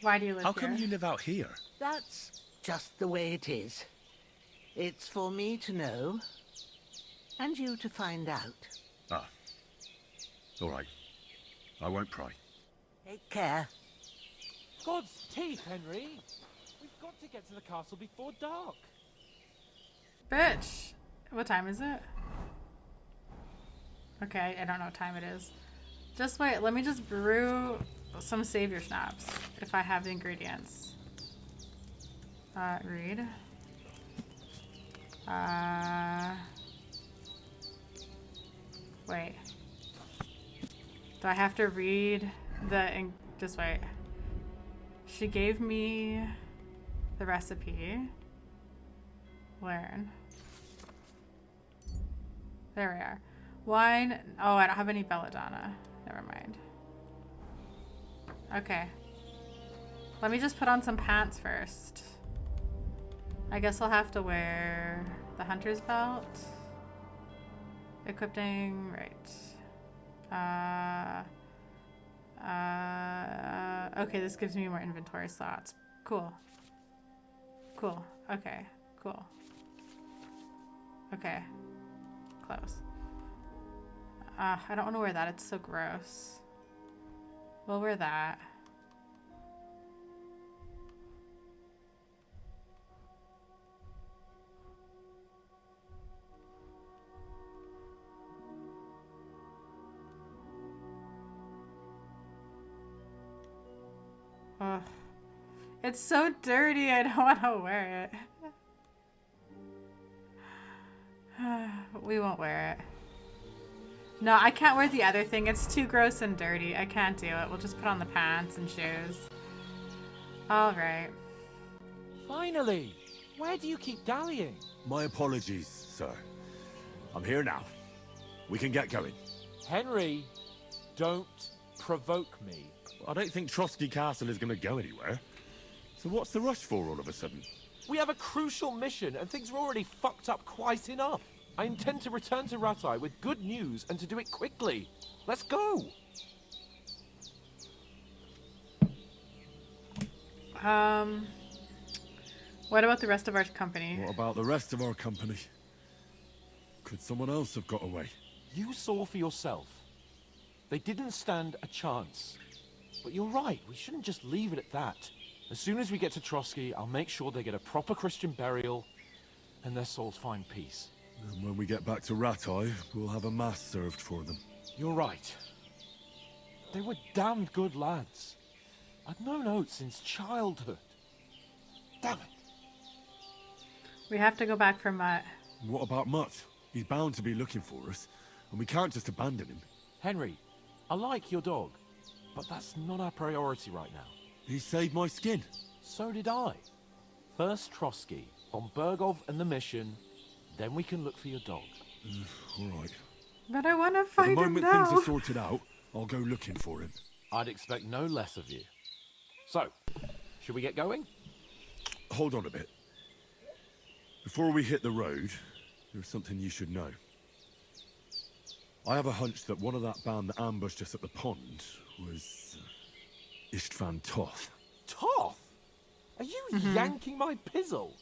Why do you live How here? come you live out here? That's just the way it is. It's for me to know, and you to find out. Ah. All right. I won't pry. Take care. God's teeth, Henry. We've got to get to the castle before dark. Bitch! What time is it? Okay, I don't know what time it is. Just wait, let me just brew some savior schnapps, if I have the ingredients. Read. Wait. Do I have to read just wait. She gave me the recipe. Learn. There we are. Wine. Oh, I don't have any belladonna. Never mind. Okay. Let me just put on some pants first. I guess I'll have to wear the hunter's belt. Equipping, right. Okay, this gives me more inventory slots. Cool. Cool. Okay, cool. Okay. Close. I don't want to wear that. It's so gross. We'll wear that. Ugh. It's so dirty, I don't want to wear it. We won't wear it. No, I can't wear the other thing. It's too gross and dirty. I can't do it. We'll just put on the pants and shoes. Alright. Finally! Where do you keep dallying? My apologies, sir. I'm here now. We can get going. Henry, don't provoke me. I don't think Trosky Castle is going to go anywhere. So what's the rush for all of a sudden? We have a crucial mission and things are already fucked up quite enough. I intend to return to Ratai with good news and to do it quickly. Let's go! What about the rest of our company? What about the rest of our company? Could someone else have got away? You saw for yourself. They didn't stand a chance. But you're right, we shouldn't just leave it at that. As soon as we get to Trosky, I'll make sure they get a proper Christian burial and their souls find peace. And when we get back to Ratai, we'll have a mass served for them. You're right. They were damned good lads. I'd known Oates since childhood. Damn it. We have to go back for Mutt. What about Mutt? He's bound to be looking for us, and we can't just abandon him. Henry, I like your dog, but that's not our priority right now. He saved my skin. So did I. First Trosky, von Bergov and the mission, then we can look for your dog. All right. But I want to The find him moment now. things are sorted out, I'll go looking for him. I'd expect no less of you. So, should we get going? Hold on a bit. Before we hit the road, there's something you should know. I have a hunch that one of that band that ambushed us at the pond was Istvan Toth. Toth? Are you yanking my pizzle?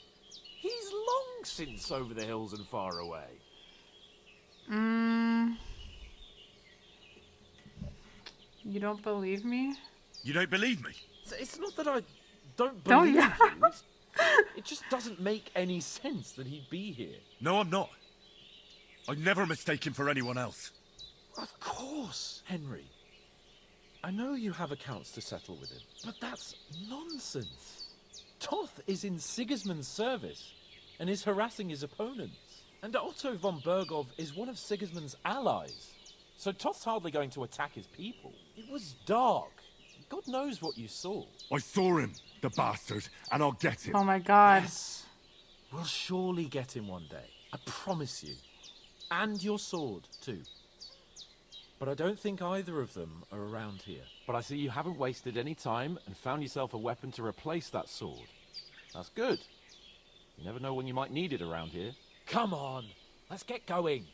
He's long since over the hills and far away. You don't believe me? You don't believe me? It's not that I don't believe you. It just doesn't make any sense that he'd be here. No, I'm not. I'd never mistake him for anyone else. Of course, Henry. I know you have accounts to settle with him, but that's nonsense. Toth is in Sigismund's service and is harassing his opponents. And Otto von Bergov is one of Sigismund's allies. So Toth's hardly going to attack his people. It was dark. God knows what you saw. I saw him, the bastard, and I'll get him. Oh my god. Yes. We'll surely get him one day. I promise you. And your sword, too. But I don't think either of them are around here. But I see you haven't wasted any time and found yourself a weapon to replace that sword. That's good. You never know when you might need it around here. Come on, let's get going.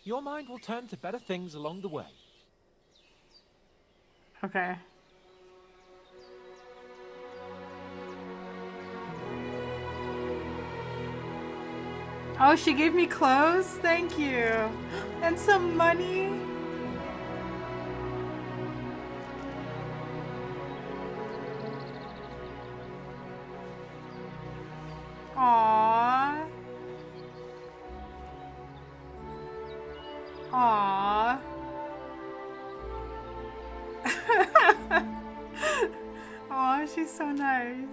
Your mind will turn to better things along the way. Okay. Oh, she gave me clothes? Thank you. And some money. Aww. Aww. Aw, she's so nice.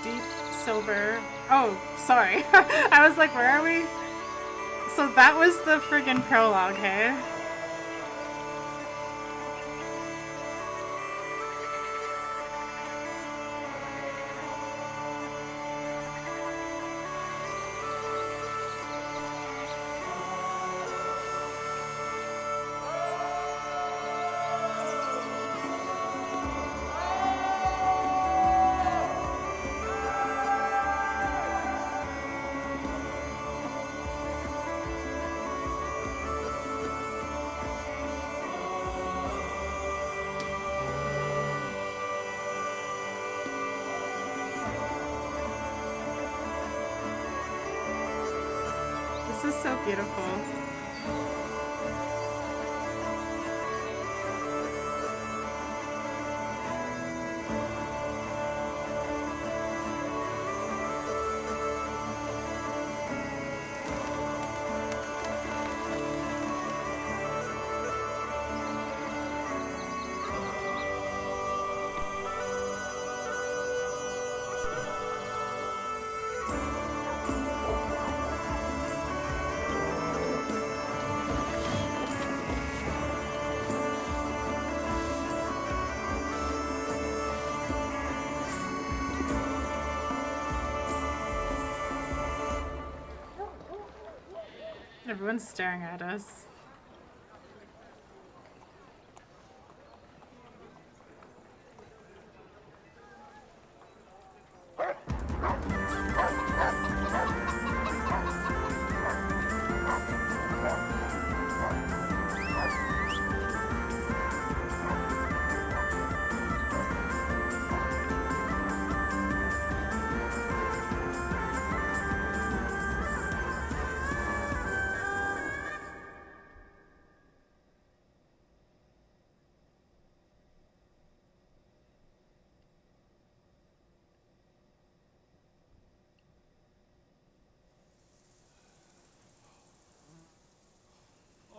Deep silver. Oh, sorry. I was like, where are we? So that was the friggin' prologue, hey? This is so beautiful. Everyone's staring at us.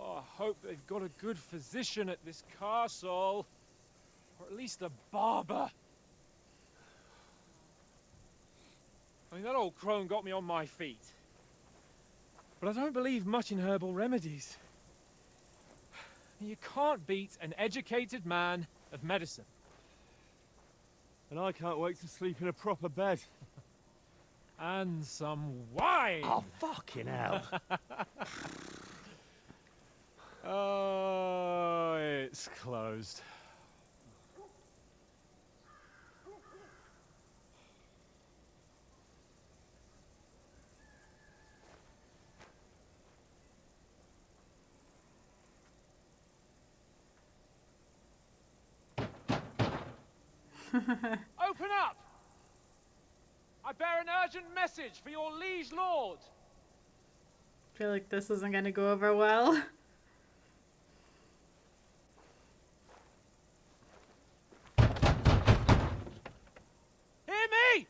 I hope they've got a good physician at this castle. Or at least a barber. I mean, that old crone got me on my feet. But I don't believe much in herbal remedies. You can't beat an educated man of medicine. And I can't wait to sleep in a proper bed. And some wine! Oh, fucking hell. Oh, it's closed. Open up! I bear an urgent message for your liege lord. I feel like this isn't going to go over well. Hear me!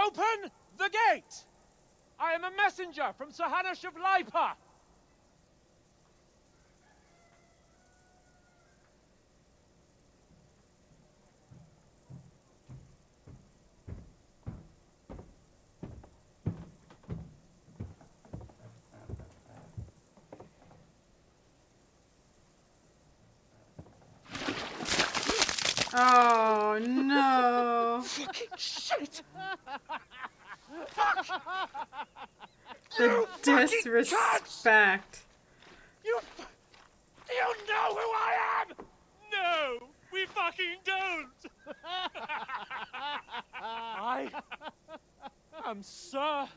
Open the gate! I am a messenger from Sir Hanush of Lipa. Oh no! Fucking shit! The disrespect. Do you know who I am? No, we fucking don't. I am Sir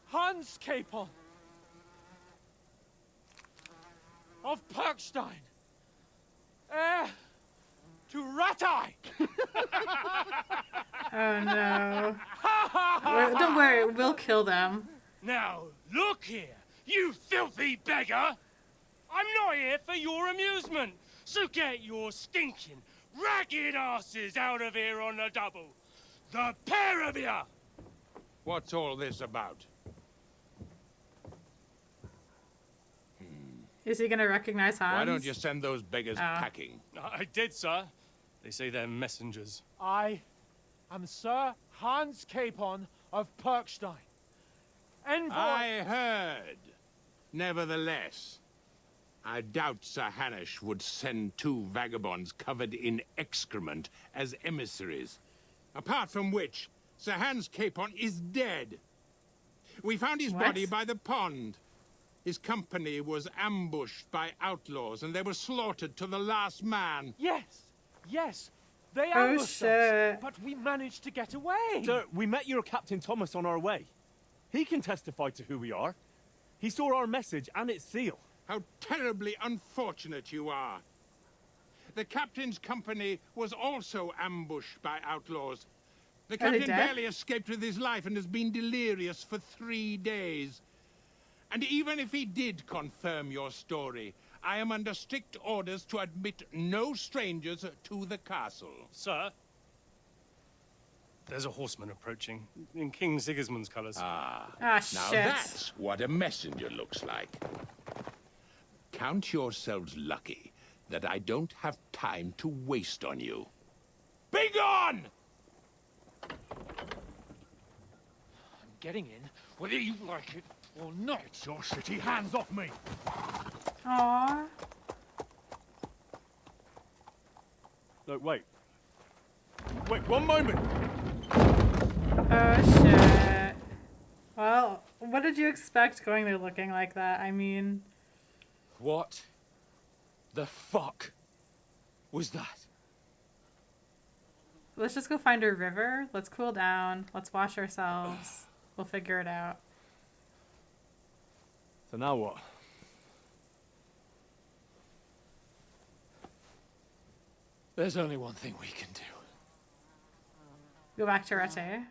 Hans Capon of Perkstein, heir to Ratai. Oh no. Don't worry, we'll kill them. Now, look here, you filthy beggar! I'm not here for your amusement, so get your stinking, ragged asses out of here on the double. The pair of you! What's all this about? Is he gonna recognize Hans? Why don't you send those beggars packing? I did, sir. They say they're messengers. I am Sir Hans Capon of Perkstein. Envoy. I heard. Nevertheless, I doubt Sir Hanush would send two vagabonds covered in excrement as emissaries. Apart from which, Sir Hans Capon is dead. We found his body by the pond. His company was ambushed by outlaws, and they were slaughtered to the last man. Yes, they Oh, ambushed shit. us, but we managed to get away. Sir, we met your Captain Thomas on our way. He can testify to who we are. He saw our message and its seal. How terribly unfortunate you are. The captain's company was also ambushed by outlaws. The Are they captain dead? barely escaped with his life and has been delirious for 3 days. And even if he did confirm your story, I am under strict orders to admit no strangers to the castle. Sir? There's a horseman approaching, in King Sigismund's colours. Ah, Ah, now shit. that's what a messenger looks like. Count yourselves lucky that I don't have time to waste on you. Be gone! I'm getting in, whether you like it or not. Your shitty hands off me! Aww. No, wait. Wait, one moment! Oh shit. Well, what did you expect going there looking like that? I mean... What the fuck was that? Let's just go find a river. Let's cool down. Let's wash ourselves. We'll figure it out. So now what? There's only one thing we can do. Go back to Rete.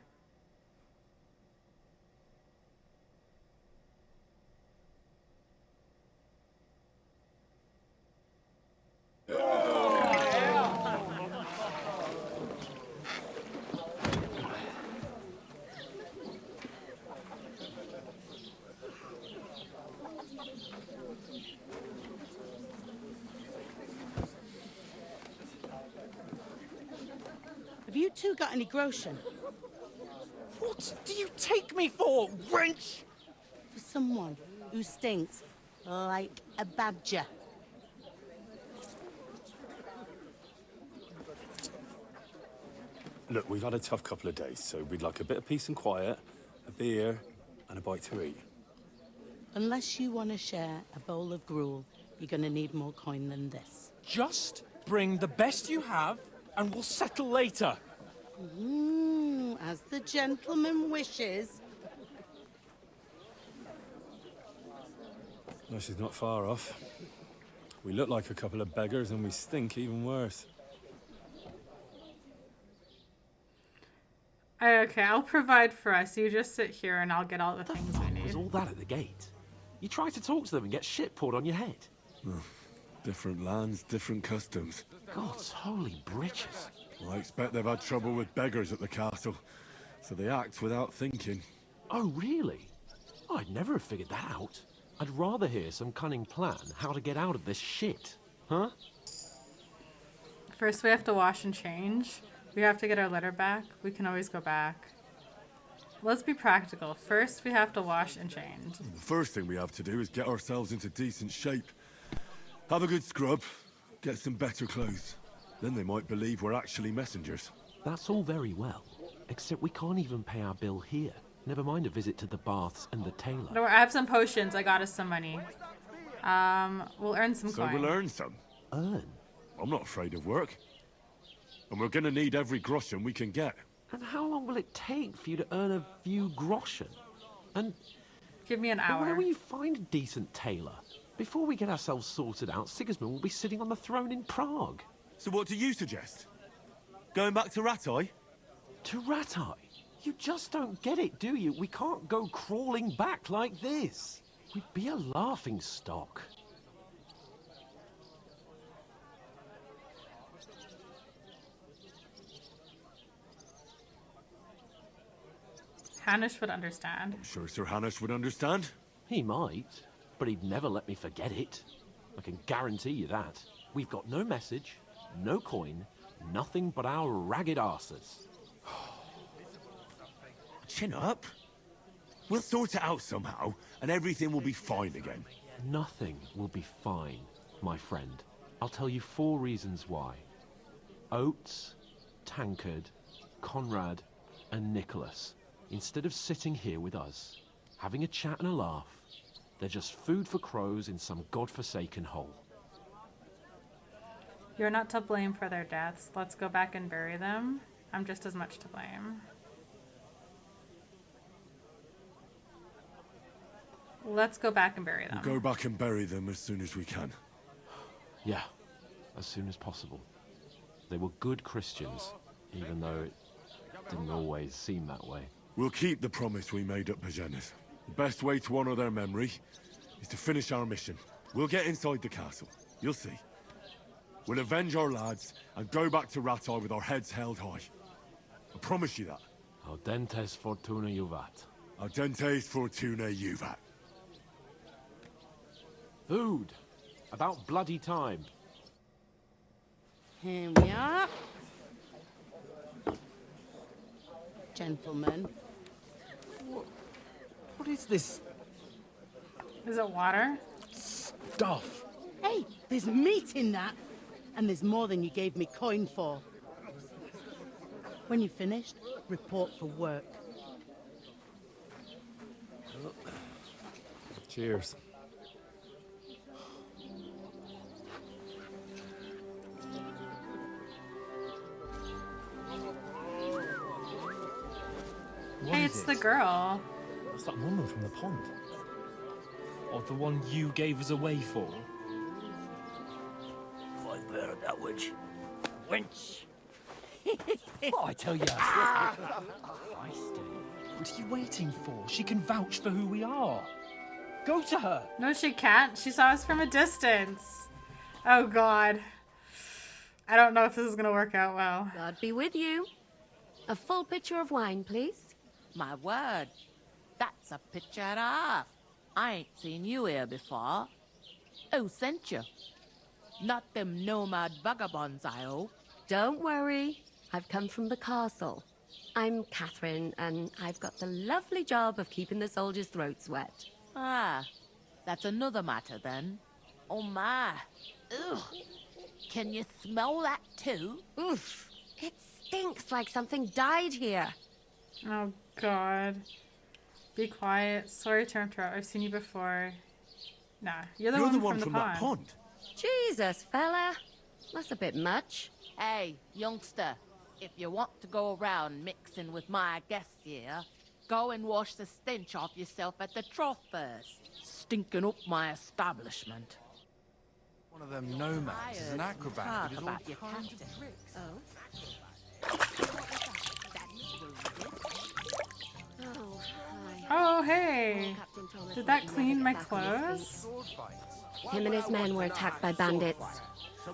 Have you two got any groschen? What do you take me for, wench? For someone who stinks like a badger. Look, we've had a tough couple of days, so we'd like a bit of peace and quiet, a beer, and a bite to eat. Unless you want to share a bowl of gruel, you're going to need more coin than this. Just bring the best you have, and we'll settle later. As the gentleman wishes. No, she's not far off. We look like a couple of beggars, and we stink even worse. Okay, I'll provide for us. You just sit here and I'll get all the things we need. Was all that at the gate? You try to talk to them and get shit poured on your head. Different lands, different customs. God's holy britches. Well, I expect they've had trouble with beggars at the castle, so they act without thinking. Oh, really? I'd never have figured that out. I'd rather hear some cunning plan how to get out of this shit. Huh? First we have to wash and change. We have to get our litter back. We can always go back. Let's be practical. First we have to wash and change. The first thing we have to do is get ourselves into decent shape. Have a good scrub, get some better clothes. Then they might believe we're actually messengers. That's all very well, except we can't even pay our bill here. Never mind a visit to the baths and the tailor. No, I have some potions. I got us some money. We'll earn some coin. So we'll earn some? Earn? I'm not afraid of work. And we're gonna need every groschen we can get. And how long will it take for you to earn a few groschen? And... Give me an hour. Where will you find a decent tailor? Before we get ourselves sorted out, Sigismund will be sitting on the throne in Prague. So what do you suggest? Going back to Ratai? To Ratai? You just don't get it, do you? We can't go crawling back like this. We'd be a laughing stock. Hanish would understand. I'm sure Sir Hanish would understand. He might, but he'd never let me forget it. I can guarantee you that. We've got no message, no coin, nothing but our ragged arses. Chin up. We'll sort it out somehow, and everything will be fine again. Nothing will be fine, my friend. I'll tell you 4 reasons why. Oates, Tankard, Conrad, and Nicholas, instead of sitting here with us, having a chat and a laugh, they're just food for crows in some godforsaken hole. You're not to blame for their deaths. Let's go back and bury them. I'm just as much to blame. Let's go back and bury them. We'll go back and bury them as soon as we can. Yeah, as soon as possible. They were good Christians, even though it didn't always seem that way. We'll keep the promise we made at Pagenis. The best way to honor their memory is to finish our mission. We'll get inside the castle. You'll see. We'll avenge our lads and go back to Ratai with our heads held high. I promise you that. Audentes fortuna juvat. Audentes fortuna juvat. Food. About bloody time. Here we are. Gentlemen. What is this? Is it water? Stuff. Hey, there's meat in that. And there's more than you gave me coin for. When you're finished, report for work. Cheers. Hey, it's the girl. What's that woman from the pond? Or the one you gave us away for? I bear that witch. Wench! Oh, I tell you. What are you waiting for? She can vouch for who we are. Go to her. No, she can't. She saw us from a distance. Oh, God. I don't know if this is going to work out well. God be with you. A full pitcher of wine, please. My word, that's a picture and a half. I ain't seen you here before. Who sent you? Not them nomad vagabonds, I hope. Don't worry. I've come from the castle. I'm Catherine, and I've got the lovely job of keeping the soldiers' throats wet. Ah, that's another matter then. Oh my. Ugh. Can you smell that too? Oof. It's stinks like something died here. Oh, God. Be quiet. Sorry to interrupt. I've seen you before. Nah, you're the one from the that pond. Jesus, fella. That's a bit much. Hey, youngster, if you want to go around mixing with my guests here, go and wash the stench off yourself at the trough first. Stinking up my establishment. One of them nomads is an acrobat who does all kinds of tricks. Oh, hey. Did that clean my clothes? Him and his men were attacked by bandits.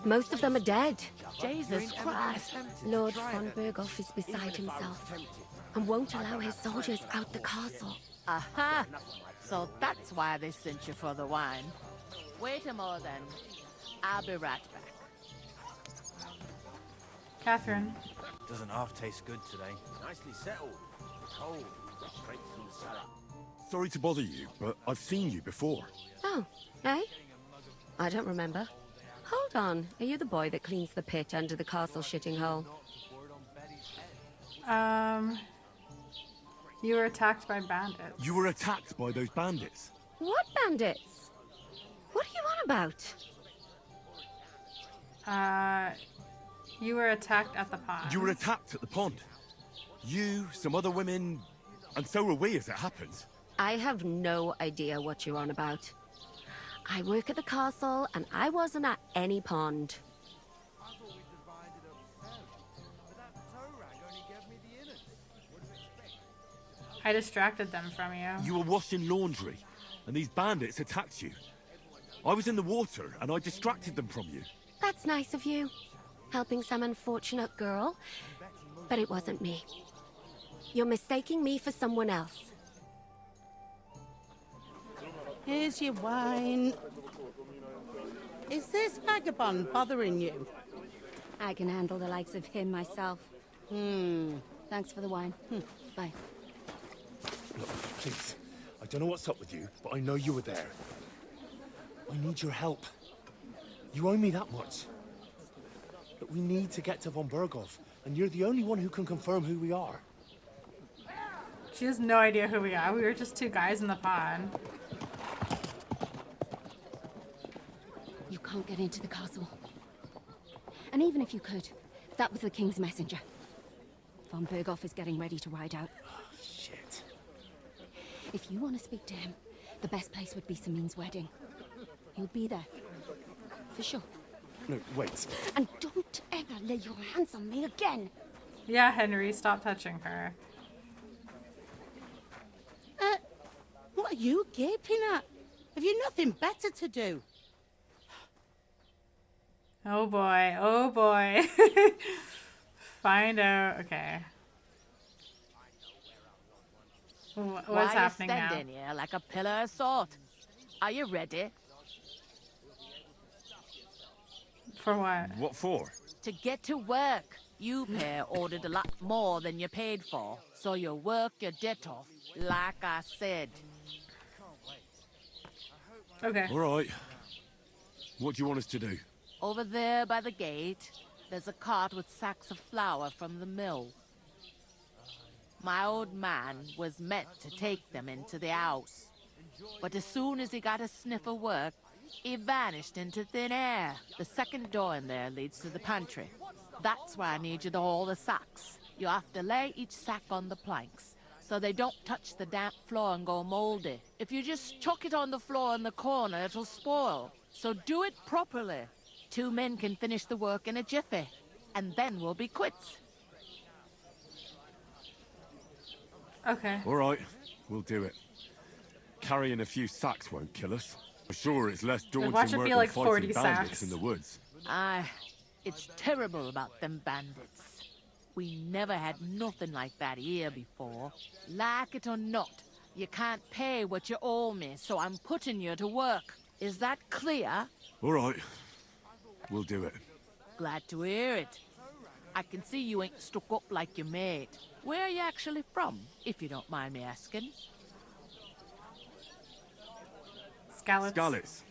Most of them are dead. Jesus Christ. Lord von Berghoff is beside himself and won't allow his soldiers out the castle. Aha! So that's why they sent you for the wine. Wait a moment then. I'll be right back. Catherine. Doesn't half taste good today. Nicely settled. Cold. Straight from the cellar. Sorry to bother you, but I've seen you before. Oh, eh? I don't remember. Hold on. Are you the boy that cleans the pit under the castle shitting hole? You were attacked by bandits. You were attacked by those bandits. What bandits? What are you on about? You were attacked at the pond. You were attacked at the pond. You, some other women, and so were we as it happens. I have no idea what you're on about. I work at the castle, and I wasn't at any pond. I distracted them from you. You were washing laundry, and these bandits attacked you. I was in the water, and I distracted them from you. That's nice of you, helping some unfortunate girl, but it wasn't me. You're mistaking me for someone else. Here's your wine. Is this vagabond bothering you? I can handle the likes of him myself. Thanks for the wine. Bye. Look, please. I don't know what's up with you, but I know you were there. I need your help. You owe me that much. But we need to get to von Berghoff, and you're the only one who can confirm who we are. She has no idea who we are. We were just two guys in the pond. You can't get into the castle. And even if you could, that was the king's messenger. Von Berghoff is getting ready to ride out. Shit. If you want to speak to him, the best place would be Samin's wedding. He'll be there. For sure. No, wait. And don't ever lay your hands on me again. Yeah, Henry, stop touching her. What are you gaping at? Have you nothing better to do? Oh boy, oh boy. Find out. Okay. What's happening now? Why are you standing here like a pillar of salt? Are you ready? For what? What for? To get to work. You pair ordered a lot more than you paid for, so you work your debt off, like I said. Okay. All right. What do you want us to do? Over there by the gate, there's a cart with sacks of flour from the mill. My old man was meant to take them into the house, but as soon as he got a sniff of work, he vanished into thin air. The second door in there leads to the pantry. That's where I need you to haul the sacks. You have to lay each sack on the planks, so they don't touch the damp floor and go moldy. If you just chuck it on the floor in the corner, it'll spoil. So do it properly. 2 men can finish the work in a jiffy, and then we'll be quits. Okay. All right, we'll do it. Carrying a few sacks won't kill us. I'm sure it's less daunting Watch it work be than like fighting 40 bandits sacks. in the woods. It's terrible about them bandits. We never had nothing like that here before. Like it or not, you can't pay what you owe me, so I'm putting you to work. Is that clear? All right, we'll do it. Glad to hear it. I can see you ain't stuck up like your mate. Where are you actually from, if you don't mind me asking? Scallops. Scallops.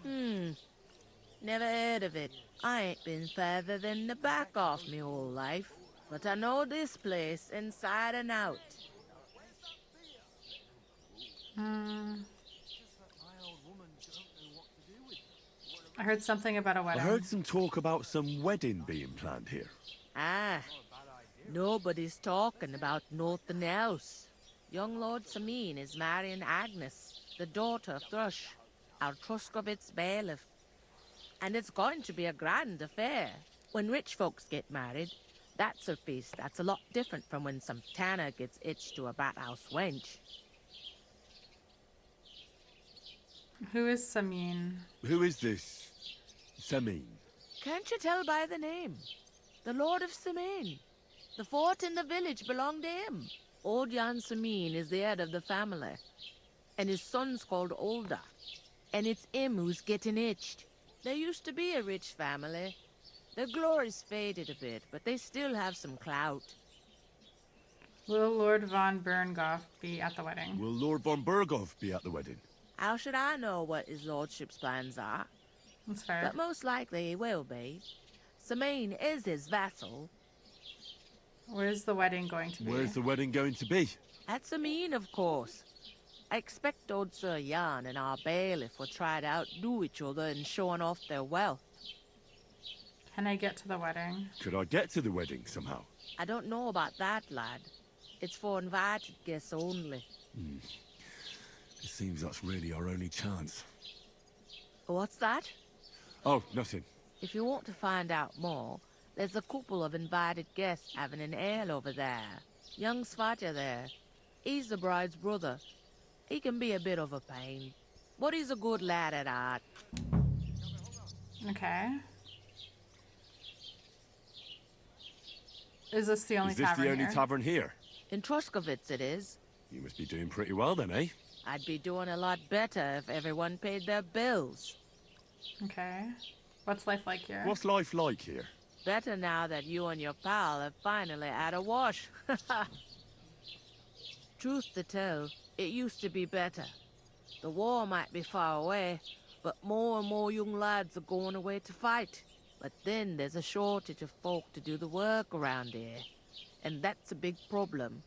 Never heard of it. I ain't been further than the back off me whole life. but I know this place inside and out. I heard something about a I wedding. heard some talk about some wedding being planned here. Ah, nobody's talking about nothing else. Young Lord Samin is marrying Agnes, the daughter of Thrush, our Troskovitz bailiff. And it's going to be a grand affair. When rich folks get married, that's a feast that's a lot different from when some tanner gets hitched to a bat-house wench. Who is Samin? Who is this Samin? Can't you tell by the name? The Lord of Samin. The fort in the village belonged to him. Old Jan Samin is the head of the family, and his son's called Olda. And it's him who's getting itched. There used to be a rich family. Their glory's faded a bit, but they still have some clout. Will Lord von Berngoff be at the wedding? Will Lord von Berghoff be at the wedding? How should I know what his lordship's plans are? That's fair. But most likely he will be. Samin is his vassal. Where's the wedding going to be? Where's the wedding going to be? At Samin, of course. I expect old Sir Jan and our bailiff will try to outdo each other in showing off their wealth. Can I get to the wedding? Could I get to the wedding somehow? I don't know about that, lad. It's for invited guests only. It seems that's really our only chance. What's that? Oh, nothing. If you want to find out more, there's a couple of invited guests having an ale over there. Young Svatja there. He's the bride's brother. He can be a bit of a pain, but he's a good lad at heart. Okay. Is this the only tavern Is this the only here? tavern here? In Troskovitz it is. You must be doing pretty well then, eh? I'd be doing a lot better if everyone paid their bills. Okay. What's life like here? What's life like here? Better now that you and your pal have finally had a wash. Truth to tell, it used to be better. The war might be far away, but more and more young lads are going away to fight. But then there's a shortage of folk to do the work around here, and that's a big problem.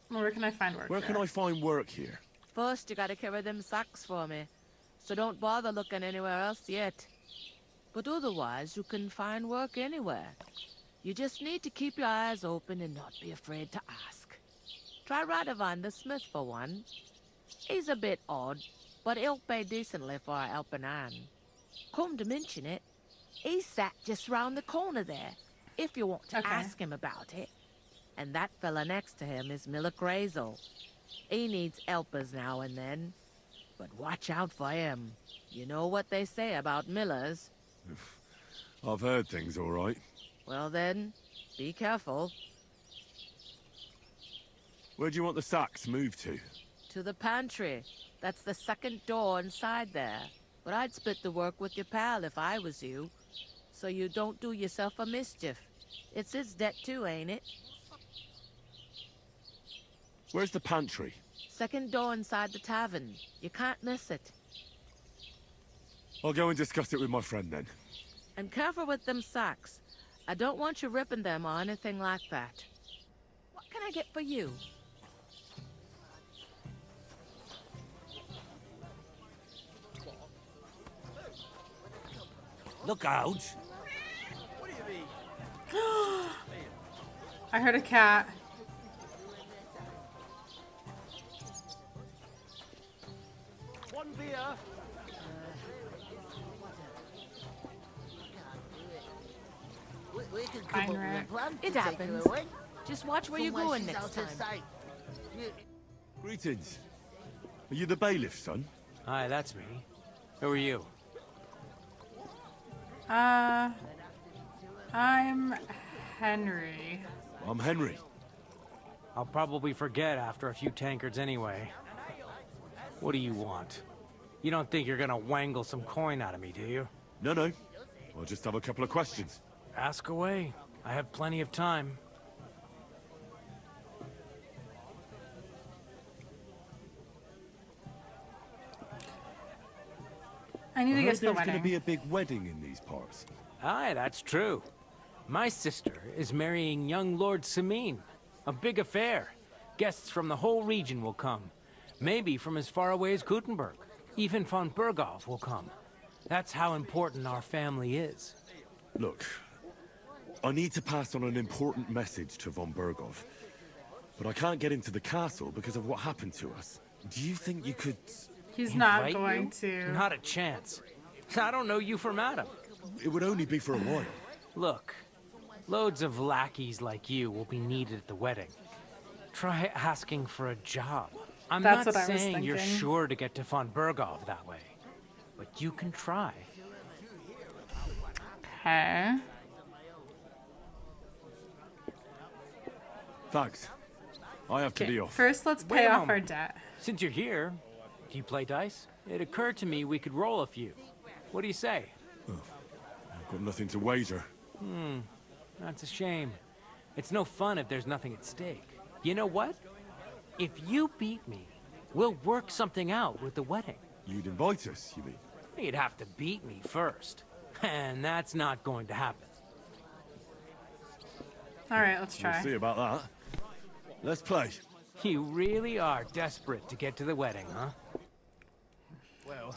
Where can I find work Where here? can I find work here? First, you gotta carry them sacks for me, so don't bother looking anywhere else yet. But otherwise, you can find work anywhere. You just need to keep your eyes open and not be afraid to ask. Try Radovan the smith for one. He's a bit odd, but he'll pay decently for a helping hand. Come to mention it, he's sat just round the corner there, if you want to ask him about it. And that fella next to him is Miller Crazel. He needs helpers now and then, but watch out for him. You know what they say about Millers. I've heard things all right. Well then, be careful. Where do you want the sacks moved to? To the pantry. That's the second door inside there. But I'd split the work with your pal if I was you, so you don't do yourself a mischief. It's his debt too, ain't it? Where's the pantry? Second door inside the tavern. You can't miss it. I'll go and discuss it with my friend then. And careful with them sacks. I don't want you ripping them or anything like that. What can I get for you? Look out! I heard a cat. One beer. We could come up with a plan to It take happens. her away. Just watch where you're From going she's next out time. of sight. Greetings. Are you the bailiff, son? Hi, that's me. Who are you? I'm Henry. I'm Henry. I'll probably forget after a few tankards anyway. What do you want? You don't think you're gonna wangle some coin out of me, do you? No. I'll just have a couple of questions. Ask away. I have plenty of time. I need to get to the There's wedding. going to be a big wedding in these parts. Aye, that's true. My sister is marrying young Lord Samine. A big affair. Guests from the whole region will come. Maybe from as far away as Gutenberg. Even von Berghoff will come. That's how important our family is. Look, I need to pass on an important message to von Berghoff. But I can't get into the castle because of what happened to us. Do you think you could... He's not Invite going you? to. Not a chance. I don't know you from Adam. It would only be for a while. Look, loads of lackeys like you will be needed at the wedding. Try asking for a job. I'm That's not what I was saying you're thinking. sure to get to von Berghoff that way, but you can try. Okay. Thanks. I have to be off. First, let's Wait pay a off our moment. debt. Since you're here, do you play dice? It occurred to me we could roll a few. What do you say? I've got nothing to wager. That's a shame. It's no fun if there's nothing at stake. You know what? If you beat me, we'll work something out with the wedding. You'd invite us, you mean? You'd have to beat me first. And that's not going to happen. All right, let's try. We'll see about that. Let's play. You really are desperate to get to the wedding, huh?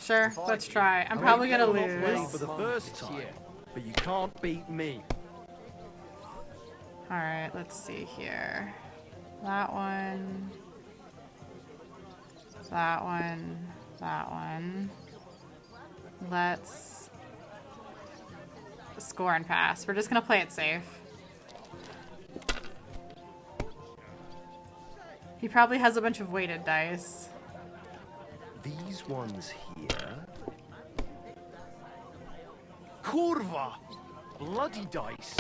Sure, let's try. I'm probably gonna lose. For the first time, but you can't beat me. All right, let's see here. That one. That one. That one. Let's score and pass. We're just gonna play it safe. He probably has a bunch of weighted dice. These ones here. Kurva! Bloody dice.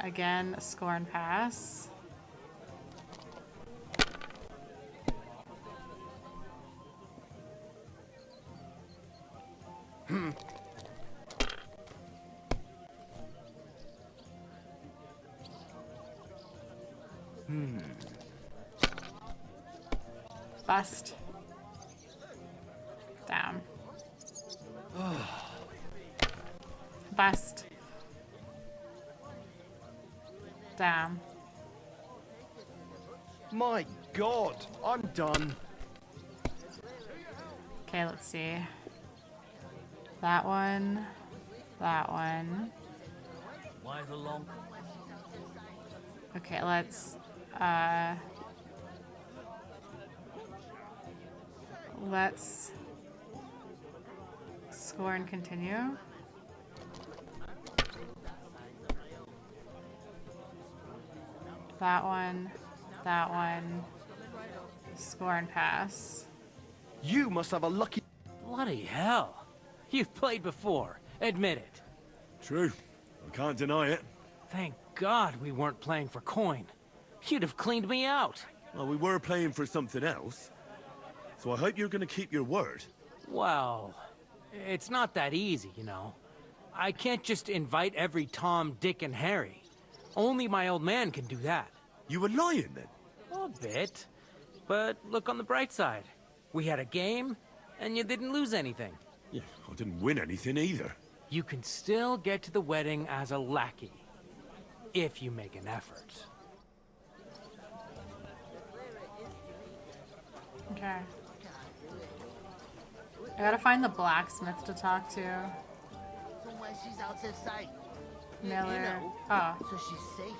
Again, score and pass. Bust. Down. Bust. Down. My God, I'm done. Okay, let's see. That one. That one. Why the long? Okay, let's score and continue. That one, score and pass. You must have a lucky... Bloody hell. You've played before. Admit it. True. I can't deny it. Thank God we weren't playing for coin. You'd have cleaned me out. Well, we were playing for something else. So I hope you're going to keep your word. Well, it's not that easy, you know. I can't just invite every Tom, Dick, and Harry. Only my old man can do that. You were lying then? A bit. But look on the bright side. We had a game, and you didn't lose anything. Yeah, I didn't win anything either. You can still get to the wedding as a lackey. If you make an effort. Okay. I gotta find the blacksmith to talk to. Somewhere she's out of sight. Miller. Oh. So she's safe.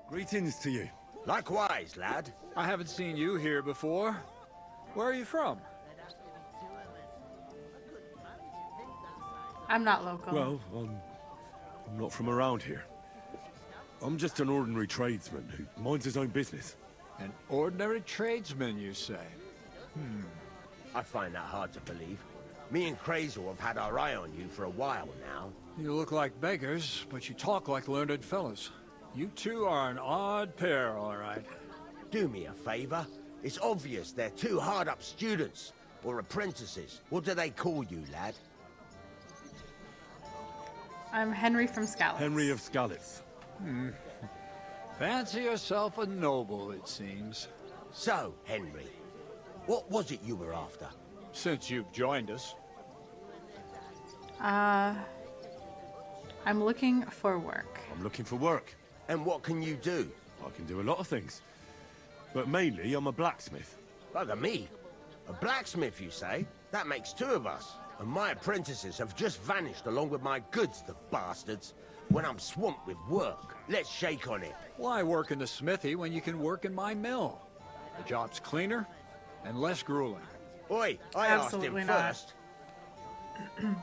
Greetings to you. Likewise, lad. I haven't seen you here before. Where are you from? I'm not local. Well, I'm not from around here. I'm just an ordinary tradesman who minds his own business. An ordinary tradesman, you say? I find that hard to believe. Me and Crazel have had our eye on you for a while now. You look like beggars, but you talk like learned fellas. You two are an odd pair, all right. Do me a favor. It's obvious they're two hard-up students, or apprentices. What do they call you, lad? I'm Henry from Scallop. Henry of Scallops. Fancy yourself a noble, it seems. So, Henry, what was it you were after? Since you've joined us. I'm looking for work. I'm looking for work. And what can you do? I can do a lot of things. But mainly, I'm a blacksmith. Bugger me. A blacksmith, you say? That makes two of us. And my apprentices have just vanished along with my goods, the bastards. When I'm swamped with work, let's shake on it. Why work in the smithy when you can work in my mill? The job's cleaner and less grueling. Oi, I Absolutely asked him not. first.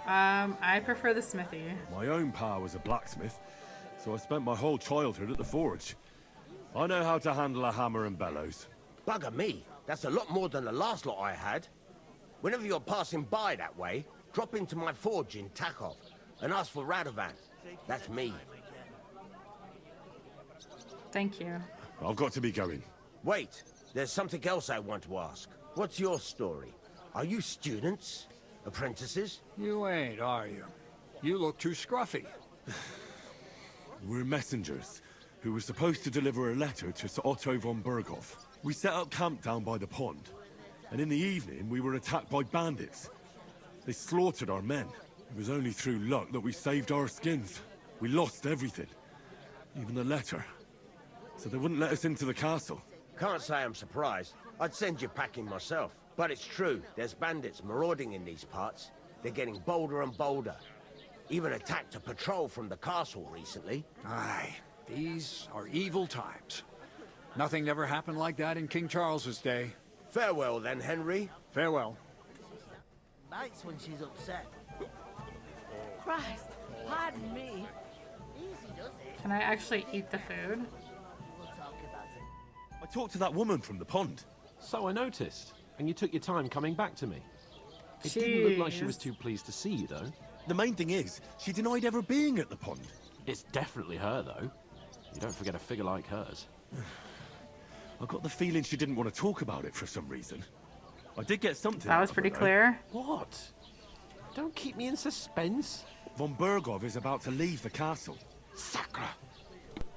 I prefer the smithy. My own pa was a blacksmith, so I spent my whole childhood at the forge. I know how to handle a hammer and bellows. Bugger me. That's a lot more than the last lot I had. Whenever you're passing by that way, drop into my forge in Takov and ask for Radovan. That's me. Thank you. I've got to be going. Wait, there's something else I want to ask. What's your story? Are you students? Apprentices? You ain't, are you? You look too scruffy. We're messengers who were supposed to deliver a letter to Sir Otto von Berghoff. We set up camp down by the pond, and in the evening we were attacked by bandits. They slaughtered our men. It was only through luck that we saved our skins. We lost everything, even the letter. So they wouldn't let us into the castle. Can't say I'm surprised. I'd send you packing myself. But it's true, there's bandits marauding in these parts. They're getting bolder and bolder. Even attacked a patrol from the castle recently. Aye, these are evil times. Nothing ever happened like that in King Charles's day. Farewell then, Henry. Farewell. Bites when she's upset. Christ, pardon me. Easy does it. Can I actually eat the food? We'll talk about it. I talked to that woman from the pond. So I noticed. And you took your time coming back to me. It didn't look like she was too pleased to see you, though. The main thing is, she denied ever being at the pond. It's definitely her, though. You don't forget a figure like hers. I got the feeling she didn't want to talk about it for some reason. I did get something. That was pretty clear. What? Don't keep me in suspense. Von Berghoff is about to leave the castle. Sacre!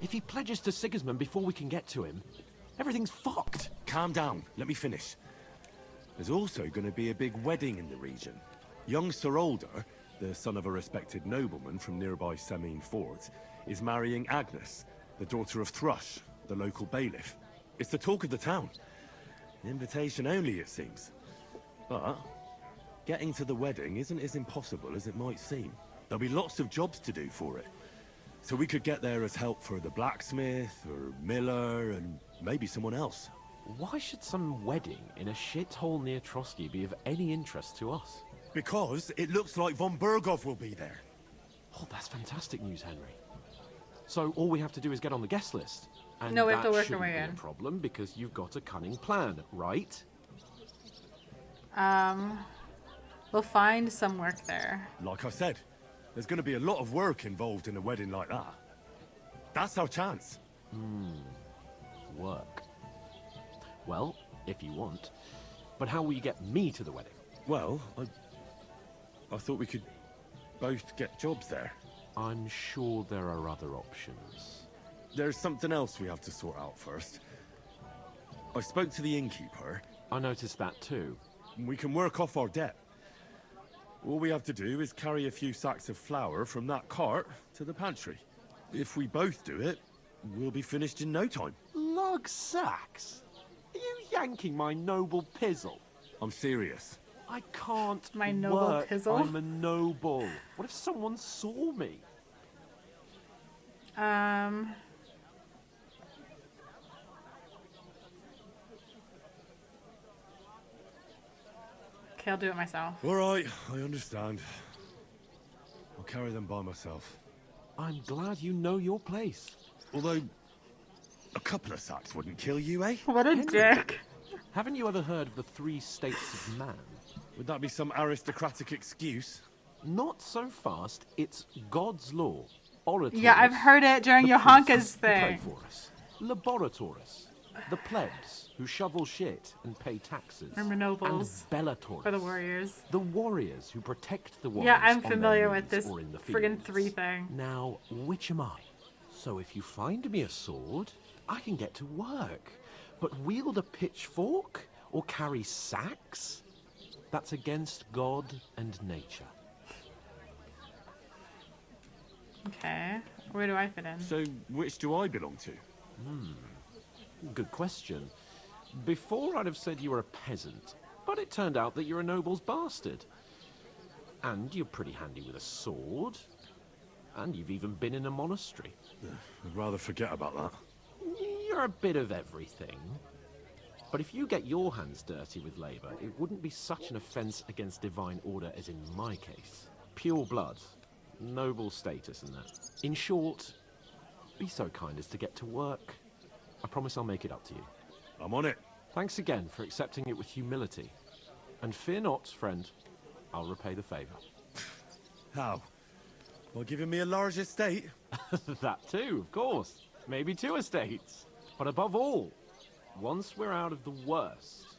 If he pledges to Sigismund before we can get to him, everything's fucked. Calm down. Let me finish. There's also going to be a big wedding in the region. Young Sir Older, the son of a respected nobleman from nearby Semine Fort, is marrying Agnes, the daughter of Thrush, the local bailiff. It's the talk of the town. Invitation only, it seems. But getting to the wedding isn't as impossible as it might seem. There'll be lots of jobs to do for it. So we could get there as help for the blacksmith, or miller, and maybe someone else. Why should some wedding in a shithole near Trosky be of any interest to us? Because it looks like von Berghoff will be there. Oh, that's fantastic news, Henry. So all we have to do is get on the guest list. And No, we have that to work our shouldn't way be a in. problem because you've got a cunning plan, right? We'll find some work there. Like I said, there's going to be a lot of work involved in a wedding like that. That's our chance. Work. Well, if you want. But how will you get me to the wedding? Well, I thought we could both get jobs there. I'm sure there are other options. There's something else we have to sort out first. I spoke to the innkeeper. I noticed that too. We can work off our debt. All we have to do is carry a few sacks of flour from that cart to the pantry. If we both do it, we'll be finished in no time. Lug sacks? Are you yanking my noble pizzle? I'm serious. I can't My noble work. pizzle? I'm a noble. What if someone saw me? Okay, I'll do it myself. All right, I understand. I'll carry them by myself. I'm glad you know your place. Although, a couple of sacks wouldn't kill you, eh? What a dick. Haven't you ever heard of the 3 states of man? Would that be some aristocratic excuse? Not so fast. It's God's law. Oratorus. Yeah, I've heard it during the Johanka's priests who pray thing. for us. Laboratorus. The plebs who shovel shit and pay taxes. Remember nobles. And Bellatorus. For the warriors. The warriors who protect the warriors. Yeah, I'm on their familiar knees with this or in the friggin' fields. 3 thing. Now, which am I? So if you find me a sword, I can get to work. But wield a pitchfork or carry sacks? That's against God and nature. Okay, where do I fit in? So, which do I belong to? Good question. Before I'd have said you were a peasant, but it turned out that you're a noble's bastard. And you're pretty handy with a sword. And you've even been in a monastery. I'd rather forget about that. You're a bit of everything. But if you get your hands dirty with labour, it wouldn't be such an offence against divine order as in my case. Pure blood, noble status and that. In short, be so kind as to get to work. I promise I'll make it up to you. I'm on it. Thanks again for accepting it with humility. And fear not, friend, I'll repay the favour. How? By giving me a large estate? That too, of course. Maybe 2 estates. But above all, once we're out of the worst,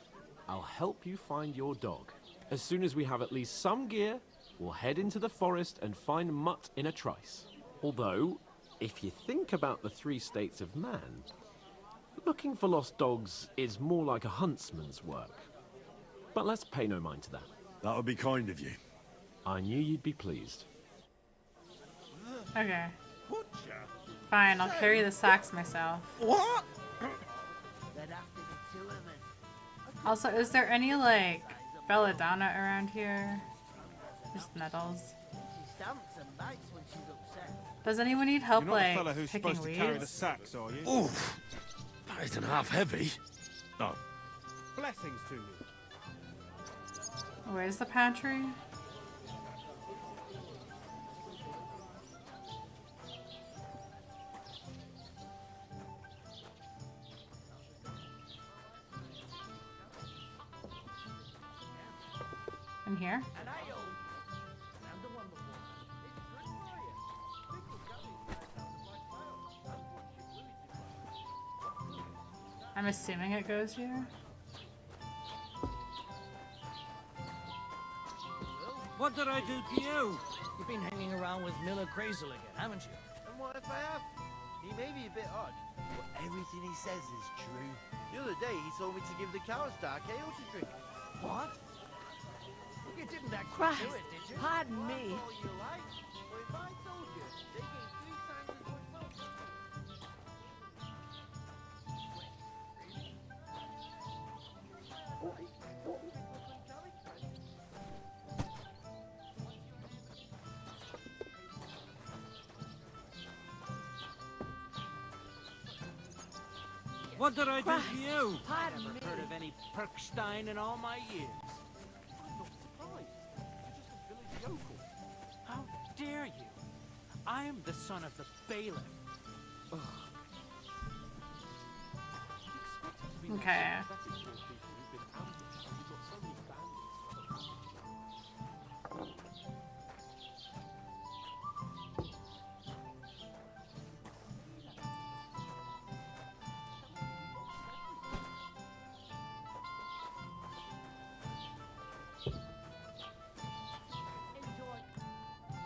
I'll help you find your dog. As soon as we have at least some gear, we'll head into the forest and find Mutt in a trice. Although, if you think about the 3 states of man, looking for lost dogs is more like a huntsman's work. But let's pay no mind to that. That would be kind of you. I knew you'd be pleased. Okay. Fine, I'll carry the sacks myself. What? There'd have to be 2 of us. Also, is there any, like, belladonna around here? Just nettles. She stamps and bites when she's upset. Does anyone need help, You're not like, the fella who's picking supposed to carry the weeds? sacks, are you? Oof! That isn't half heavy. No. Blessings to you. Where's the pantry? In here? I'm assuming it goes here. What did I do to you? You've been hanging around with Miller Crazel again, haven't you? And what if I have? He may be a bit odd, but everything he says is true. The other day he told me to give the cows dark ale to drink. What? You didn't actually Christ, do it, did you? pardon Well, me. that's all you like. But if I told you, they gave 3 times as much milk. What did I do Christ, to you? pardon me. Never heard of any Perkstein in all my years. I'm not surprised. You're just a village yokel. How dare you? I am the son of the bailiff. Okay.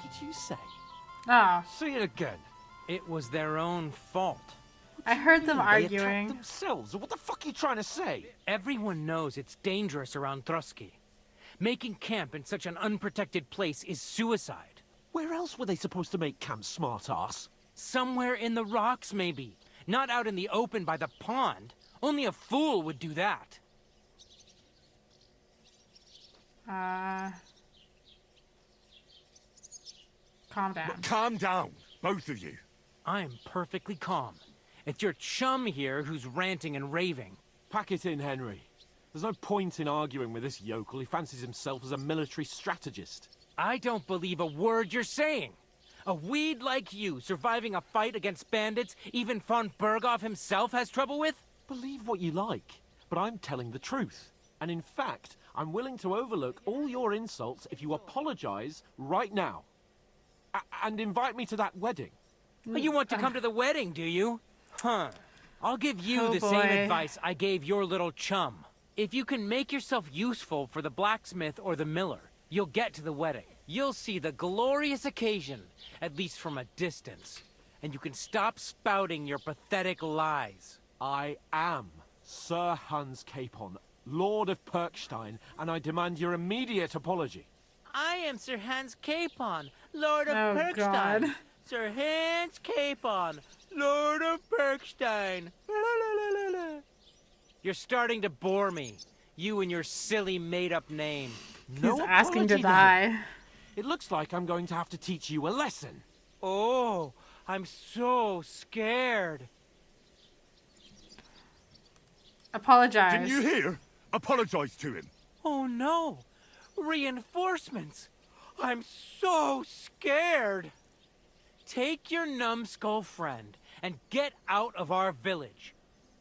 Did you say? Oh, Say it again. It was their own fault. I heard them They attacked arguing. themselves. What the fuck are you trying to say? Everyone knows it's dangerous around Trosky. Making camp in such an unprotected place is suicide. Where else were they supposed to make camp, smart-ass? Somewhere in the rocks, maybe. Not out in the open by the pond. Only a fool would do that. Calm down. Calm down, both of you. I'm perfectly calm. It's your chum here who's ranting and raving. Pack it in, Henry. There's no point in arguing with this yokel. He fancies himself as a military strategist. I don't believe a word you're saying. A weed like you surviving a fight against bandits even von Berghoff himself has trouble with? Believe what you like, but I'm telling the truth. And in fact, I'm willing to overlook all your insults if you apologize right now. And invite me to that wedding. You want to come to the wedding, do you? Huh. I'll give you the same advice I gave your little chum. If you can make yourself useful for the blacksmith or the miller, you'll get to the wedding. You'll see the glorious occasion, at least from a distance. and you can stop spouting your pathetic lies. I am Sir Hans Capon, Lord of Perkstein, and I demand your immediate apology. I am Sir Hans Capon, Lord of Oh, Perkstein. God. Sir Hans Capon, Lord of Perkstein. You're starting to bore me. You and your silly made-up name. He's asking to die. It looks like I'm going to have to teach you a lesson. Oh, I'm so scared. Apologize. Didn't you hear? Apologize to him. Oh no! Reinforcements! I'm so scared! Take your numbskull friend and get out of our village.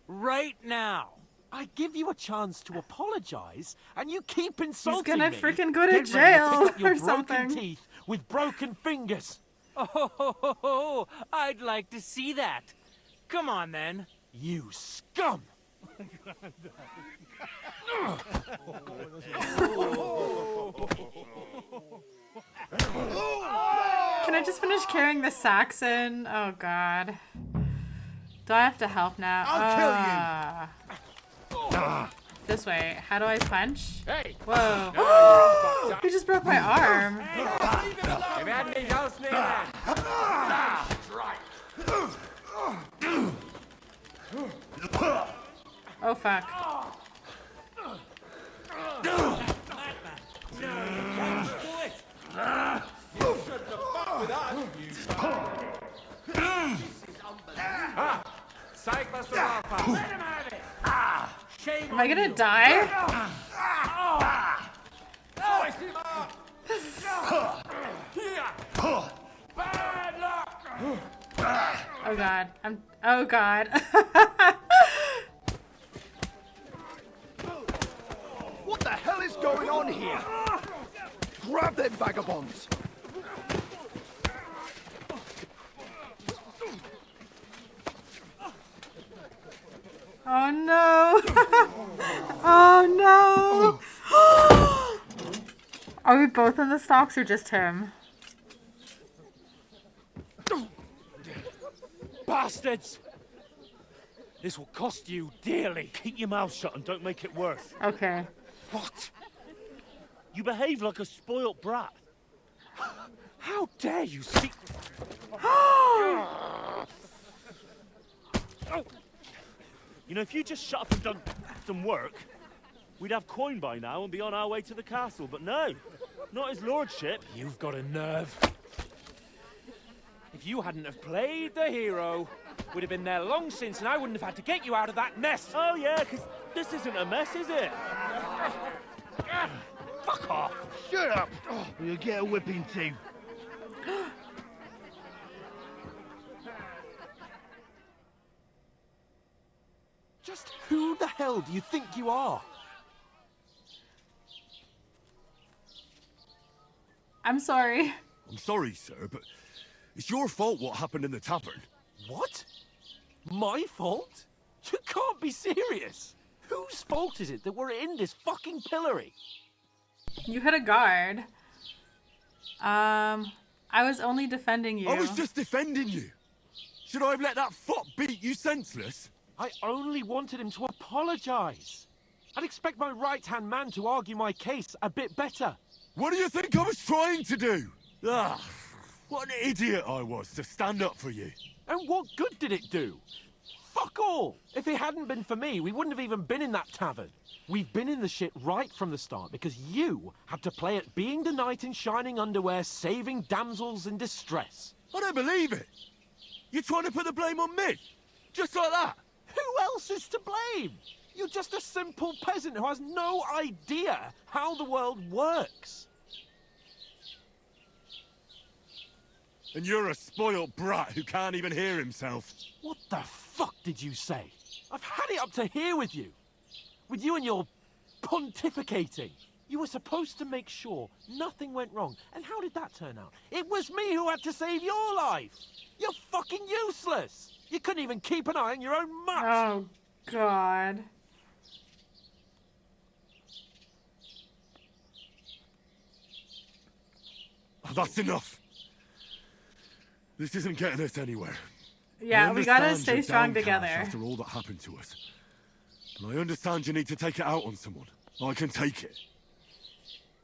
Right now! I give you a chance to apologize, and you keep insulting He's gonna me. freaking go to Get ready jail to pick up your or broken something. teeth with broken fingers. Oh, I'd like to see that. Come on then. You scum! Can I just finish carrying the Saxon? Oh god. Do I have to help now? I'll kill you. This way. How do I punch? Hey. Whoa. He just broke my arm. Oh fuck. Am I gonna die? Oh god. Oh god. What the hell is going on here? Grab them vagabonds! Oh no! Oh no! Are we both in the stocks or just him? Bastards! This will cost you dearly. Keep your mouth shut and don't make it worse. Okay. What? You behave like a spoilt brat. How dare you speak... You know, if you just shut up and done some work, we'd have coin by now and be on our way to the castle. But no, not his lordship. You've got a nerve. If you hadn't have played the hero, we'd have been there long since, and I wouldn't have had to get you out of that nest. Oh yeah, because this isn't a mess, is it? Fuck off! Shut up! Or you'll get a whipping too. Just who the hell do you think you are? I'm sorry. I'm sorry, sir, but it's your fault what happened in the tavern. What? My fault? You can't be serious. Whose fault is it that we're in this fucking pillory? You hit a guard. I was only defending you. I was just defending you. Should I have let that fop beat you senseless? I only wanted him to apologize. I'd expect my right-hand man to argue my case a bit better. What do you think I was trying to do? Ah, what an idiot I was to stand up for you. And what good did it do? Fuck all! If it hadn't been for me, we wouldn't have even been in that tavern. We've been in the shit right from the start because you had to play at being the knight in shining underwear, saving damsels in distress. I don't believe it. You're trying to put the blame on me? Just like that? Who else is to blame? You're just a simple peasant who has no idea how the world works. And you're a spoiled brat who can't even hear himself. What the fuck did you say? I've had it up to here with you. With you and your pontificating. You were supposed to make sure nothing went wrong. And how did that turn out? It was me who had to save your life. You're fucking useless. You couldn't even keep an eye on your own mutt. Oh, God. Oh, that's enough. This isn't getting us anywhere. Yeah, we gotta understand stay you're strong downcast together. After all that happened to us. And I understand you need to take it out on someone. I can take it.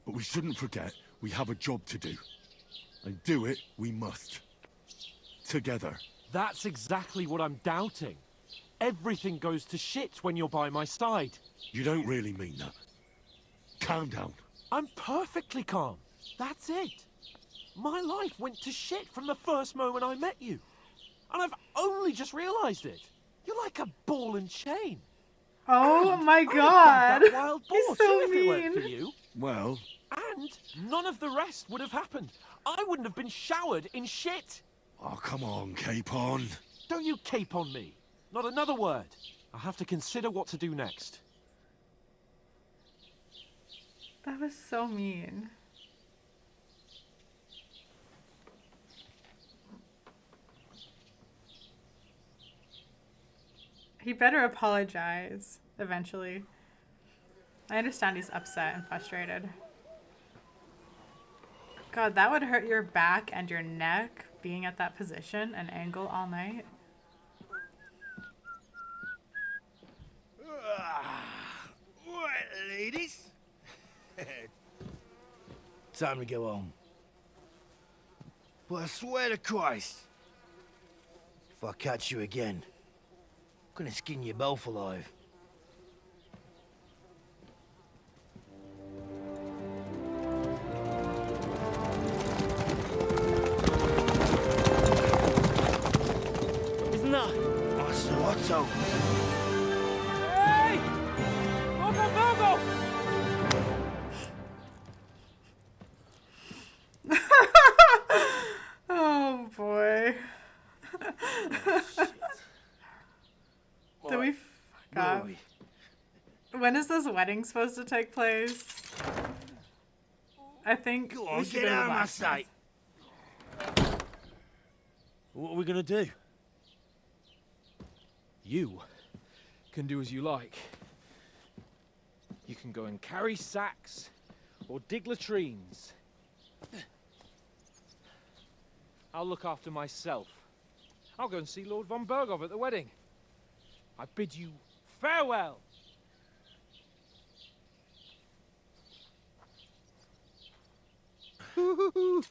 But we shouldn't forget we have a job to do. And do it we must. Together. That's exactly what I'm doubting. Everything goes to shit when you're by my side. You don't really mean that. Calm down. I'm perfectly calm. That's it. My life went to shit from the first moment I met you. And I've only just realized it. You're like a ball and chain. Oh my I'd god. bag that wild boar He's so too if it weren't mean. for you. Well... And none of the rest would have happened. I wouldn't have been showered in shit. Oh, come on, Capon. Don't you cape on me. Not another word. I have to consider what to do next. That was so mean. He better apologize eventually. I understand he's upset and frustrated. God, that would hurt your back and your neck, being at that position and angle all night. Right, ladies. Time to go home. But I swear to Christ, if I catch you again, I'm gonna skin you both alive. Isn't that Master Otto? Hey! Go! Oh boy. Did we fuck up? When is this wedding supposed to take place? I think Go we on, should get go to out of my Blacksmith. sight. What are we gonna do? You can do as you like. You can go and carry sacks or dig latrines. I'll look after myself. I'll go and see Lord von Berghoff at the wedding. I bid you farewell. All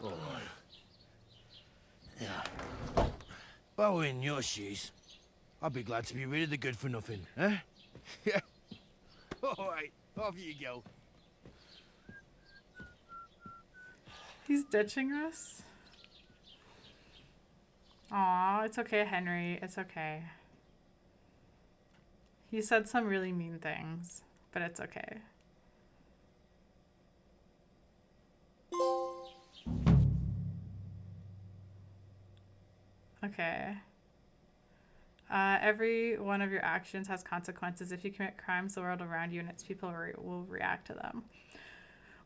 right. Yeah. If I were in your shoes, I'd be glad to be rid of the good for nothing, eh? Yeah. All right, off you go. He's ditching us? Aw, it's okay, Henry. It's okay. He said some really mean things, but it's okay. Okay. Every one of your actions has consequences. If you commit crimes, the world around you and its people will react to them.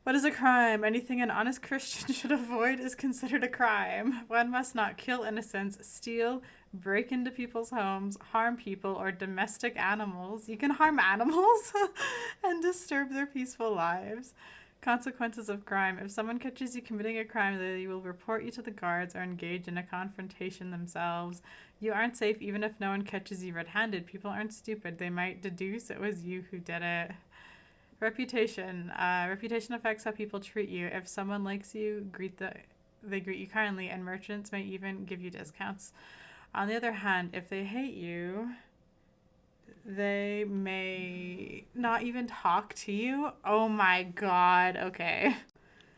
What is a crime? Anything an honest Christian should avoid is considered a crime. One must not kill innocents, steal, break into people's homes, harm people, or domestic animals. You can harm animals and disturb their peaceful lives. Consequences of crime. If someone catches you committing a crime, they will report you to the guards or engage in a confrontation themselves. You aren't safe even if no one catches you red-handed. People aren't stupid. They might deduce it was you who did it. Reputation. Reputation affects how people treat you. If someone likes you, they greet you kindly, and merchants may even give you discounts. On the other hand, if they hate you, they may not even talk to you. Oh my god, okay.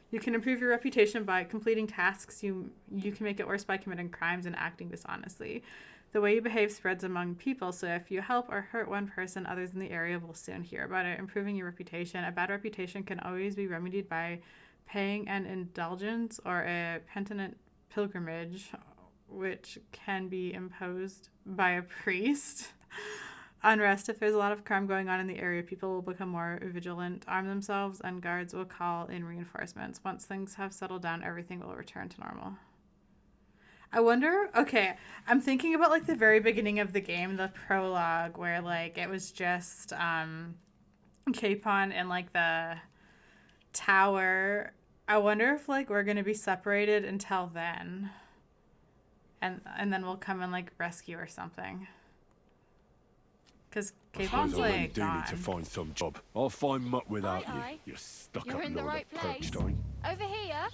You can improve your reputation by completing tasks. You can make it worse by committing crimes and acting dishonestly. The way you behave spreads among people, so if you help or hurt one person, others in the area will soon hear about it. Improving your reputation. A bad reputation can always be remedied by paying an indulgence or a penitent pilgrimage, which can be imposed by a priest. Unrest. If there's a lot of crime going on in the area, people will become more vigilant, arm themselves, and guards will call in reinforcements. Once things have settled down, everything will return to normal. I wonder, okay, I'm thinking about like the very beginning of the game, the prologue, where like it was just Capon in like the tower I wonder if like we're gonna be separated until then, and then we'll come and like rescue or something. Cause Kayvon's I really like do need to gone. find some job. I'll find muck without Aye, you. You're stuck You're up in the Lord right of place. Perchstein. Over here.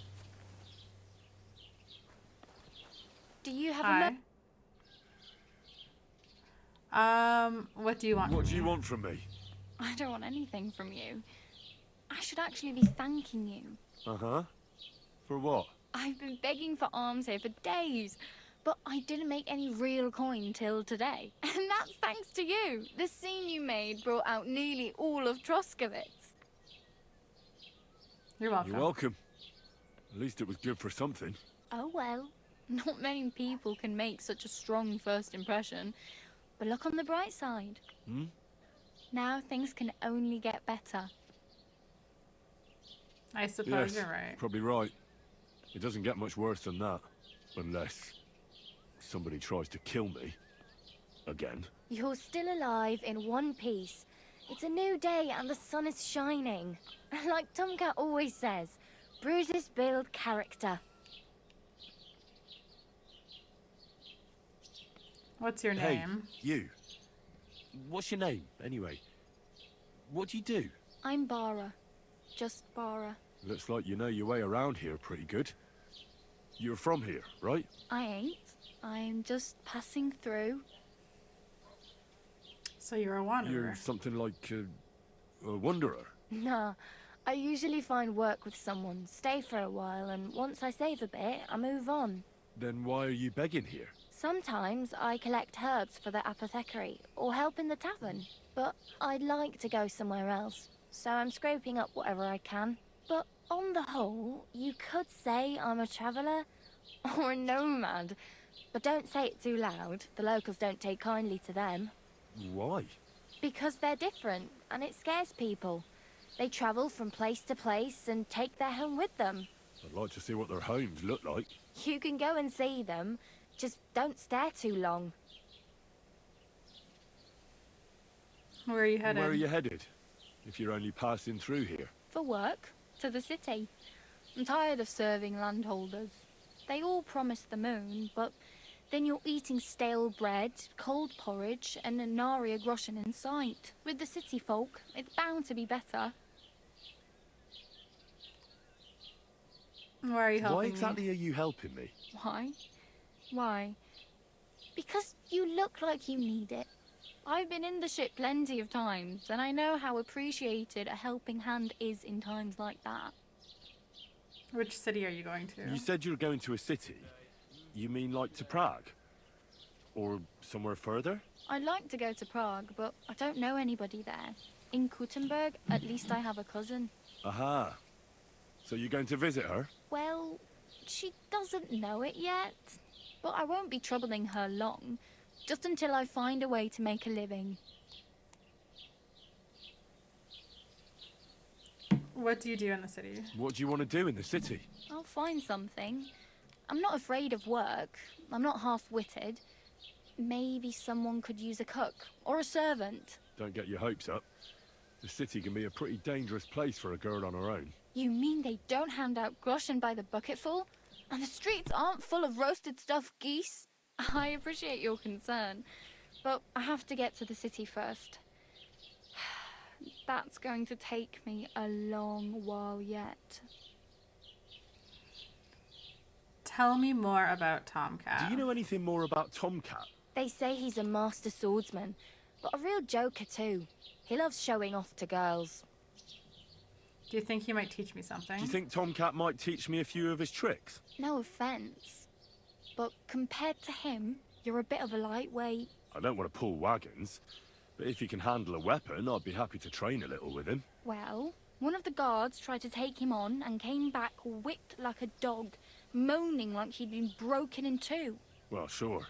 Do you have Hi. What do you want? What from do you me? want from me? I don't want anything from you. I should actually be thanking you. Uh-huh. For what? I've been begging for alms here for days, but I didn't make any real coin till today. And that's thanks to you. The scene you made brought out nearly all of Troskowitz. You're welcome. You're welcome. At least it was good for something. Oh well, not many people can make such a strong first impression. But look on the bright side. Hmm? Now things can only get better. I suppose Yes, you're right. probably right. It doesn't get much worse than that. Unless somebody tries to kill me. Again. You're still alive in one piece. It's a new day and the sun is shining. Like Tomcat always says, bruises build character. What's your Hey, name? you. What's your name, anyway? What do you do? I'm Bara. Just Bara. Looks like you know your way around here pretty good. You're from here, right? I ain't. I'm just passing through. So you're a wanderer. You're something like a wanderer. Nah, I usually find work with someone, stay for a while, and once I save a bit, I move on. Then why are you begging here? Sometimes I collect herbs for the apothecary, or help in the tavern. But I'd like to go somewhere else, so I'm scraping up whatever I can. But on the whole, you could say I'm a traveller, or a nomad. But don't say it too loud, the locals don't take kindly to them. Why? Because they're different, and it scares people. They travel from place to place and take their home with them. I'd like to see what their homes look like. You can go and see them, just don't stare too long. Where are you headed? Where are you headed? If you're only passing through here. For work, to the city. I'm tired of serving landholders. They all promise the moon, but then you're eating stale bread, cold porridge, and a nary a groschen in sight. With the city folk, it's bound to be better. Why are you helping Why exactly me? are you helping me? Why? Why? Because you look like you need it. I've been in the ship plenty of times, and I know how appreciated a helping hand is in times like that. Which city are you going to? You said you were going to a city. You mean like to Prague? Or somewhere further? I'd like to go to Prague, but I don't know anybody there. In Kuttenberg, at least I have a cousin. Aha. So you're going to visit her? Well, she doesn't know it yet. But I won't be troubling her long, just until I find a way to make a living. What do you do in the city? What do you want to do in the city? I'll find something. I'm not afraid of work. I'm not half-witted. Maybe someone could use a cook or a servant. Don't get your hopes up. The city can be a pretty dangerous place for a girl on her own. You mean they don't hand out groschen by the bucketful? And the streets aren't full of roasted stuffed geese? I appreciate your concern, but I have to get to the city first. That's going to take me a long while yet. Tell me more about Tomcat. Do you know anything more about Tomcat? They say he's a master swordsman, but a real joker too. He loves showing off to girls. Do you think he might teach me something? Do you think Tomcat might teach me a few of his tricks? No offense, but compared to him, you're a bit of a lightweight. I don't want to pull wagons, but if he can handle a weapon, I'd be happy to train a little with him. Well, one of the guards tried to take him on and came back whipped like a dog, moaning like he'd been broken in two. Well, sure.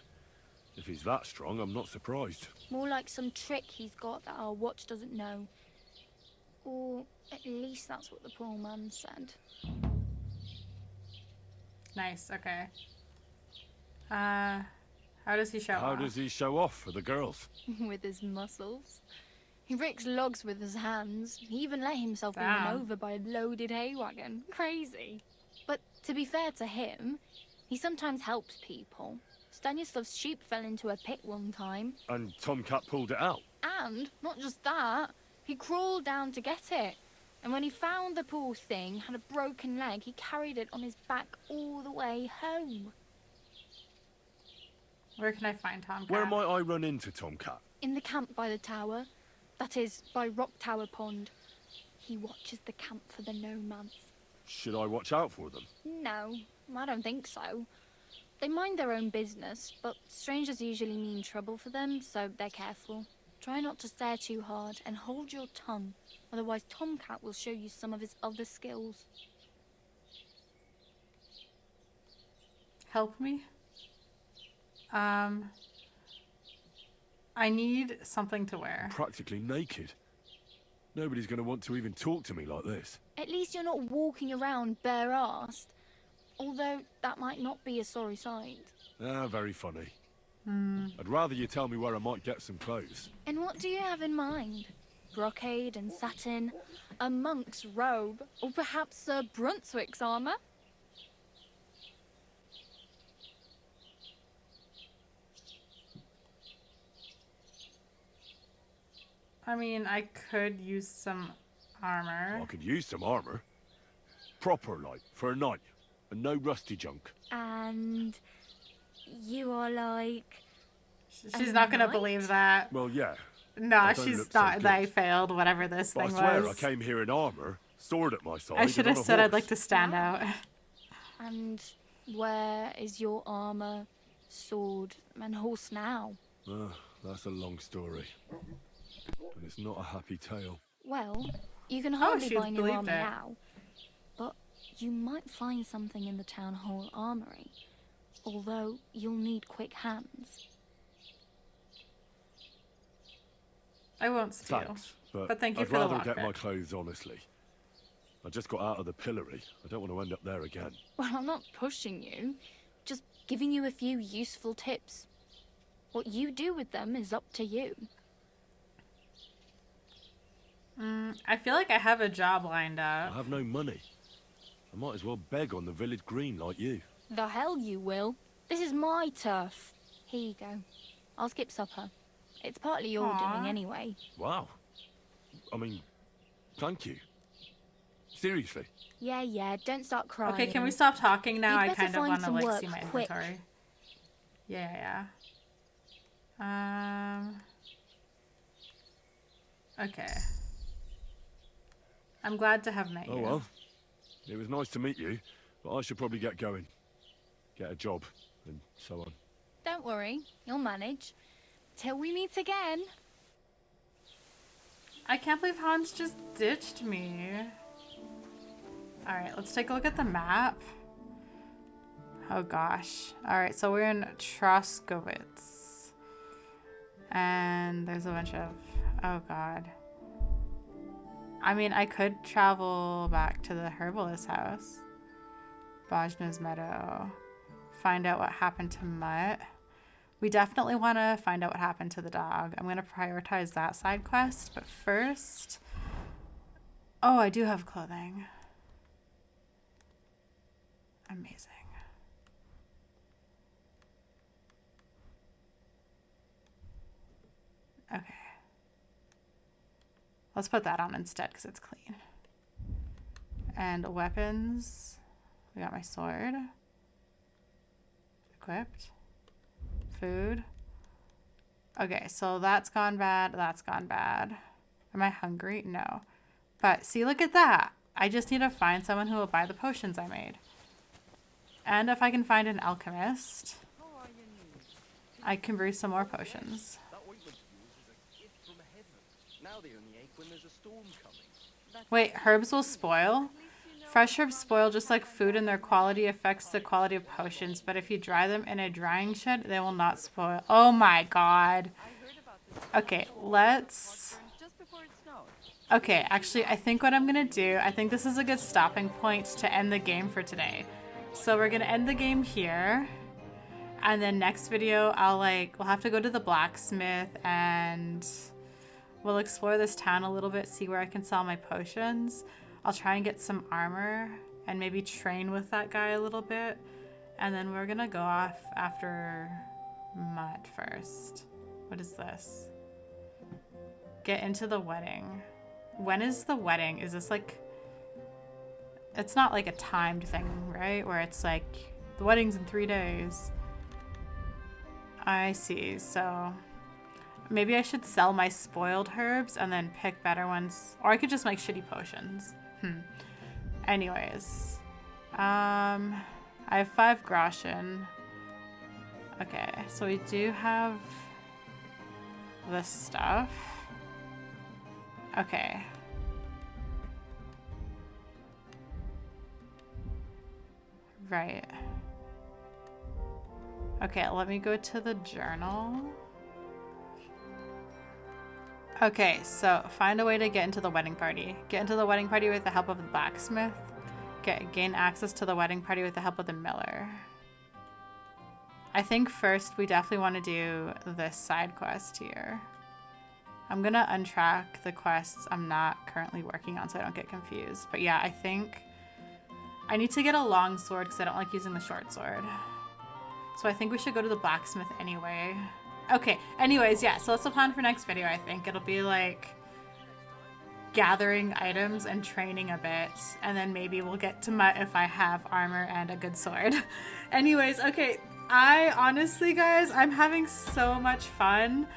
If he's that strong, I'm not surprised. More like some trick he's got that our watch doesn't know. Or at least that's what the poor man said. Nice, okay. How does he show off? How does he show off for the girls? With his muscles. He rakes logs with his hands. He even let himself be run over by a loaded hay wagon. Crazy. But to be fair to him, he sometimes helps people. Stanislav's sheep fell into a pit one time. And Tomcat pulled it out. And, not just that, he crawled down to get it. And when he found the poor thing had a broken leg, he carried it on his back all the way home. Where can I find Tomcat? Where might I run into Tomcat? In the camp by the tower. That is, by Rock Tower Pond. He watches the camp for the nomads. Should I watch out for them? No, I don't think so. They mind their own business, but strangers usually mean trouble for them, so they're careful. Try not to stare too hard and hold your tongue, otherwise Tomcat will show you some of his other skills. Help me? I need something to wear. I'm practically naked. Nobody's going to want to even talk to me like this. At least you're not walking around bare-assed. Although, that might not be a sorry sight. Ah, very funny. I'd rather you tell me where I might get some clothes. And what do you have in mind? Brocade and satin? A monk's robe? Or perhaps Sir Brunswick's armour? I mean, I could use some armor. I could use some armor. Proper, like, for a night. And no rusty junk. And you are like... She's not going to believe that. Well, yeah. No, she's not. They failed, whatever this But thing I swear was. I came here in armor, sword at my side. I should have and on a said I'd horse. like to stand out. And where is your armour, sword, and horse now? That's a long story. And it's not a happy tale. Well, you can hardly she buy new believed armour it. now. But you might find something in the town hall armory. Although, you'll need quick hands. I won't steal. Thanks, but thank you I'd for the rather get lockpick. my clothes honestly. I just got out of the pillory. I don't want to end up there again. Well, I'm not pushing you. Just giving you a few useful tips. What you do with them is up to you. I feel like I have a job lined I up. have no money. I might as well beg on the village green like you. The hell you will. This is my turf. Here you go. I'll skip supper. It's partly your doing anyway. Wow. I mean, thank you. Seriously. Yeah, don't start crying. Okay, can we stop talking now? You'd I better kind of find want to some like work see my quick. inventory. Yeah. Okay. I'm glad to have met you. Oh well. It was nice to meet you, but I should probably get going. Get a job, and so on. Don't worry, you'll manage. Till we meet again. I can't believe Hans just ditched me. Alright, let's take a look at the map. Oh gosh. Alright, so we're in Troskowitz. And there's a bunch of... Oh god. I mean, I could travel back to the herbalist's house. Bajna's Meadow. Find out what happened to Mutt. We definitely want to find out what happened to the dog. I'm going to prioritize that side quest. But first... Oh, I do have clothing. Amazing. Okay. Let's put that on instead because it's clean. And weapons. We got my sword. Equipped. Food. Okay, so that's gone bad. That's gone bad. Am I hungry? No. But see, look at that. I just need to find someone who will buy the potions I made. And if I can find an alchemist, I can brew some more potions. Wait, herbs will spoil? Fresh herbs spoil just like food, and their quality affects the quality of potions. But if you dry them in a drying shed, they will not spoil. Oh my god. Okay, let's... Okay, actually, I think what I'm going to do, I think this is a good stopping point to end the game for today. So we're going to end the game here. And then next video, we'll have to go to the blacksmith and We'll explore this town a little bit, see where I can sell my potions. I'll try and get some armor and maybe train with that guy a little bit. And then we're gonna go off after Mutt first. What is this? Get into the wedding. When is the wedding? Is this like... It's not like a timed thing, right? Where it's like, the wedding's in 3 days. I see, so... Maybe I should sell my spoiled herbs and then pick better ones. Or I could just make shitty potions. Anyways. I have 5 groschen. Okay, so we do have this stuff. Okay. Right. Okay, let me go to the journal. Okay, so find a way to get into the wedding party. Get into the wedding party with the help of the blacksmith. Gain access to the wedding party with the help of the miller. I think first we definitely want to do this side quest here. I'm gonna untrack the quests I'm not currently working on so I don't get confused. But yeah, I think I need to get a long sword because I don't like using the short sword. So I think we should go to the blacksmith anyway. Okay, anyways, yeah, so that's the plan for next video, I think. It'll be like gathering items and training a bit, and then maybe we'll get to Mutt if I have armor and a good sword. Anyways, okay, I honestly, guys, I'm having so much fun.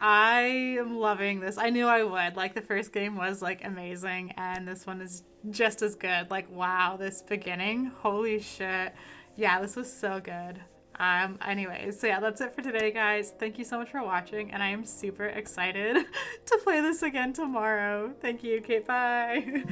I am loving this. I knew I would. Like, the first game was like amazing, and this one is just as good. Like, wow, this beginning, holy shit. Yeah, this was so good. Anyways, so yeah, that's it for today, guys. Thank you so much for watching, and I am super excited to play this again tomorrow. Thank you, Kate. Bye.